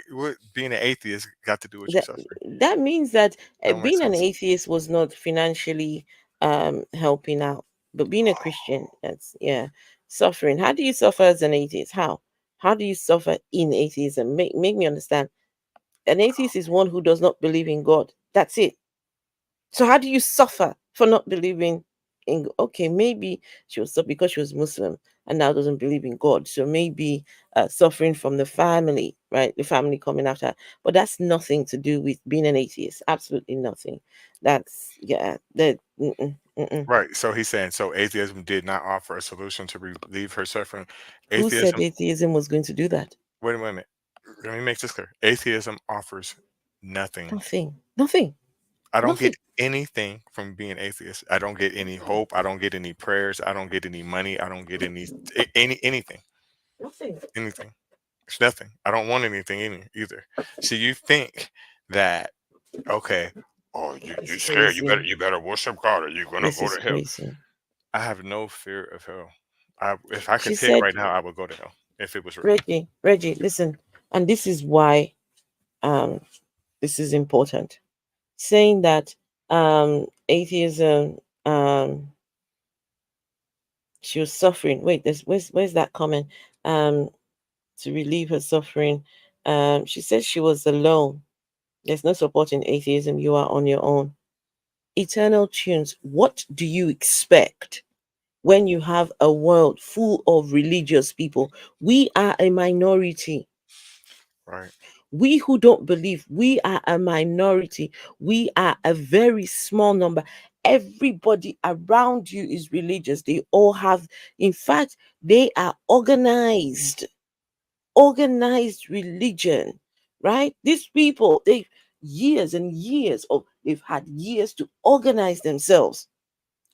S1: being an atheist got to do with you
S2: That
S1: suffering?
S2: that means that
S1: Don't make
S2: being an
S1: sense.
S2: atheist was not financially helping out, but being a Christian, that's yeah, suffering. How do you suffer as an atheist? How do you suffer in atheism? Make me understand. An atheist is one who does not believe in God. That's it. So how do you suffer for not believing in? Okay, maybe she was because she was Muslim and now doesn't believe in God. So maybe suffering from the family, right? The family coming after her. But that's nothing to do with being an atheist. Absolutely nothing. That's yeah. That mm-mm.
S1: Right. So he's saying so atheism did not offer a solution to relieve her suffering.
S2: Who said
S1: Atheism.
S2: atheism was going to do that?
S1: Wait a minute. Let me make this clear. Atheism offers nothing.
S2: Nothing. Nothing.
S1: I don't
S2: Nothing.
S1: get anything from being atheist. I don't get any hope. I don't get any prayers. I don't get any money. I don't get anything.
S2: Nothing.
S1: Anything. It's nothing. I don't want anything either. So you think that okay? Oh,
S2: This
S1: you
S2: is
S1: scared?
S2: crazy.
S1: You better worship God, or you're gonna
S2: This
S1: go
S2: is
S1: to hell.
S2: crazy.
S1: I have no fear of hell. If I
S2: She
S1: could pick
S2: said,
S1: right now, I would go to hell if it was real.
S2: Reggie, listen, and this is why um this is important. Saying that atheism she was suffering. Wait, where's that comment? Um to relieve her suffering. She said she was alone. There's no support in atheism. You are on your own. Eternal tunes. What do you expect when you have a world full of religious people? We are a minority.
S1: Right.
S2: We who don't believe, we are a minority. We are a very small number. Everybody around you is religious. They all have, in fact, they are organized religion, right? These people, they years and years of they've had years to organize themselves.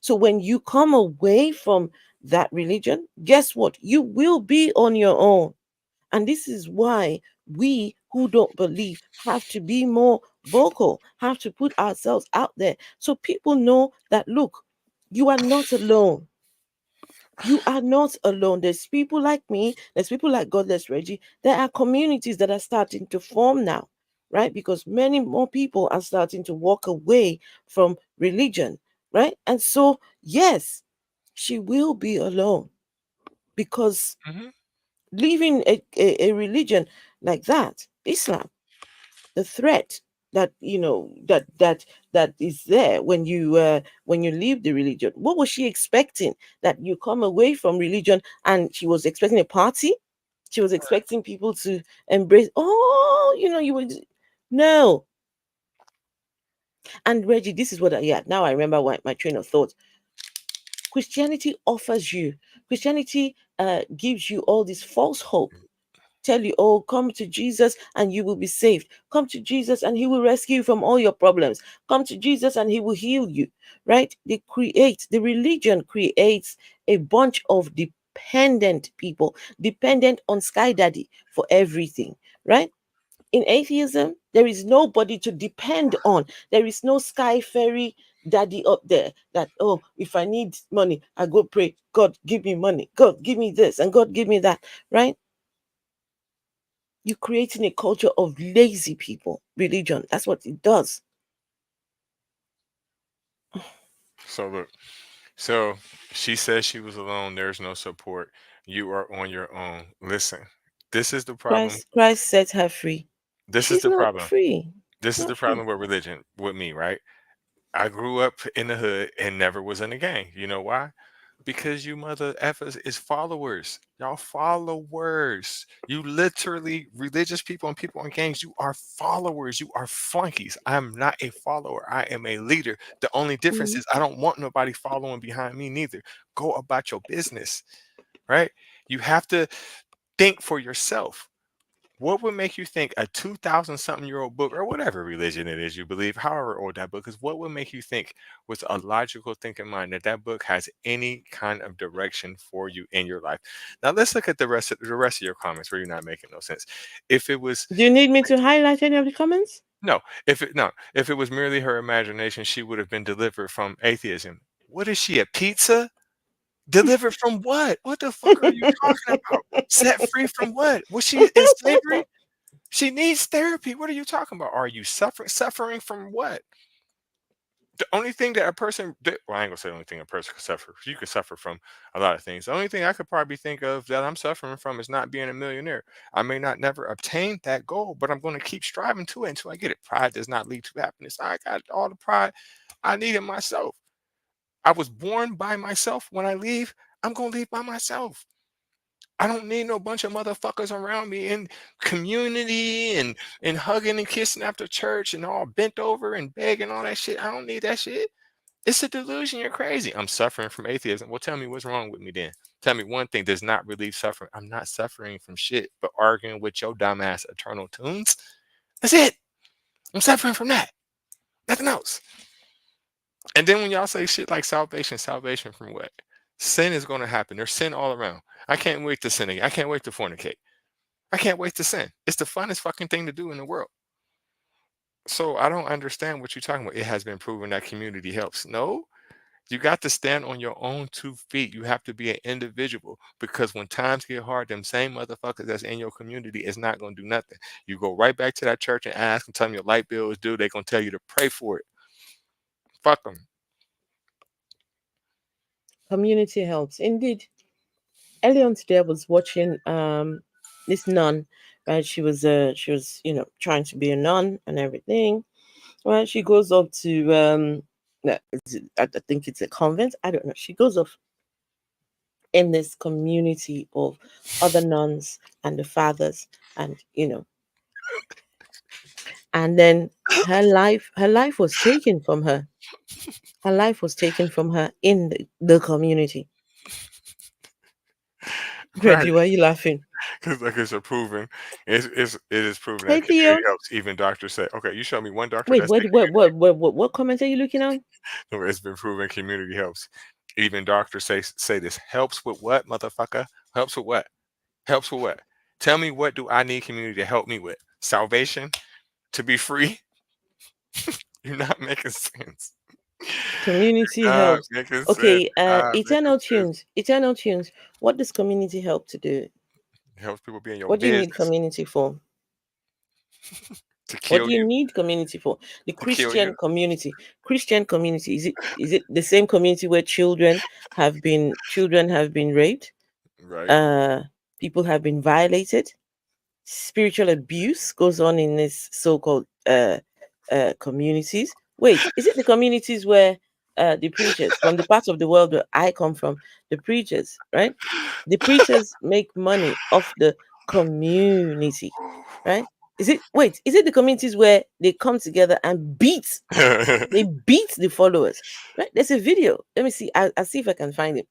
S2: So when you come away from that religion, guess what? You will be on your own. And this is why we who don't believe have to be more vocal, have to put ourselves out there so people know that, look, you are not alone. You are not alone. There's people like me, there's people like Godless Reggie. There are communities that are starting to form now, right? Because many more people are starting to walk away from religion, right? And so, yes, she will be alone because
S1: Hmm.
S2: leaving a religion like that, Islam, the threat that that is there when you leave the religion. What was she expecting? That you come away from religion and she was expecting a party? She was expecting people to embrace, oh, you would no. And Reggie, this is what yeah, now I remember my train of thought. Christianity offers you, Christianity gives you all this false hope, tell you, oh, come to Jesus and you will be saved. Come to Jesus and he will rescue you from all your problems. Come to Jesus and he will heal you, right? The religion creates a bunch of dependent people, dependent on Sky Daddy for everything, right? In atheism, there is nobody to depend on. There is no Sky Fairy daddy up there that, oh, if I need money, I go pray, God, give me money. God, give me this and God, give me that, right? You're creating a culture of lazy people. Religion, that's what it does.
S1: So look. So she says she was alone. There's no support. You are on your own. Listen, this is the problem.
S2: Christ set her free.
S1: This is
S2: She's
S1: the
S2: not
S1: problem.
S2: free.
S1: This is
S2: Not
S1: the
S2: free.
S1: problem with religion, with me, right? I grew up in the hood and never was in a gang. You know why? Because you mother effers is followers. Y'all followers. You literally religious people and people in gangs. You are followers. You are flunkies. I'm not a follower. I am a leader. The only difference
S2: Mhm.
S1: is I don't want nobody following behind me neither. Go about your business, right? You have to think for yourself. What would make you think a 2000 something year old book or whatever religion it is you believe, however old that book is, what would make you think with a logical thinking mind that that book has any kind of direction for you in your life? Now let's look at the rest of your comments where you're not making no sense. If it was
S2: Do you need me to highlight any of the comments?
S1: if it was merely her imagination, she would have been delivered from atheism. What is she, a pizza? Delivered from what? What the fuck are you talking about? Set free from what? Was she in slavery? She needs therapy. What are you talking about? Are you suffering? Suffering from what? The only thing that a person, well, I ain't gonna say the only thing a person could suffer. You could suffer from a lot of things. The only thing I could probably think of that I'm suffering from is not being a millionaire. I may not never obtain that goal, but I'm going to keep striving to it until I get it. Pride does not lead to happiness. I got all the pride I need in myself. I was born by myself. When I leave, I'm gonna leave by myself. I don't need no bunch of motherfuckers around me in community and hugging and kissing after church and all bent over and begging all that shit. I don't need that shit. It's a delusion. You're crazy. I'm suffering from atheism. Well, tell me what's wrong with me then. Tell me one thing does not relieve suffering. I'm not suffering from shit, but arguing with your dumbass eternal tunes. That's it. I'm suffering from that. Nothing else. And then when y'all say shit like salvation, salvation from what? Sin is going to happen. There's sin all around. I can't wait to sin again. I can't wait to fornicate. I can't wait to sin. It's the funnest fucking thing to do in the world. So I don't understand what you're talking about. It has been proven that community helps. No, you got to stand on your own 2 feet. You have to be an individual because when times get hard, them same motherfuckers that's in your community is not going to do nothing. You go right back to that church and ask and tell them your light bill is due. They're going to tell you to pray for it. Fuck them.
S2: Community helps. Indeed. Earlier on today, I was watching this nun, right? She was trying to be a nun and everything. Right? She goes up to I think it's a convent. I don't know. She goes off in this community of other nuns and the fathers, and and then her life was taken from her. Her life was taken from her in the community.
S1: Right.
S2: Reggie, why are you laughing?
S1: Because like it is proven
S2: Hey,
S1: that community
S2: Theo.
S1: helps. Even doctors say, okay, you show me one doctor
S2: Wait,
S1: that's
S2: what comment are you looking on?
S1: no, it's been proven community helps. Even doctors say this helps with what, motherfucker? Helps with what? Helps with what? Tell me, what do I need community to help me with? Salvation? To be free? You're not making sense.
S2: Community
S1: Not
S2: helps.
S1: making sense.
S2: Okay,
S1: Not
S2: eternal
S1: making sense.
S2: tunes. What does community help to do?
S1: It helps people be in your
S2: What do you need
S1: business
S2: community for?
S1: to
S2: What
S1: kill
S2: do you
S1: you.
S2: need community for? The
S1: To kill you.
S2: Christian community. Christian community. Is it the same community where children have been raped?
S1: Right.
S2: People have been violated. Spiritual abuse goes on in this so-called communities. Wait, is it the communities where the preachers from the parts of the world where I come from, the preachers, right? The preachers make money off the community, right? Is it the communities where they come together and beat the followers, right? There's a video. Let me see. I'll see if I can find it.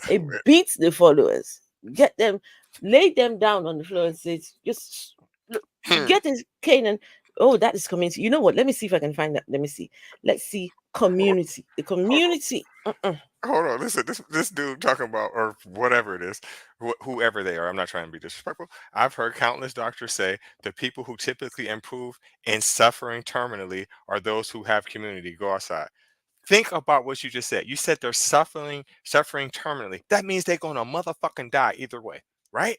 S2: It beats the followers, get them, lay them down on the floor and says, just look, get this cane and oh, that is community. You know what? Let me see if I can find that. Let me see. Let's see community. The community.
S1: Hold on, listen. This dude talking about, or whatever it is, whoever they are. I'm not trying to be disrespectful. I've heard countless doctors say the people who typically improve in suffering terminally are those who have community. Go outside. Think about what you just said. You said they're suffering terminally. That means they're gonna motherfucking die either way, right?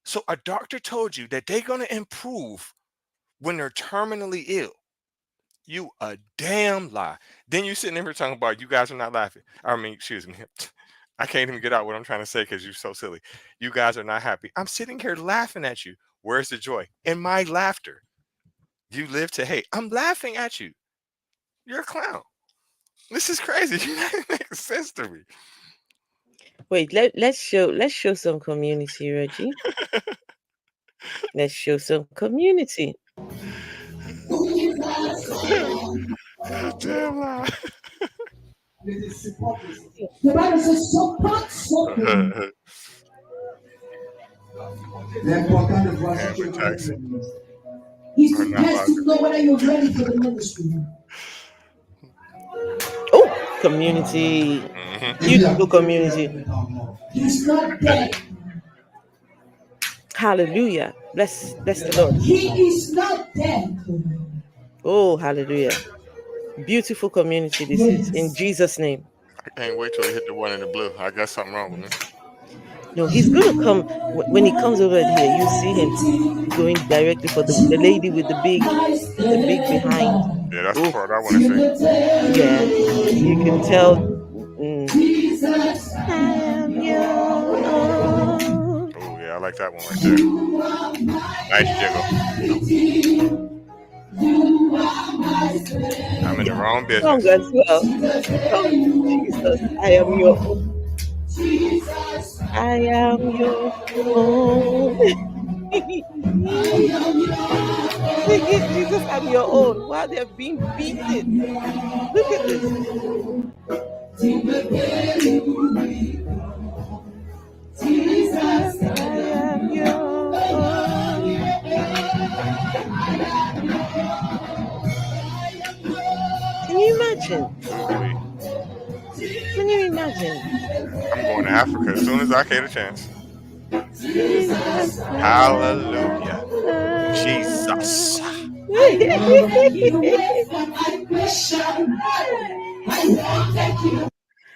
S1: So a doctor told you that they're gonna improve when they're terminally ill. You a damn lie. Then you sitting here talking about you guys are not laughing. I mean, excuse me. I can't even get out what I'm trying to say because you're so silly. You guys are not happy. I'm sitting here laughing at you. Where's the joy? In my laughter. You live to hate. I'm laughing at you. You're a clown. This is crazy. You're not making sense to me.
S2: Wait, let's show some community, Reggie. Let's show some community.
S1: Damn lie.
S6: The Bible says, support something. The important of what
S1: And the taxi
S6: is
S1: are
S6: to
S1: not
S6: test to know whether you're ready for the ministry.
S2: Oh, community. Beautiful community.
S6: He's not dead.
S2: Hallelujah. Bless the Lord.
S6: He is not dead.
S2: Oh, hallelujah. Beautiful community this is. In Jesus' name.
S1: I can't wait till he hit the one in the blue. I got something wrong with me.
S2: No, he's gonna come when he comes over here. You see him going directly for the lady with the big behind.
S1: Yeah, that's the
S2: Oh,
S1: part I want to see.
S2: yeah, you can tell. I am your own.
S1: Oh yeah, I like that one right there. Nice jiggle. I'm in the wrong
S2: Song
S1: business.
S2: as well. Oh, Jesus, I am your own. I am your own. Singing Jesus, I'm your own while they're being beaten. Look at this. Jesus, I am your own. Can you imagine?
S1: Ooh-wee.
S2: Can you imagine?
S1: I'm going to Africa as soon as I get a chance.
S2: Jesus,
S1: Hallelujah. Jesus.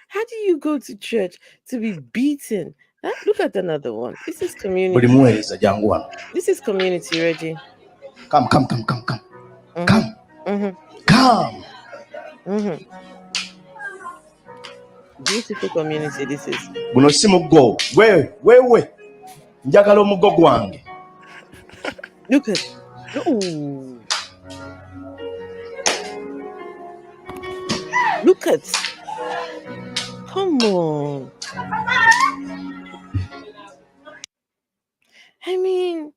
S2: How do you go to church to be beaten? Huh? Look at another one. This is community. This is community, Reggie.
S8: Come.
S2: Mm-hmm.
S8: Come.
S2: Mm-hmm.
S8: Come.
S2: Mm-hmm. Beautiful community. This is.
S8: Guno si muggo. We. Njagala omuggo gwange.
S2: Look at, no, look at, come on. I mean,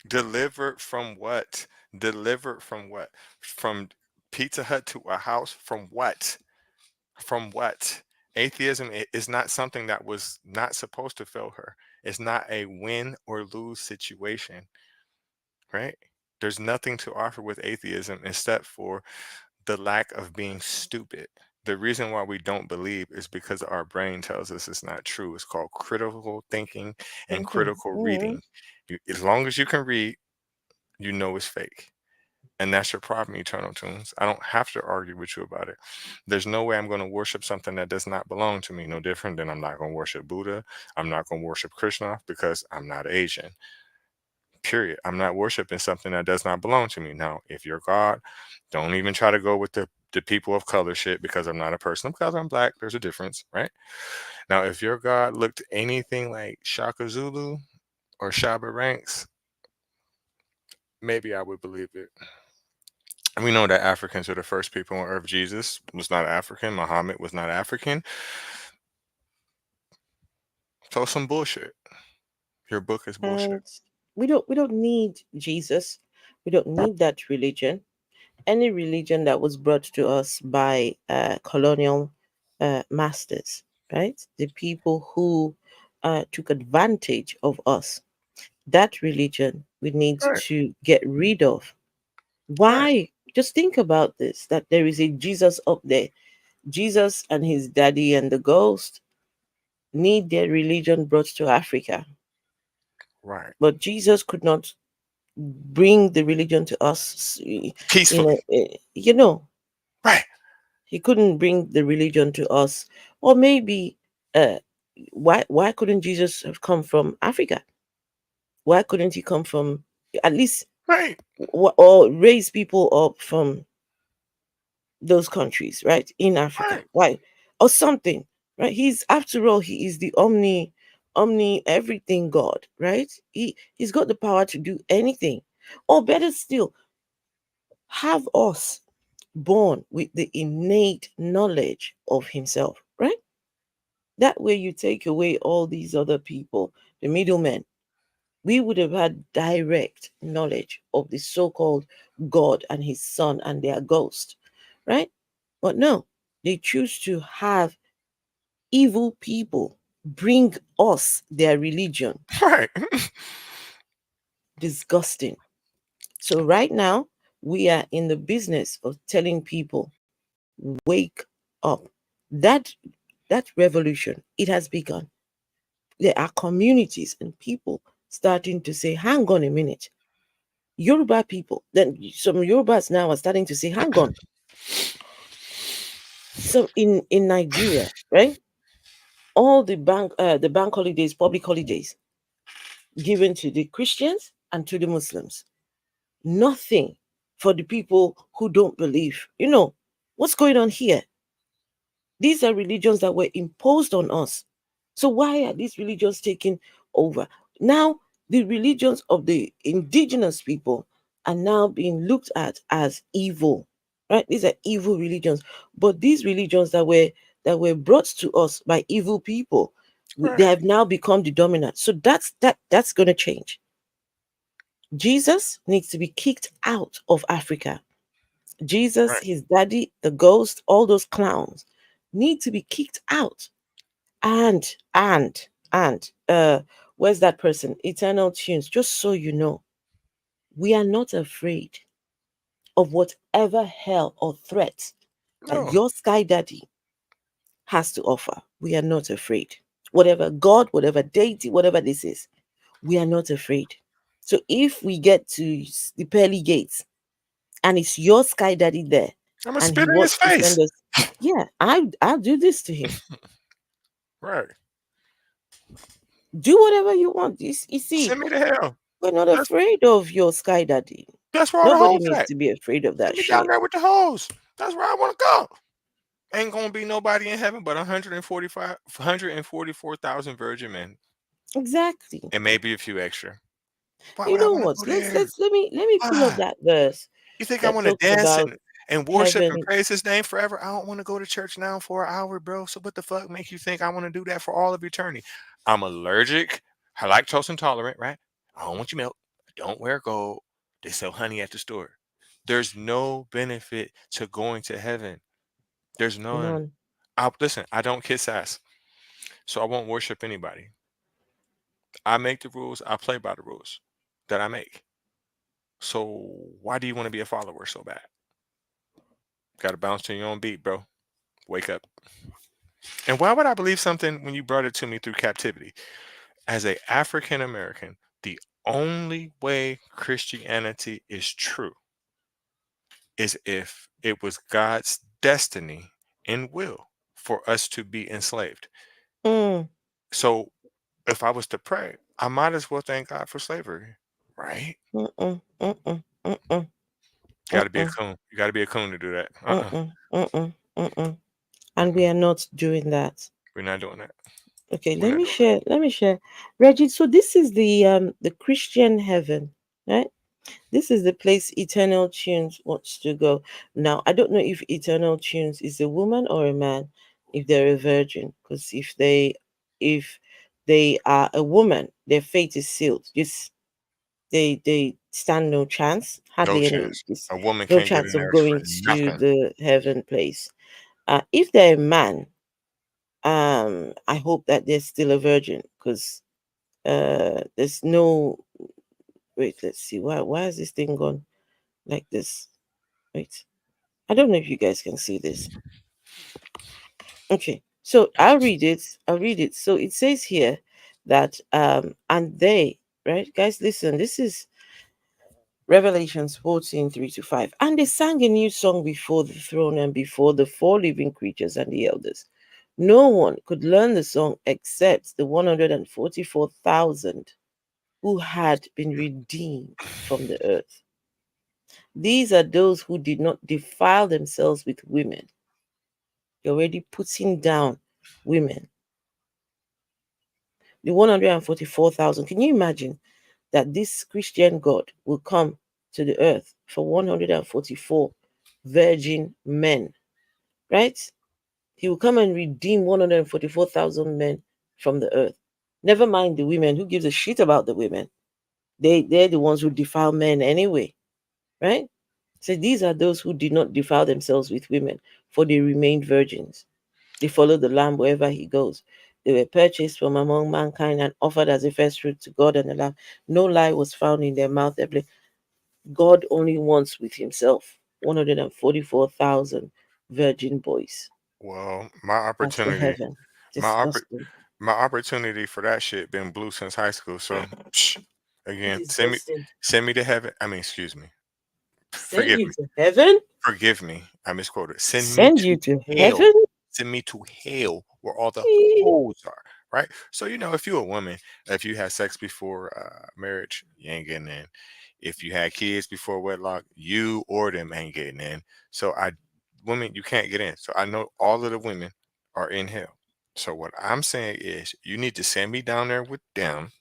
S1: Delivered from what? Delivered from what? From Pizza Hut to a house? From what? From what? Atheism is not something that was not supposed to fail her. It's not a win or lose situation, right? There's nothing to offer with atheism except for the lack of being stupid. The reason why we don't believe is because our brain tells us it's not true. It's called critical thinking and
S2: thinking,
S1: critical reading. As long as you can read, you know it's fake. And that's your problem, Eternal Tunes. I don't have to argue with you about it. There's no way I'm going to worship something that does not belong to me. No different than I'm not going to worship Buddha. I'm not going to worship Krishna because I'm not Asian. Period. I'm not worshiping something that does not belong to me. Now, if you're God, don't even try to go with the people of color shit because I'm not a person of color. I'm black. There's a difference, right? Now, if your God looked anything like Shaka Zulu or Shaba Ranks, maybe I would believe it. We know that Africans are the first people on earth. Jesus was not African. Muhammad was not African. So some bullshit. Your book is bullshit.
S2: and we don't need Jesus. We don't need that religion. Any religion that was brought to us by colonial masters, right? The people who took advantage of us. That religion we need
S1: Right,
S2: to get rid of.
S1: right,
S2: Why? Just think about this, that there is a Jesus up there. Jesus and his daddy and the ghost need their religion brought to Africa.
S1: right.
S2: But Jesus could not bring the religion to us,
S1: Peacefully.
S2: you know,
S1: Right,
S2: he couldn't bring the religion to us. Or maybe, uh, why couldn't Jesus have come from Africa? Why couldn't he come from, at least,
S1: right,
S2: or raise people up from those countries, right, in Africa?
S1: right,
S2: Why? Or something, right? He's, after all, he is the omni everything God, right? He's got the power to do anything. Or better still, have us born with the innate knowledge of himself, right? That way you take away all these other people, the middlemen. We would have had direct knowledge of the so-called God and his son and their ghost, right? But no, they choose to have evil people bring us their religion.
S1: right.
S2: Disgusting. So right now, we are in the business of telling people, wake up. That that revolution, it has begun. There are communities and people starting to say, hang on a minute. Yoruba people, then some Yorubas now are starting to say, hang on. So in Nigeria, right? All the bank holidays, public holidays given to the Christians and to the Muslims. Nothing for the people who don't believe. What's going on here? These are religions that were imposed on us. So why are these religions taking over? Now, the religions of the indigenous people are now being looked at as evil. Right? These are evil religions. But these religions that were brought to us by evil people, they
S1: Right,
S2: have now become the dominant. So that's going to change. Jesus needs to be kicked out of Africa. Jesus,
S1: right.
S2: his daddy, the ghost, all those clowns need to be kicked out. And where's that person? Eternal Tunes. Just so you know, we are not afraid of whatever hell or threat that
S1: No,
S2: your sky daddy has to offer. We are not afraid. Whatever God, whatever deity, whatever this is, we are not afraid. So if we get to the pearly gates and it's your sky daddy there,
S1: I'm gonna
S2: and
S1: spit
S2: he
S1: in his
S2: wants to
S1: face.
S2: send us, yeah, I'll do this to him.
S1: Right.
S2: Do whatever you want. You see,
S1: Send me to hell.
S2: we're not
S1: That's
S2: afraid of your sky daddy.
S1: that's where all the
S2: Nobody
S1: hoes
S2: needs
S1: at.
S2: to be afraid of
S1: Send
S2: that
S1: me down
S2: shit.
S1: there with the hoes. That's where I want to go. Ain't gonna be nobody in heaven but 144,000 virgin men.
S2: Exactly.
S1: and maybe a few extra. Why
S2: You
S1: would I
S2: know
S1: want to
S2: what?
S1: go
S2: Let's
S1: there?
S2: let's let me pull up
S1: Why?
S2: that verse
S1: You think I
S2: that
S1: want to
S2: talks
S1: dance
S2: about
S1: and worship and
S2: heaven.
S1: praise his name forever? I don't want to go to church now for an hour, bro. So what the fuck make you think I want to do that for all of eternity? I'm allergic. I lactose intolerant, right? I don't want your milk. I don't wear gold. They sell honey at the store. There's no benefit to going to heaven. There's none.
S2: None.
S1: Listen, I don't kiss ass, so I won't worship anybody. I make the rules. I play by the rules that I make. So why do you want to be a follower so bad? Got to bounce to your own beat, bro. Wake up. And why would I believe something when you brought it to me through captivity? As a African American, the only way Christianity is true is if it was God's destiny and will for us to be enslaved.
S2: Mm,
S1: So if I was to pray, I might as well thank God for slavery, right?
S2: mm-mm, mm-mm, mm-mm,
S1: Got to be a
S2: mm-mm,
S1: coon. You got to be a coon to do that.
S2: mm-mm, mm-mm, mm-mm. And we
S1: Mm-mm.
S2: are not doing that.
S1: We're not doing that.
S2: Okay,
S1: We're
S2: let
S1: not
S2: me
S1: doing that.
S2: share. Let me share. Reggie, so this is the Christian heaven, right? This is the place Eternal Tunes wants to go. Now, I don't know if Eternal Tunes is a woman or a man, if they're a virgin, because if they are a woman, their fate is sealed. Just they stand no chance,
S1: No
S2: hardly any,
S1: chance. A woman
S2: no
S1: can't get
S2: chance
S1: in
S2: of
S1: there for
S2: going to
S1: nothing.
S2: the heaven place. If they're a man, I hope that they're still a virgin, because there's no, wait, let's see, why is this thing gone like this? Wait, I don't know if you guys can see this. Okay, so I'll read it. So it says here that and they, right, guys, listen, this is Revelations 14, 3 to 5. And they sang a new song before the throne and before the four living creatures and the elders. No one could learn the song except the 144,000 who had been redeemed from the earth. These are those who did not defile themselves with women. You're already putting down women. The 144,000. Can you imagine that this Christian God will come to the earth for 144 virgin men, right? He will come and redeem 144,000 men from the earth. Never mind the women. Who gives a shit about the women? They're the ones who defile men anyway, right? So these are those who did not defile themselves with women, for they remained virgins. They followed the Lamb wherever he goes. They were purchased from among mankind and offered as a first fruit to God and the Lamb. No lie was found in their mouth. God only wants with himself 144,000 virgin boys.
S1: Well, my
S2: That's the
S1: opportunity,
S2: heaven.
S1: my oppor-
S2: Disgusting.
S1: my opportunity for that shit been blue since high school. So, again,
S2: Disgusting.
S1: send me to heaven. I mean, excuse me,
S2: Send
S1: forgive
S2: you
S1: me,
S2: to heaven?
S1: forgive me. I misquoted. Send me
S2: Send
S1: to
S2: you to
S1: hell.
S2: heaven?
S1: Send me to hell where all the
S2: Eh,
S1: hoes are. Right. So if you're a woman, if you had sex before marriage, you ain't getting in. If you had kids before wedlock, you or them ain't getting in. So women, you can't get in. So I know all of the women are in hell. So what I'm saying is, you need to send me down there with them,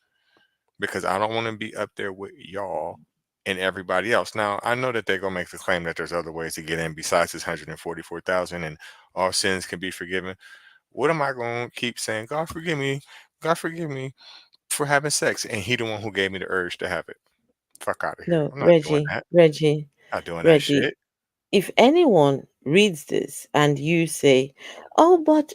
S1: because I don't want to be up there with y'all and everybody else. Now, I know that they're going to make the claim that there's other ways to get in besides this 144,000 and all sins can be forgiven. What am I going to keep saying? God forgive me for having sex. And he the one who gave me the urge to have it. Fuck out of here.
S2: No,
S1: I'm not doing
S2: Reggie,
S1: that.
S2: Reggie,
S1: Not doing that
S2: Reggie.
S1: shit.
S2: If anyone reads this and you say, "Oh, but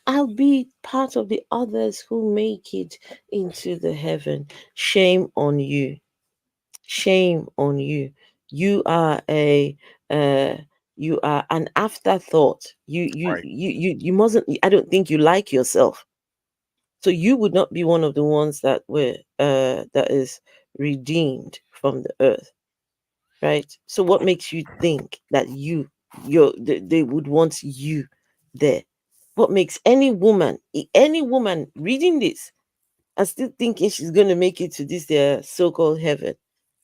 S2: I'll be part of the others who make it into the heaven," shame on you. Shame on you. You are a uh, you are an afterthought.
S1: Right.
S2: You mustn't. I don't think you like yourself. So you would not be one of the ones that is redeemed from the earth, right? So what makes you think that they would want you there? What makes any woman reading this and still thinking she's going to make it to this their so-called heaven?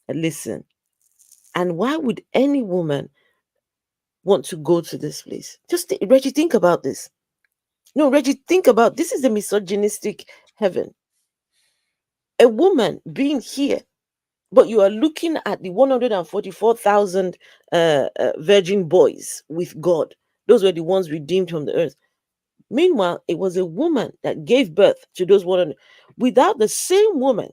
S2: Listen, and why would any woman want to go to this place? Reggie, think about this. No, Reggie, think about this. Is a misogynistic heaven. A woman being here, but you are looking at the 144,000 virgin boys with God. Those were the ones redeemed from the earth. Meanwhile, it was a woman that gave birth to those 100. Without the same woman,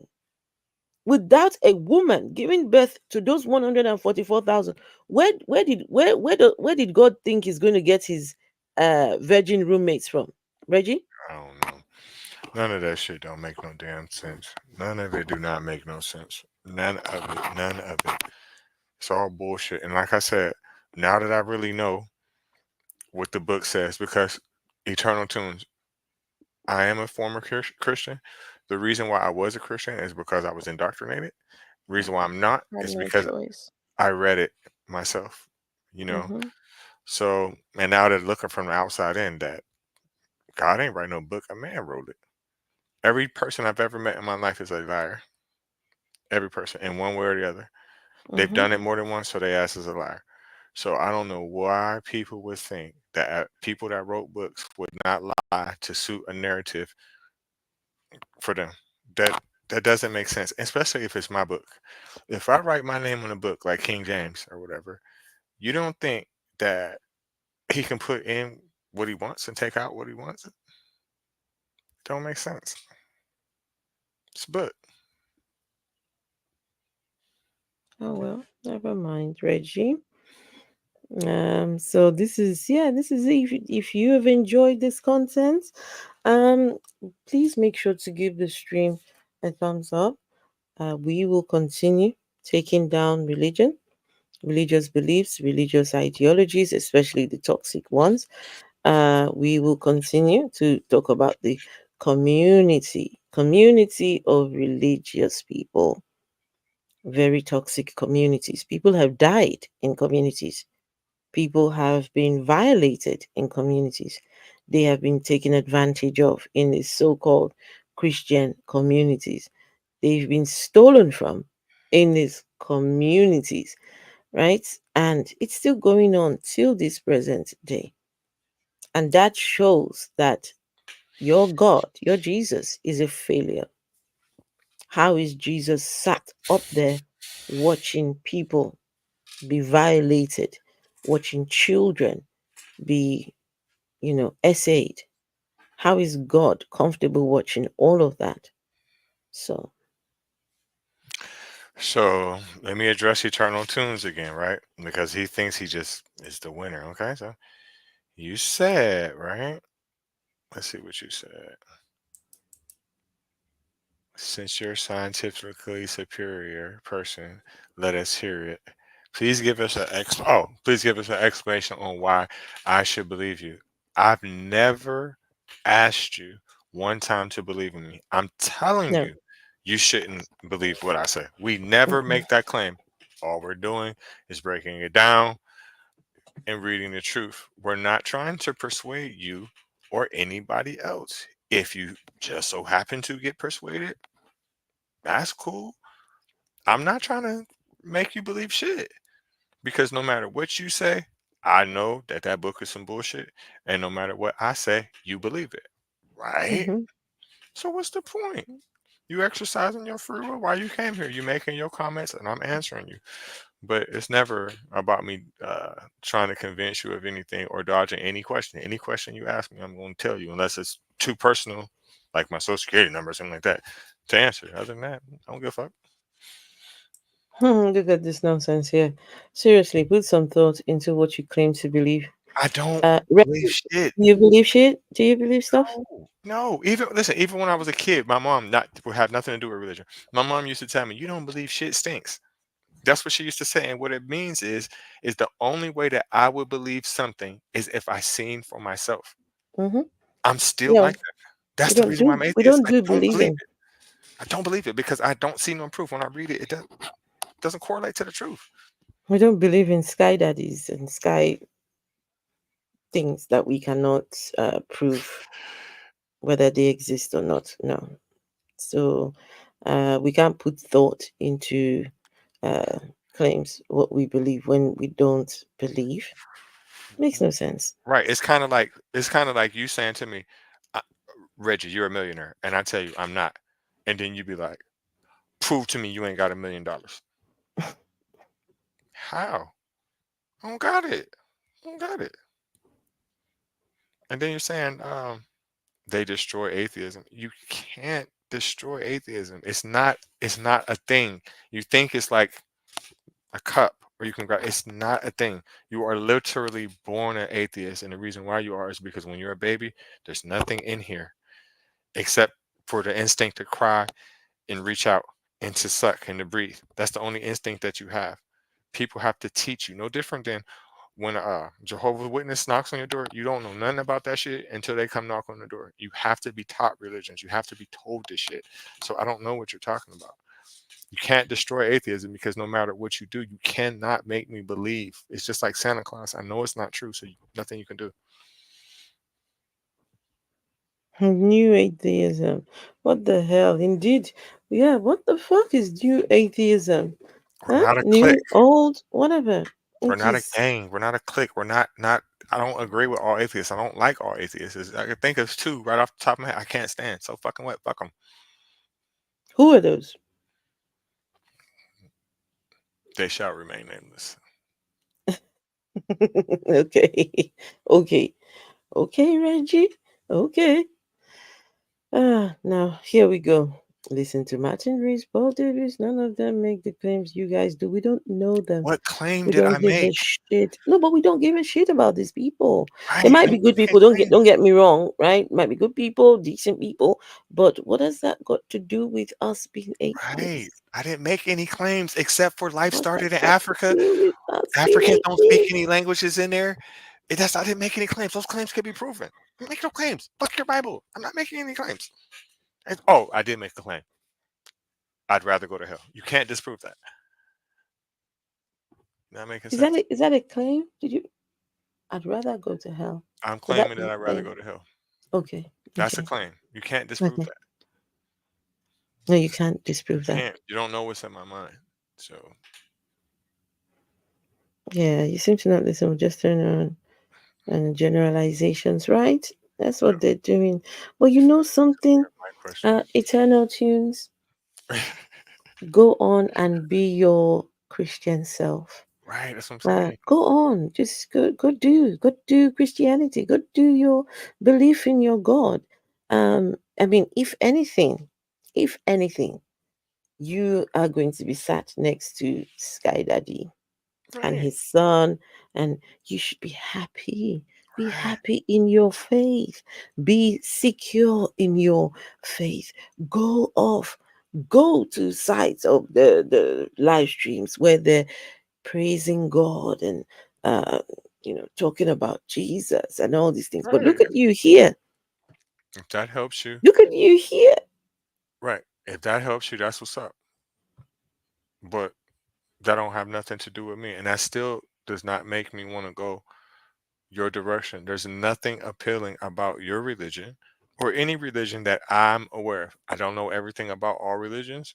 S2: without a woman giving birth to those 144,000, where did God think he's going to get his virgin roommates from? Reggie?
S1: I don't know. None of that shit don't make no damn sense. None of it do not make no sense. None of it. None of it. It's all bullshit. And like I said, now that I really know what the book says, because Eternal Tunes, I am a former Christian. The reason why I was a Christian is because I was indoctrinated. The reason why I'm not
S2: Had
S1: is
S2: no
S1: because
S2: choice.
S1: I read it myself. You know.
S2: Mm-hmm.
S1: So, and now that looking from the outside in, that God ain't write no book, a man wrote it. Every person I've ever met in my life is a liar. Every person, in one way or the other. They've
S2: Mm-hmm.
S1: done it more than once, so they ass is a liar. So I don't know why people would think that people that wrote books would not lie to suit a narrative for them. That doesn't make sense, especially if it's my book. If I write my name on a book like King James or whatever, you don't think that he can put in what he wants and take out what he wants? Don't make sense. It's a book.
S2: Oh well, never mind, Reggie. So this is, yeah, this is it. If you have enjoyed this content, um, please make sure to give the stream a thumbs up. We will continue taking down religion, religious beliefs, religious ideologies, especially the toxic ones. We will continue to talk about the community of religious people, very toxic communities. People have died in communities. People have been violated in communities. They have been taken advantage of in the so-called Christian communities. They've been stolen from in these communities, right? And it's still going on till this present day. And that shows that your God, your Jesus, is a failure. How is Jesus sat up there watching people be violated, watching children be, essayed? How is God comfortable watching all of that? So,
S1: So let me address Eternal Tunes again, right? Because he thinks he just is the winner. Okay, so you said, right? Let's see what you said. Since you're a scientifically superior person, let us hear it. Please give us please give us an explanation on why I should believe you. I've never asked you one time to believe in me. I'm telling
S2: no.
S1: you, you shouldn't believe what I say. We never
S2: Mhm.
S1: make that claim. All we're doing is breaking it down and reading the truth. We're not trying to persuade you or anybody else. If you just so happen to get persuaded, that's cool. I'm not trying to make you believe shit, because no matter what you say, I know that that book is some bullshit, and no matter what I say, you believe it, right?
S2: Mhm.
S1: So what's the point? You exercising your free will while you came here. You making your comments, and I'm answering you. But it's never about me trying to convince you of anything or dodging any question. Any question you ask me, I'm going to tell you, unless it's too personal, like my social security number or something like that, to answer. Other than that, I don't give a fuck.
S2: Look at this nonsense here. Seriously, put some thought into what you claim to believe.
S1: I don't
S2: Reggie,
S1: believe shit.
S2: do you believe shit? Do you believe stuff?
S1: No, no. Even listen, even when I was a kid, my mom not would have nothing to do with religion. My mom used to tell me, "You don't believe shit stinks." That's what she used to say, and what it means is the only way that I would believe something is if I seen for myself.
S2: Mm-hmm.
S1: I'm still
S2: No,
S1: like that. That's the reason why I'm
S2: we
S1: atheist.
S2: don't
S1: I
S2: do
S1: don't believe
S2: believing.
S1: it. I don't believe it because I don't see no proof. When I read it, doesn't correlate to the truth.
S2: We don't believe in sky daddies and sky things that we cannot prove whether they exist or not. No. So we can't put thought into uh, claims what we believe when we don't believe. Makes no sense.
S1: Right. It's kind of like you saying to me, "Reggie, you're a millionaire," and I tell you I'm not, and then you be like, Prove to me you ain't got $1 million. How? I don't got it. I don't got it. And then you're saying they destroy atheism. You can't destroy atheism. It's not a thing. You think it's like a cup or you can grab. It's not a thing. You are literally born an atheist, and the reason why you are is because when you're a baby, there's nothing in here except for the instinct to cry and reach out and to suck and to breathe. That's the only instinct that you have. People have to teach you. No different than when a Jehovah's Witness knocks on your door. You don't know nothing about that shit until they come knock on the door. You have to be taught religions. You have to be told this shit. So I don't know what you're talking about. You can't destroy atheism because no matter what you do, you cannot make me believe. It's just like Santa Claus. I know it's not true, so nothing you can do.
S2: New atheism. What the hell? Indeed. Yeah, what the fuck is new atheism?
S1: We're not a clique.
S2: New, old, whatever.
S1: We're
S2: It
S1: not a
S2: is.
S1: gang. We're not a clique. We're not. I don't agree with all atheists. I don't like all atheists. I can think of two right off the top of my head. I can't stand. So fucking what? Fuck them.
S2: Who are those?
S1: They shall remain nameless.
S2: Okay. Okay. Okay, Reggie. Okay. Now here we go. Listen to Martin Rees, Paul Davis. None of them make the claims you guys do. We don't know them.
S1: What claim
S2: We
S1: did
S2: don't
S1: I
S2: give a
S1: make?
S2: shit. No, but we don't give a shit about these people. They
S1: Right.
S2: might
S1: I'm
S2: be good
S1: making
S2: people. Don't
S1: claims.
S2: get me wrong, right? Might be good people, decent people. But what has that got to do with us being
S1: Right.
S2: atheists?
S1: I didn't make any claims except for life
S2: What's that
S1: started in
S2: got to
S1: Africa.
S2: do with us being
S1: Africans don't speak
S2: atheists?
S1: any languages in there. I didn't make any claims. Those claims can be proven. I'm making no claims. Fuck your Bible. I'm not making any claims. Oh, I did make a claim. I'd rather go to hell. You can't disprove that. Not making sense.
S2: Is that a claim? Did you? I'd rather go to hell.
S1: I'm
S2: Would that
S1: claiming
S2: be
S1: that
S2: a
S1: I'd rather
S2: claim?
S1: go to hell.
S2: Okay.
S1: That's a
S2: Okay.
S1: claim. You can't disprove
S2: Okay.
S1: that.
S2: No, you can't
S1: You
S2: disprove that.
S1: can't. You don't know what's in my mind. So
S2: Yeah, you seem to not listen. We're just turn around and generalizations, right? That's what they're doing. Well, you know something,
S1: my question.
S2: Eternal Tunes, go on and be your Christian self.
S1: Right. That's what I'm saying.
S2: Go on, just go do Christianity, go do your belief in your God. I mean, if anything, you are going to be sat next to Sky Daddy and
S1: Right.
S2: his son, and you should be happy. Be
S1: Right.
S2: happy in your faith. Be secure in your faith. Go off. Go to sites of the live streams where they're praising God and talking about Jesus and all these things. But
S1: Right.
S2: look at you here.
S1: If that helps you,
S2: Look at you here.
S1: right. If that helps you, that's what's up. But that don't have nothing to do with me. And that still does not make me want to go your direction. There's nothing appealing about your religion or any religion that I'm aware of. I don't know everything about all religions.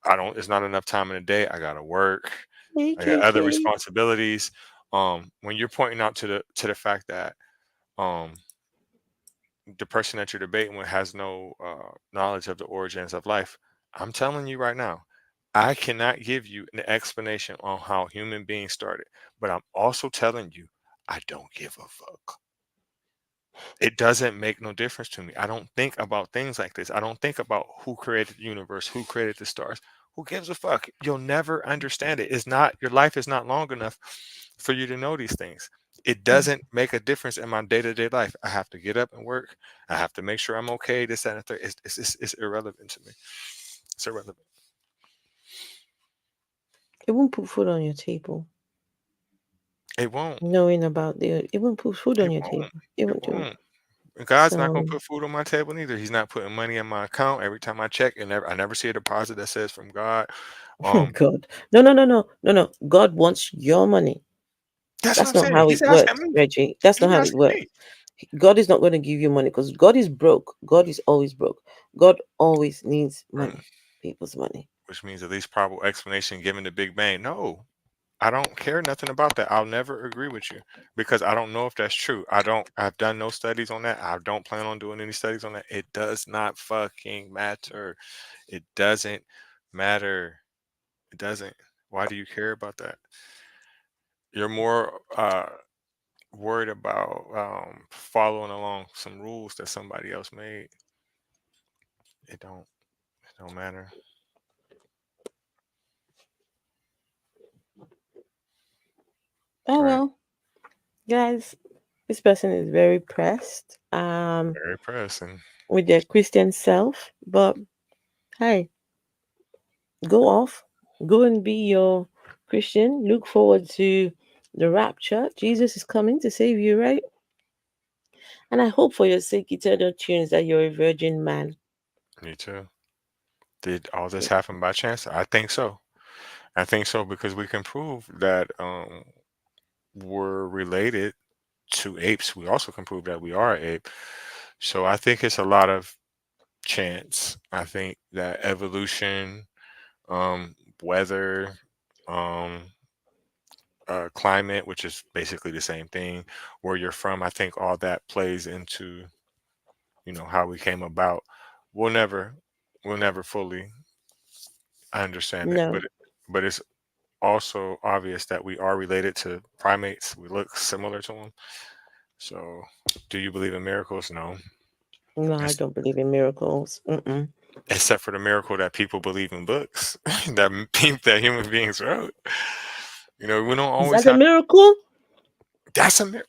S1: It's not enough time in the day. I gotta work. I got other
S2: KKK.
S1: responsibilities. When you're pointing out to the fact that um the person that you're debating with has no knowledge of the origins of life, I'm telling you right now, I cannot give you an explanation on how human beings started, but I'm also telling you, I don't give a fuck. It doesn't make no difference to me. I don't think about things like this. I don't think about who created the universe, who created the stars. Who gives a fuck? You'll never understand it. It's not Your life is not long enough for you to know these things. It doesn't make a difference in my day-to-day life. I have to get up and work. I have to make sure I'm okay. This, that, and the third. It's irrelevant to me. It's irrelevant.
S2: It won't put food on your table.
S1: It won't.
S2: Knowing about it won't put food on
S1: It
S2: your
S1: won't.
S2: table. It
S1: It
S2: won't do it.
S1: won't. God's not gonna
S2: So
S1: put food on my table neither. He's not putting money in my account every time I check, and I never see a deposit that says from God.
S2: God. No. God wants your money.
S1: That's what
S2: That's
S1: I'm
S2: not
S1: saying.
S2: how
S1: He's
S2: it
S1: asking
S2: works,
S1: me.
S2: Reggie. That's not
S1: He's
S2: how it
S1: asking
S2: works.
S1: me.
S2: God is not going to give you money because God is broke. God is always broke. God always needs
S1: Mm,
S2: money. People's money.
S1: Which means the least probable explanation given the Big Bang. No, I don't care nothing about that. I'll never agree with you because I don't know if that's true. I've done no studies on that. I don't plan on doing any studies on that. It does not fucking matter. It doesn't matter. It doesn't. Why do you care about that? You're more worried about following along some rules that somebody else made. It don't. It don't matter.
S2: Oh
S1: Right.
S2: well, guys, this person is very pressed
S1: Very pressing.
S2: with their Christian self, but hey, go off, go and be your Christian. Look forward to the rapture. Jesus is coming to save you, right? And I hope for your sake, eternal tunes, that you're a virgin man.
S1: Me too. Did all this happen by chance? I think so. I think so because we can prove that we're related to apes. We also can prove that we are an ape. So I think it's a lot of chance. I think that evolution, weather, um, climate, which is basically the same thing, where you're from, I think all that plays into, how we came about. We'll never, we'll never fully understand it,
S2: No,
S1: but it's also obvious that we are related to primates. We look similar to them. So, do you believe in miracles? No.
S2: no, I
S1: Ex-
S2: don't believe in miracles. Mm-mm.
S1: Except for the miracle that people believe in books that human beings wrote. We don't
S2: Is
S1: always
S2: that a
S1: have.
S2: miracle?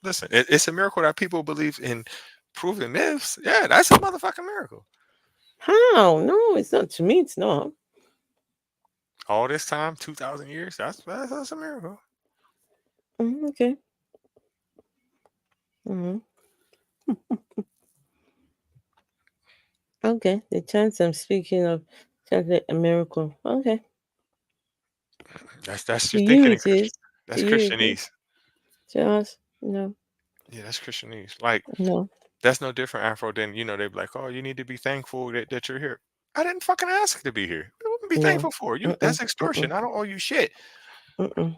S1: Listen. It's a miracle that people believe in proven myths. Yeah, that's a motherfucking miracle.
S2: How? No, it's not. To me, it's not.
S1: All this time, 2,000 years. That's a miracle.
S2: Okay. Hmm. Okay. The chance I'm speaking of sounds like a miracle. Okay.
S1: That's
S2: To
S1: your
S2: you,
S1: thinking in
S2: it
S1: Christian.
S2: is. To
S1: That's
S2: you, it is.
S1: Christianese.
S2: To us, no,
S1: Yeah, that's Christianese. Like
S2: no,
S1: that's no different Afro than they'd be like, oh, you need to be thankful that you're here. I didn't fucking ask you to be here. What would be
S2: no.
S1: thankful for?
S2: Mm-mm,
S1: That's extortion.
S2: mm-mm,
S1: I don't owe you shit.
S2: mm-mm.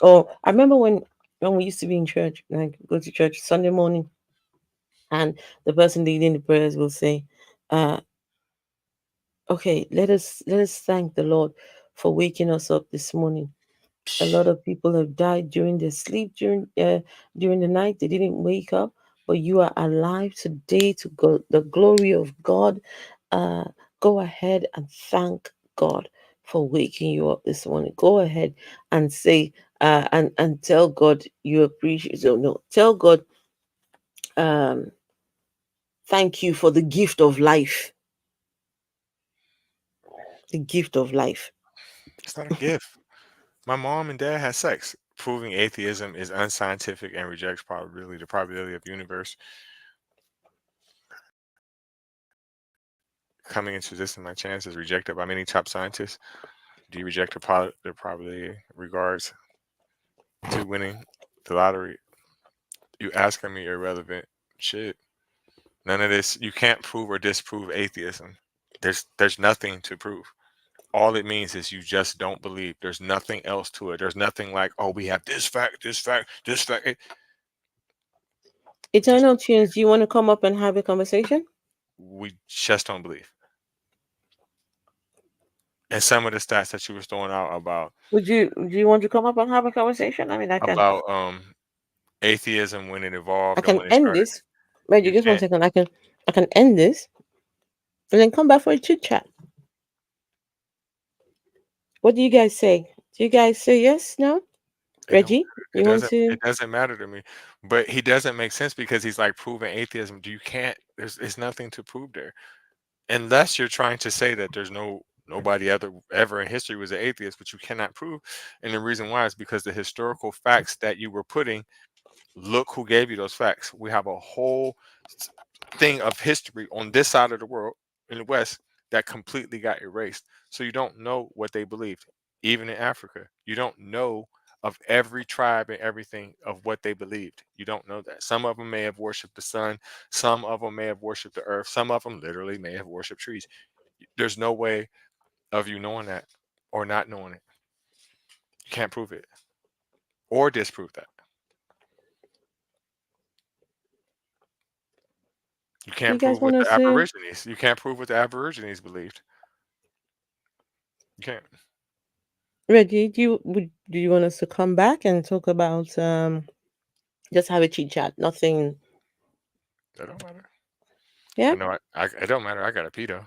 S2: Oh, I remember when we used to be in church, like go to church Sunday morning, and the person leading the prayers will say, uh, "Okay, let us thank the Lord for waking us up this morning. A lot of people have died during their sleep during the night. They didn't wake up, but you are alive today to go the glory of God. Uh, Go ahead and thank God for waking you up this morning. Go ahead and say and tell God you appreciate. So no, tell God um, thank you for the gift of life. The gift of life.
S1: It's not a gift. My mom and dad had sex. Proving atheism is unscientific and rejects probability. The probability of the universe coming into existence by chance is rejected by many top scientists. Do you reject the probability regards to winning the lottery? You asking me irrelevant shit. None of this. You can't prove or disprove atheism. There's nothing to prove. All it means is you just don't believe. There's nothing else to it. There's nothing like, oh, we have this fact, this fact, this fact. Just
S2: Eternal tunes. Do you want to come up and have a conversation?
S1: we just don't believe. And some of the stats that you was throwing out about
S2: Would you do you want to come up and have a conversation? I mean,
S1: about atheism when it
S2: I
S1: evolved and
S2: can
S1: when it
S2: end
S1: started,
S2: this. Wait,
S1: you
S2: just one
S1: can't.
S2: second. I can end this and then come back for a chit chat. What do you guys say? Do you guys say yes? No?
S1: It don't
S2: Reggie,
S1: matter.
S2: you want
S1: It
S2: to?
S1: doesn't matter to me. But he doesn't make sense because he's like proving atheism. You can't. There's nothing to prove there unless you're trying to say that there's nobody ever in history was an atheist, but you cannot prove. And the reason why is because the historical facts that you were putting. Look who gave you those facts. We have a whole thing of history on this side of the world in the West that completely got erased. So you don't know what they believed, even in Africa. You don't know of every tribe and everything of what they believed. You don't know that. Some of them may have worshipped the sun. Some of them may have worshipped the earth. Some of them literally may have worshipped trees. There's no way of you knowing that or not knowing it. You can't prove it or disprove that. You
S2: Do
S1: can't
S2: you guys
S1: prove
S2: want
S1: what
S2: us
S1: the
S2: to?
S1: Aborigines. You can't prove what the Aborigines believed. You can't.
S2: Reggie, do you want us to come back and talk about just have a chit chat? Nothing.
S1: That don't matter.
S2: Yeah.
S1: I know. It don't matter. I got a pedo.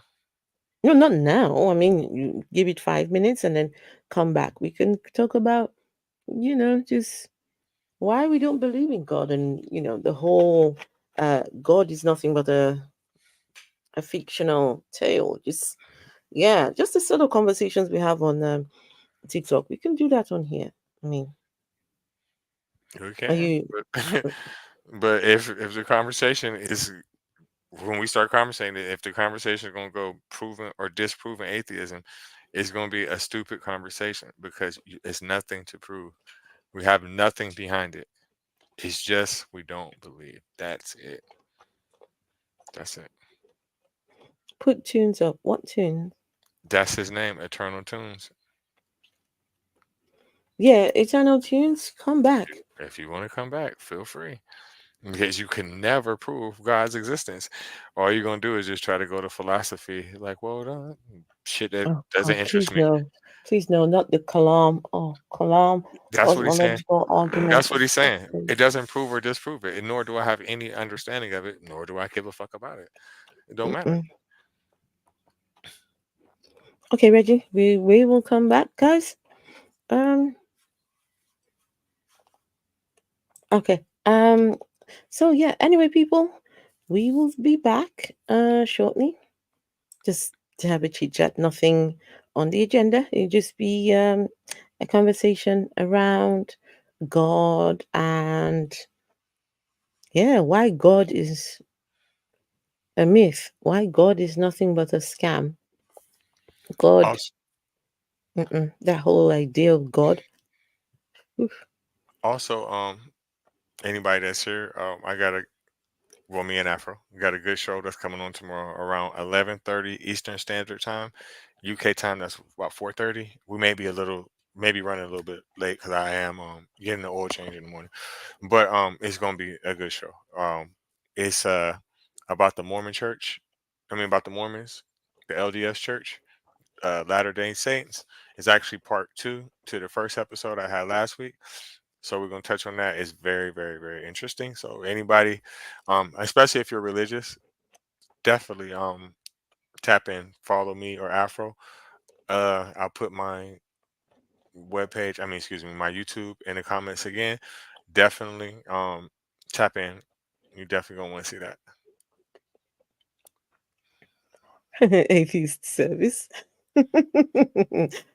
S2: No, not now. I mean, you give it 5 minutes and then come back. We can talk about, just why we don't believe in God, and the whole God is nothing but a fictional tale. Just just the sort of conversations we have on TikTok. We can do that on here. I mean,
S1: We
S2: are
S1: can.
S2: you?
S1: But if the conversation is when we start conversating, if the conversation is going to go proving or disproving atheism, it's going to be a stupid conversation because it's nothing to prove. We have nothing behind it. It's just we don't believe. That's it. That's it.
S2: Put tunes up. What tunes?
S1: That's his name, Eternal Tunes.
S2: Yeah, Eternal Tunes. Come back.
S1: If you want to come back, feel free. Because you can never prove God's existence. All you're gonna do is just try to go to philosophy. Like, well, shit that
S2: Oh
S1: doesn't
S2: God,
S1: interest me.
S2: please no, not the Kalam. Oh, Kalam
S1: That's what he's saying.
S2: cosmological
S1: That's
S2: arguments.
S1: what he's saying.
S2: Please.
S1: It doesn't prove or disprove it, and nor do I have any understanding of it, nor do I give a fuck about it. It don't matter.
S2: Mm-mm. Okay, Reggie, we will come back, guys. Okay. So yeah. Anyway, people, we will be back shortly. Just to have a chit chat. Nothing on the agenda. It'll just be a conversation around God and why God is a myth. Why God is nothing but a scam. God,
S1: Also,
S2: that whole idea of God. Oof.
S1: also, anybody that's here, me and Afro, we got a good show that's coming on tomorrow around 11:30 Eastern Standard Time, UK time. That's about 4:30. We may be maybe running a little bit late because I am getting the oil change in the morning, but it's gonna be a good show. It's about the Mormon Church. I mean about the Mormons, the LDS Church, Latter Day Saints. It's actually part 2 to the first episode I had last week. So we're gonna touch on that. It's very, very, very interesting. So anybody, especially if you're religious, definitely tap in, follow me or Afro. I'll put my webpage, excuse me, my YouTube in the comments again. Definitely tap in. You definitely gonna want to see that.
S2: Atheist service.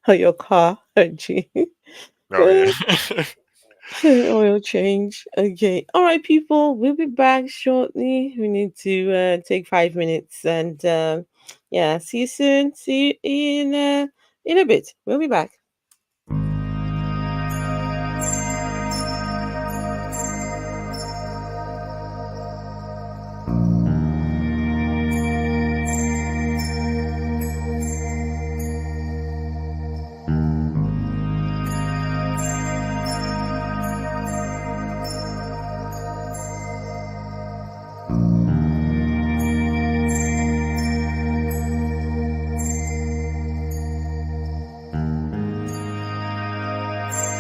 S2: Or your car, Reggie.
S1: Oh yeah.
S2: Oil change. Okay. All right, people. We'll be back shortly. We need to take 5 minutes and see you soon. See you in a bit. We'll be back.